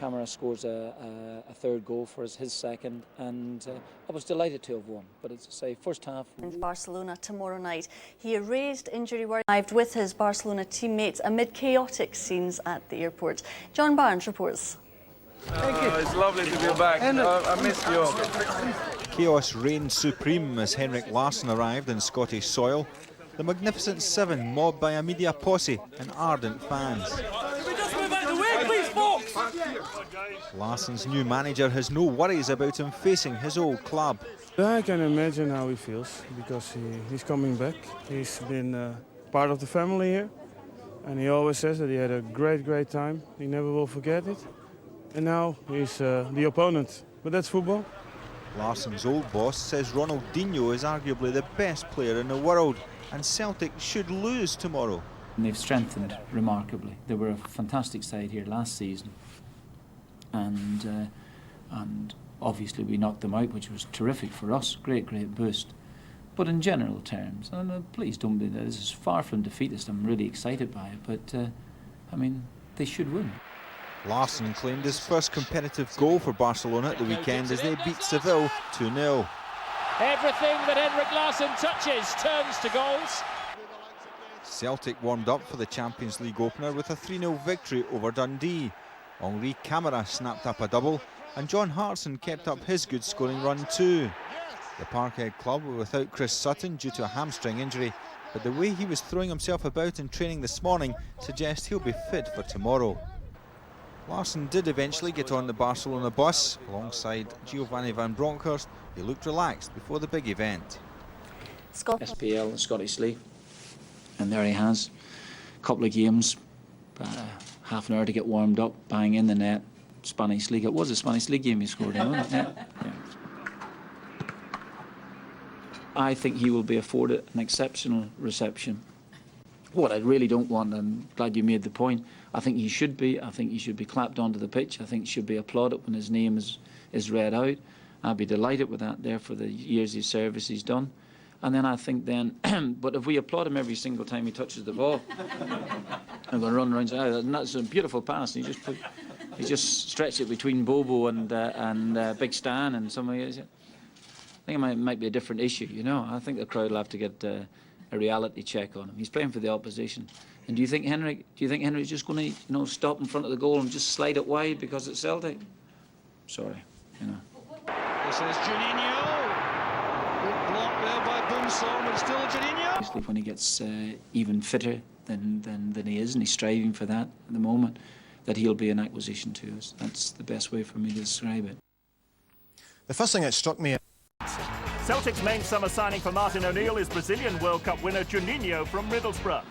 Kamara scores a third goal for us, his second, and I was delighted to have won. But as I say, first half. Barcelona tomorrow night. He erased injury worry, arrived with his Barcelona teammates amid chaotic scenes at the airport. John Barnes reports. Thank you. It's lovely to be back. I missed you all. Chaos reigned supreme as Henrik Larsson arrived in Scottish soil. The Magnificent Seven mobbed by a media posse and ardent fans. Larsson's new manager has no worries about him facing his old club. I can imagine how he feels because he's coming back. He's been part of the family here, and he always says that he had a great time. He never will forget it. And now he's the opponent, but that's football. Larsson's old boss says Ronaldinho is arguably the best player in the world, and Celtic should lose tomorrow. And they've strengthened remarkably. They were a fantastic side here last season, and obviously we knocked them out, which was terrific for us. Great boost. But in general terms, and please don't be, this is far from defeatist. I'm really excited by it, but I mean, they should win. Larsson claimed his first competitive goal for Barcelona at the weekend as they beat Seville 2-0. Everything that Henrik Larsson touches turns to goals. Celtic warmed up for the Champions League opener with a 3-0 victory over Dundee. Henri Kamara snapped up a double, and John Hartson kept up his good scoring run too. The Parkhead club were without Chris Sutton due to a hamstring injury, but the way he was throwing himself about in training this morning suggests he'll be fit for tomorrow. Larsson did eventually get on the Barcelona bus alongside Giovanni van Bronckhorst. He looked relaxed before the big event. SPL and Scottish League, and there he has a couple of games, half an hour to get warmed up, bang in the net. Spanish League, it was a Spanish League game he scored in, wasn't it? Yeah. I think he will be afforded an exceptional reception. What I really don't want, I'm glad you made the point, I think he should be clapped onto the pitch. I think he should be applauded when his name is read out. I'd be delighted with that there for the years of service he's done. And then I think but if we applaud him every single time he touches the ball, I'm going to run around and say, oh, that's a beautiful pass. And he just stretched it between Bobo and Big Stan and somebody else. I think it might be a different issue, you know. I think the crowd will have to get a reality check on him. He's playing for the opposition. And do you think Henrik's just going to, you know, stop in front of the goal and just slide it wide because it's Celtic? Sorry, you know. This is Junhinno. Good block there by Boomsong, but still Junhinno. Obviously, when he gets even fitter than he is, and he's striving for that at the moment, that he'll be an acquisition to us. That's the best way for me to describe it. The first thing that struck me... Celtic's main summer signing for Martin O'Neill is Brazilian World Cup winner Juninho from Middlesbrough.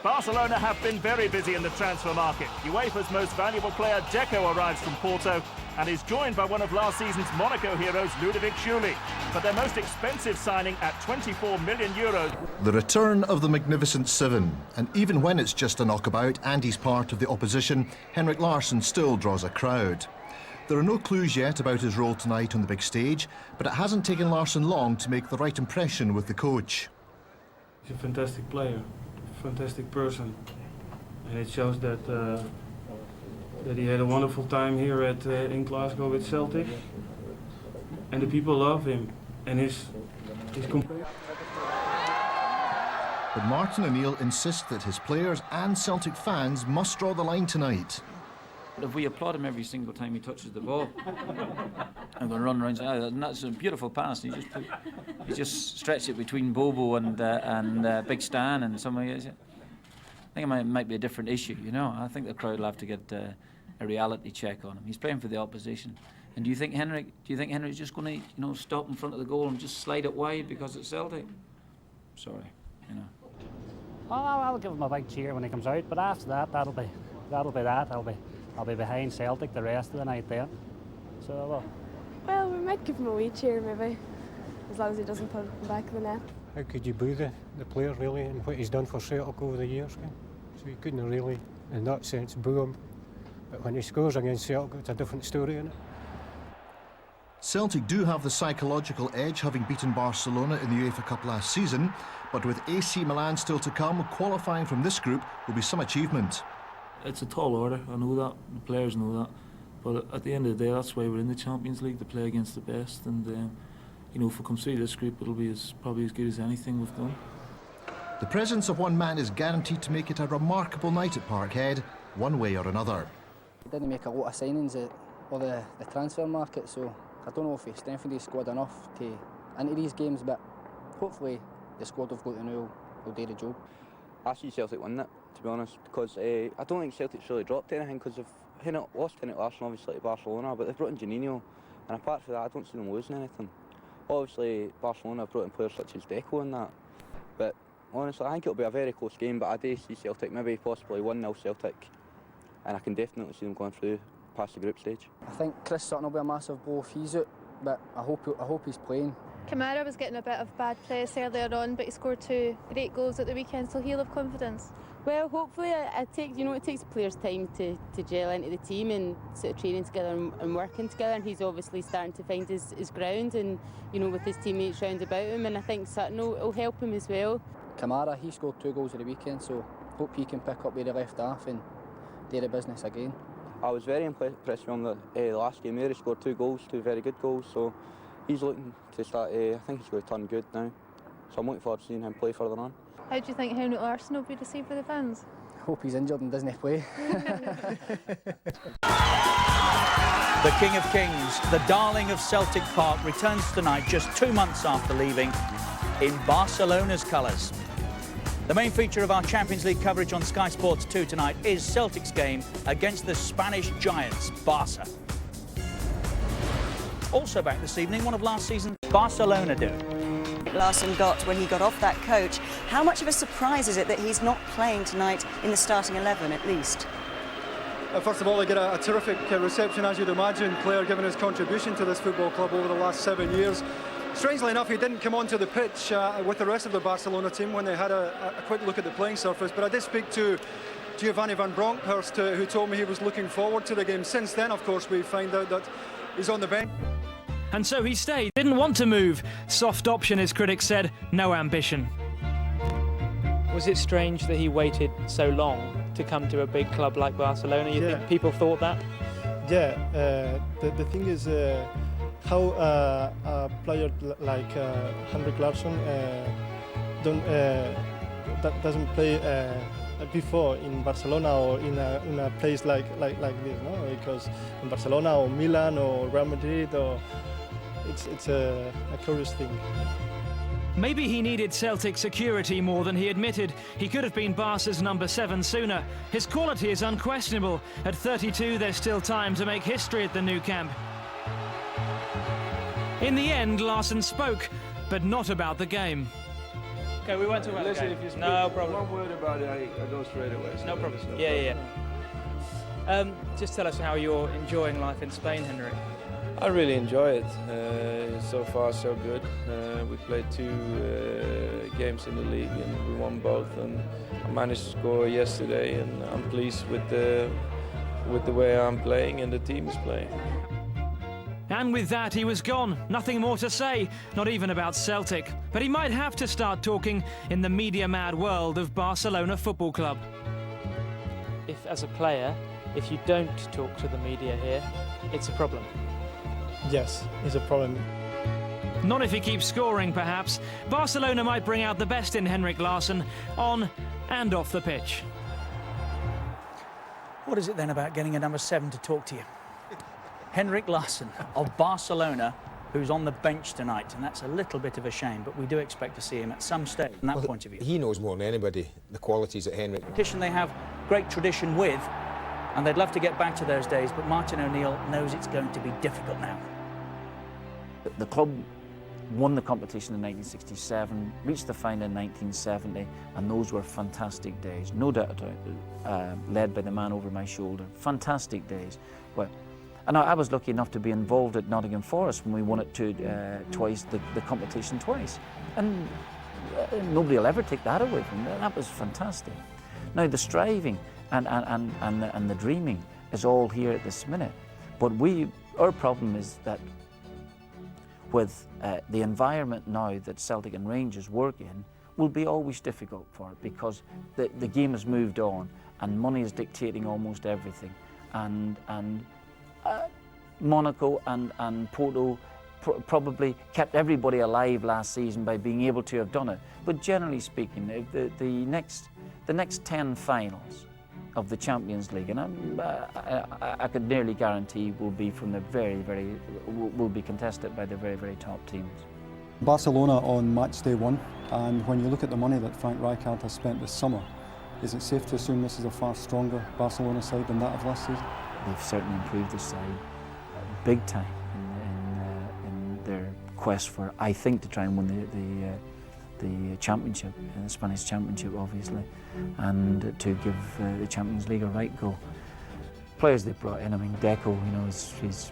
Barcelona have been very busy in the transfer market. UEFA's most valuable player Deco arrives from Porto and is joined by one of last season's Monaco heroes Ludovic Schuly. But their most expensive signing at €24 million. The return of the Magnificent Seven, and even when it's just a knockabout and he's part of the opposition, Henrik Larsson still draws a crowd. There are no clues yet about his role tonight on the big stage, but it hasn't taken Larsson long to make the right impression with the coach. He's a fantastic player, fantastic person, and it shows that that he had a wonderful time here in Glasgow with Celtic, and the people love him and his compare. But Martin O'Neill insists that his players and Celtic fans must draw the line tonight. If we applaud him every single time he touches the ball, I'm going to run around and say, oh, that's a beautiful pass. And he just stretched it between Bobo and Big Stan and somebody else. I think it might be a different issue, you know. I think the crowd will have to get a reality check on him. He's playing for the opposition. And do you think Henrik's just going to, you know, stop in front of the goal and just slide it wide because it's Celtic? Sorry, you know. Well, I'll give him a big cheer when he comes out, but after that, that'll be that. I'll be behind Celtic the rest of the night then. So I will. Well, we might give him a wee cheer maybe, as long as he doesn't put it in the back of the net. How could you boo the player really and what he's done for Celtic over the years? So you couldn't really, in that sense, boo him. But when he scores against Celtic, it's a different story, isn't it? Celtic do have the psychological edge, having beaten Barcelona in the UEFA Cup last season, but with AC Milan still to come, qualifying from this group will be some achievement. It's a tall order, I know that, the players know that, but at the end of the day, that's why we're in the Champions League, to play against the best, and you know, if we come through this group, it'll be probably as good as anything we've done. The presence of one man is guaranteed to make it a remarkable night at Parkhead, one way or another. He didn't make a lot of signings at the transfer market, so I don't know if he strengthened his squad enough to into these games, but hopefully the squad we've got to know will do the job. I see Celtic win it, to be honest, because I don't think Celtic's really dropped anything, because they've lost Henrik Larsson obviously to Barcelona, but they've brought in Juninho, and apart from that I don't see them losing anything. Obviously Barcelona have brought in players such as Deco and that, but honestly I think it'll be a very close game, but I do see Celtic maybe possibly 1-0 Celtic, and I can definitely see them going through past the group stage. I think Chris Sutton will be a massive blow if he's out, but I hope he's playing. Kamara was getting a bit of bad press earlier on, but he scored 2 great goals at the weekend, so he'll have confidence. Well, hopefully it takes players time to gel into the team and sort of training together and working together, and he's obviously starting to find his ground, and you know, with his teammates round about him, and I think Sutton will help him as well. Kamara, he scored 2 goals at the weekend, so hope he can pick up where he left off and do the business again. I was very impressed with him the last game there. He scored 2 goals, 2 very good goals, so he's looking to start, I think he's going to turn good now, so I'm looking forward to seeing him play further on. How do you think Henrik Larsson will be received by the fans? Hope he's injured and doesn't play. The King of Kings, the darling of Celtic Park, returns tonight just 2 months after leaving in Barcelona's colours. The main feature of our Champions League coverage on Sky Sports 2 tonight is Celtic's game against the Spanish giants, Barca. Also back this evening, one of last season's Barcelona do. Larsson got when he got off that coach. How much of a surprise is it that he's not playing tonight in the starting 11 at least? First of all, they get a terrific reception, as you'd imagine, player given his contribution to this football club over the last 7 years. Strangely enough, he didn't come onto the pitch with the rest of the Barcelona team when they had a quick look at the playing surface, but I did speak to Giovanni van Bronckhorst, who told me he was looking forward to the game. Since then, of course, we find out that he's on the bench. And so he stayed, didn't want to move. Soft option, his critics said, no ambition. Was it strange that he waited so long to come to a big club like Barcelona? You think people thought that? Yeah, the thing is how a player like Henrik Larsson doesn't play before in Barcelona or in a place like this, no? Because in Barcelona or Milan or Real Madrid, or it's a curious thing. Maybe he needed Celtic security more than he admitted. He could have been Barca's number 7 sooner. His quality is unquestionable. At 32, there's still time to make history at the Nou Camp. In the end, Larsson spoke, but not about the game. Okay, we won't talk about Listen, the game. if you speak No problem. one word about it, I go straight away. So No problem. there's no Yeah. problem. Just tell us how you're enjoying life in Spain, Henrik. I really enjoy it. So far, so good. We played 2 games in the league and we won both. And I managed to score yesterday, and I'm pleased with the way I'm playing and the team is playing. And with that, he was gone. Nothing more to say, not even about Celtic. But he might have to start talking in the media-mad world of Barcelona Football Club. If, as a player, if you don't talk to the media here, it's a problem. Yes, it's a problem. Not if he keeps scoring, perhaps. Barcelona might bring out the best in Henrik Larsson, on and off the pitch. What is it then about getting a number 7 to talk to you? Henrik Larsson of Barcelona, who's on the bench tonight, and that's a little bit of a shame, but we do expect to see him at some stage from that point of view. He knows more than anybody the qualities that Henrik. Competition they have great tradition with, and they'd love to get back to those days, but Martin O'Neill knows it's going to be difficult now. The club won the competition in 1967, reached the final in 1970, and those were fantastic days, no doubt about it, led by the man over my shoulder. Fantastic days. And I was lucky enough to be involved at Nottingham Forest when we won it twice, the competition twice. And nobody will ever take that away from me. That was fantastic. Now the striving and the dreaming is all here at this minute. But our problem is that with the environment now that Celtic and Rangers work in will be always difficult for it, because the game has moved on and money is dictating almost everything. And Monaco and Porto probably kept everybody alive last season by being able to have done it. But generally speaking, the next 10 finals of the Champions League, and I could nearly guarantee will be from the will be contested by the very, very top teams. Barcelona on match day 1, and when you look at the money that Frank Rijkaard has spent this summer, is it safe to assume this is a far stronger Barcelona side than that of last season? They've certainly improved the side big time in their quest for, I think, to try and win the championship, the Spanish championship, obviously, and to give the Champions League a right go. Players they've brought in, I mean, Deco, he's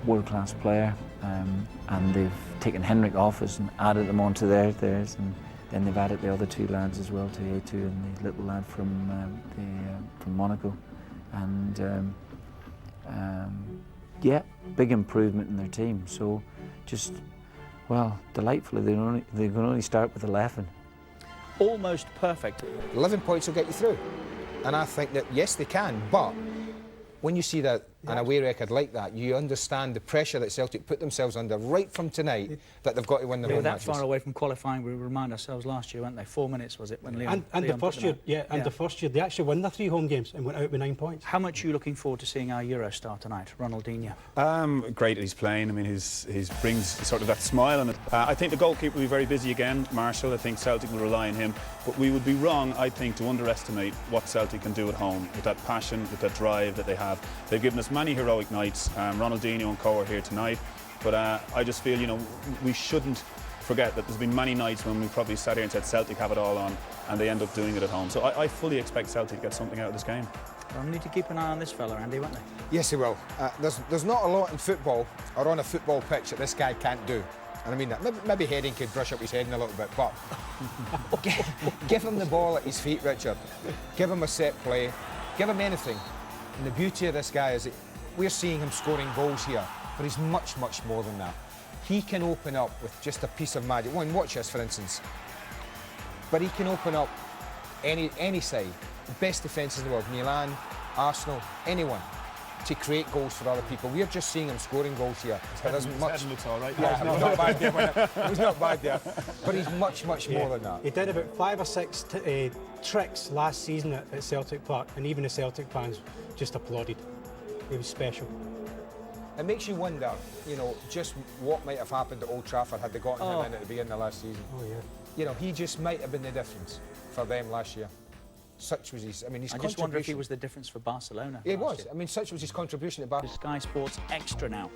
a world-class player, and they've taken Henrik off us and added them onto theirs, and then they've added the other 2 lads as well, to A2 and the little lad from Monaco, and yeah, big improvement in their team. So just, well, delightfully, they can only start with 11. Almost perfect. 11 points will get you through. And I think that, yes, they can, but when you see that an away record like that, you understand the pressure that Celtic put themselves under right from tonight, that they've got to win their They were home that matches. far away from qualifying. We remind ourselves last year, weren't they? 4 minutes was it when Leon? And Leon the first year, the first year they actually won their 3 home games and went out with 9 points. How much are you looking forward to seeing our Euro star tonight, Ronaldinho? Great that he's playing. I mean, he brings sort of that smile on it. I think the goalkeeper will be very busy again, Marshall. I think Celtic will rely on him. But we would be wrong, I think, to underestimate what Celtic can do at home with that passion, with that drive that they have. They've given us many heroic nights. Ronaldinho and co are here tonight. But I just feel, you know, we shouldn't forget that there's been many nights when we probably sat here and said Celtic have it all on, and they end up doing it at home. So I fully expect Celtic to get something out of this game. Well, we need to keep an eye on this fella, Andy, won't they? Yes, he will. There's not a lot in football or on a football pitch that this guy can't do. And I mean that. Maybe Heading could brush up his head in a little bit, but give him the ball at his feet, Richard. Give him a set play. Give him anything. And the beauty of this guy is that we're seeing him scoring goals here, but he's much, much more than that. He can open up with just a piece of magic. Well, watch this, for instance. But he can open up any side, the best defences in the world, Milan, Arsenal, anyone, to create goals for other people. We're just seeing him scoring goals here. His head looks all right. Yeah, it was not bad there. It was not bad there. But he's much, much more than that. He did about 5 or 6 tricks last season at Celtic Park, and even the Celtic fans just applauded. He was special. It makes you wonder, you know, just what might have happened at Old Trafford had they gotten him in at the beginning of last season. Oh, yeah. You know, he just might have been the difference for them last year. Such was his, I mean, his contribution. I just wonder if he was the difference for Barcelona. He was. I mean, such was his contribution to Barcelona. Sky Sports Extra now.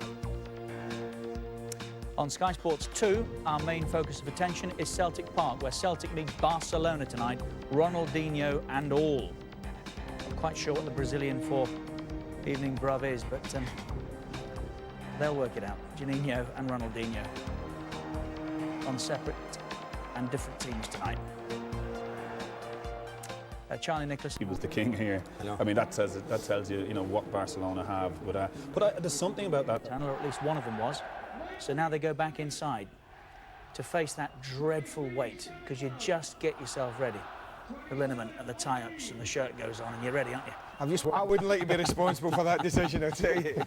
On Sky Sports 2, our main focus of attention is Celtic Park, where Celtic meet Barcelona tonight, Ronaldinho and all. Not quite sure what the Brazilian for evening bruv is, but they'll work it out. Juninho and Ronaldinho on separate and different teams tonight. Charlie Nicholas. He was the king here. I mean, that tells you, you know, what Barcelona have. But there's something about that. Or at least one of them was. So now they go back inside to face that dreadful weight, because you just get yourself ready. The liniment and the tie-ups and the shirt goes on and you're ready, aren't you? I wouldn't like to be responsible for that decision, I'll tell you.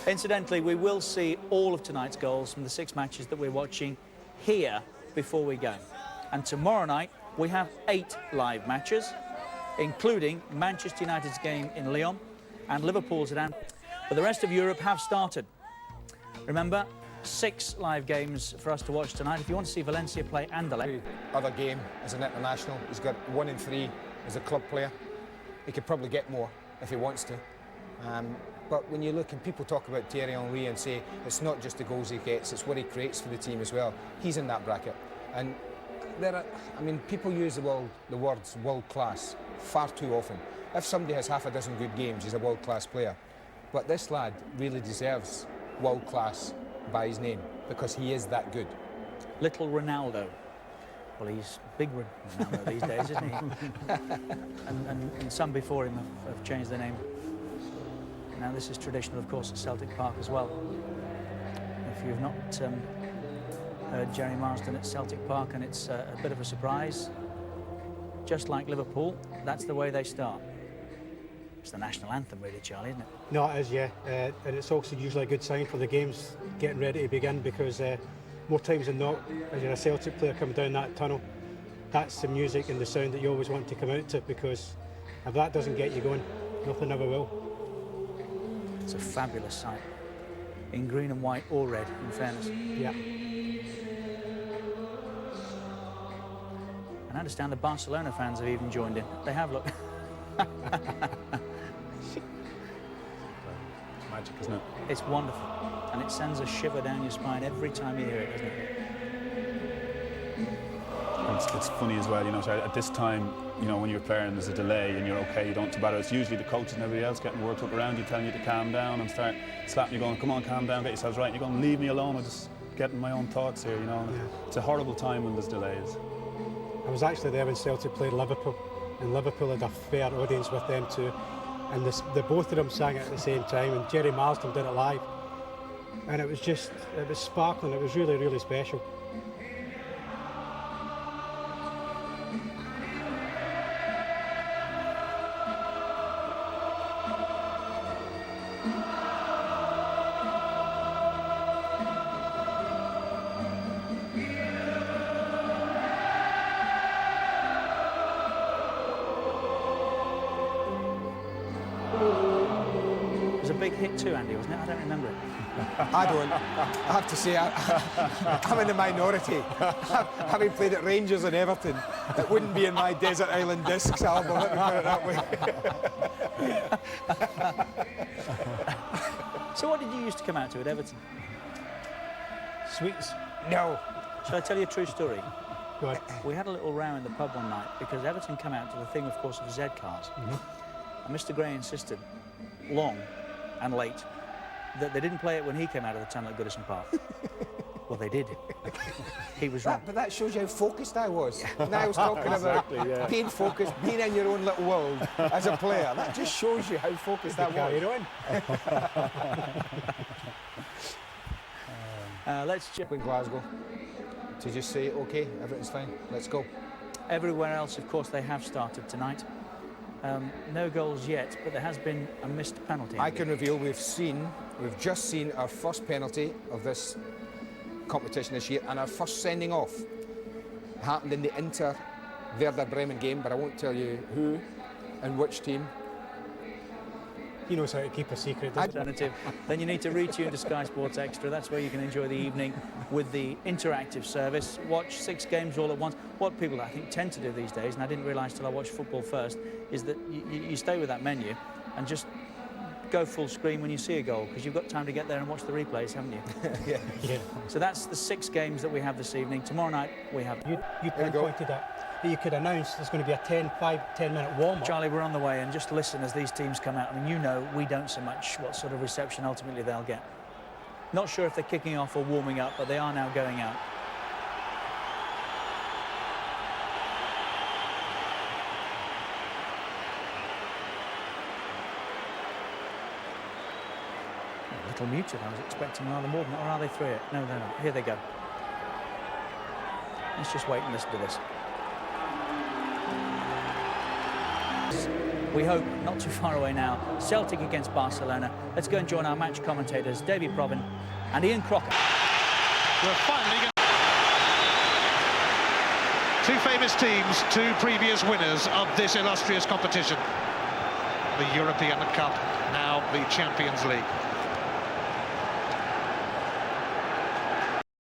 Incidentally, we will see all of tonight's goals from the 6 matches that we're watching here before we go. And tomorrow night, we have 8 live matches, including Manchester United's game in Lyon and Liverpool's at Anfield. But the rest of Europe have started. Remember, 6 live games for us to watch tonight. If you want to see Valencia play Anderlecht. Other game as an international. He's got 1 in 3 as a club player. He could probably get more if he wants to. But when you look and people talk about Thierry Henry and say it's not just the goals he gets, it's what he creates for the team as well. He's in that bracket. And I mean, people use the words world class far too often. If somebody has half a dozen good games, he's a world class player. But this lad really deserves world class by his name, because he is that good. Little Ronaldo. Well, he's big Ronaldo these days, isn't he? and some before him have changed their name. Now, this is traditional, of course, at Celtic Park as well. If you've not heard Jerry Marsden at Celtic Park, and it's a bit of a surprise, just like Liverpool, that's the way they start. It's the national anthem, really, Charlie, isn't it? No, it is, yeah. And it's also usually a good sign for the games getting ready to begin, because more times than not, as you're a Celtic player coming down that tunnel, that's the music and the sound that you always want to come out to, because if that doesn't get you going, nothing ever will. It's a fabulous sight. In green and white or red, in fairness. Yeah. And I understand the Barcelona fans have even joined in. They have, look. Magic, isn't it? It's wonderful, and it sends a shiver down your spine every time you hear it, doesn't it? It's funny as well, you know, at this time, you know, when you're playing, there's a delay and you're okay, you don't bother. It's usually the coaches and everybody else getting worked up around you, telling you to calm down and start slapping you, going, come on, calm down, get yourselves right. And you're going, leave me alone, I'm just getting my own thoughts here, you know. Yeah. It's a horrible time when there's delays. I was actually there when Celtic played Liverpool, and Liverpool had a fair audience with them too. And the both of them sang it at the same time, and Jerry Marsden did it live. And it was sparkling, it was really, really special. was a big hit too, Andy, wasn't it? I don't remember it. I don't. I have to say, I'm in the minority. Having played at Rangers and Everton, it wouldn't be in my Desert Island Discs album, let me put it that way. So what did you used to come out to at Everton? Sweets. No. Shall I tell you a true story? Go on. We had a little row in the pub one night because Everton came out to the thing, of course, of Z cars. And Mr. Gray insisted, long and late, that they didn't play it when he came out of the tunnel at Goodison Park. Well, they did. He was wrong. But that shows you how focused I was. And I was talking about being focused, being in your own little world as a player. That just shows you how focused I was. Let's check in Glasgow to just say, OK, everything's fine, let's go. Everywhere else, of course, they have started tonight. No goals yet, but there has been a missed penalty. I can reveal we've just seen our first penalty of this competition this year, and our first sending off happened in the Inter-Werder Bremen game, but I won't tell you who and which team. He knows how to keep a secret. Alternative. Then you need to retune to Sky Sports Extra. That's where you can enjoy the evening with the interactive service. Watch 6 games all at once. What people, I think, tend to do these days, and I didn't realise till I watched football first, is that you stay with that menu and just go full screen when you see a goal, because you've got time to get there and watch the replays, haven't you? Yeah. So that's the 6 games that we have this evening. Tomorrow night we have... You pinpointed that you could announce there's going to be a 10-minute warm-up. Charlie, we're on the way, and just listen as these teams come out. I mean, you know, we don't so much what sort of reception ultimately they'll get. Not sure if they're kicking off or warming up, but they are now going out. A little muted. I was expecting rather more than that. Or are they through it? No, they're not. Here they go. Let's just wait and listen to this. We hope not too far away now. Celtic against Barcelona. Let's go and join our match commentators, Davy Provin and Ian Crocker. We're finally two famous teams, 2 previous winners of this illustrious competition. The European Cup, now the Champions League.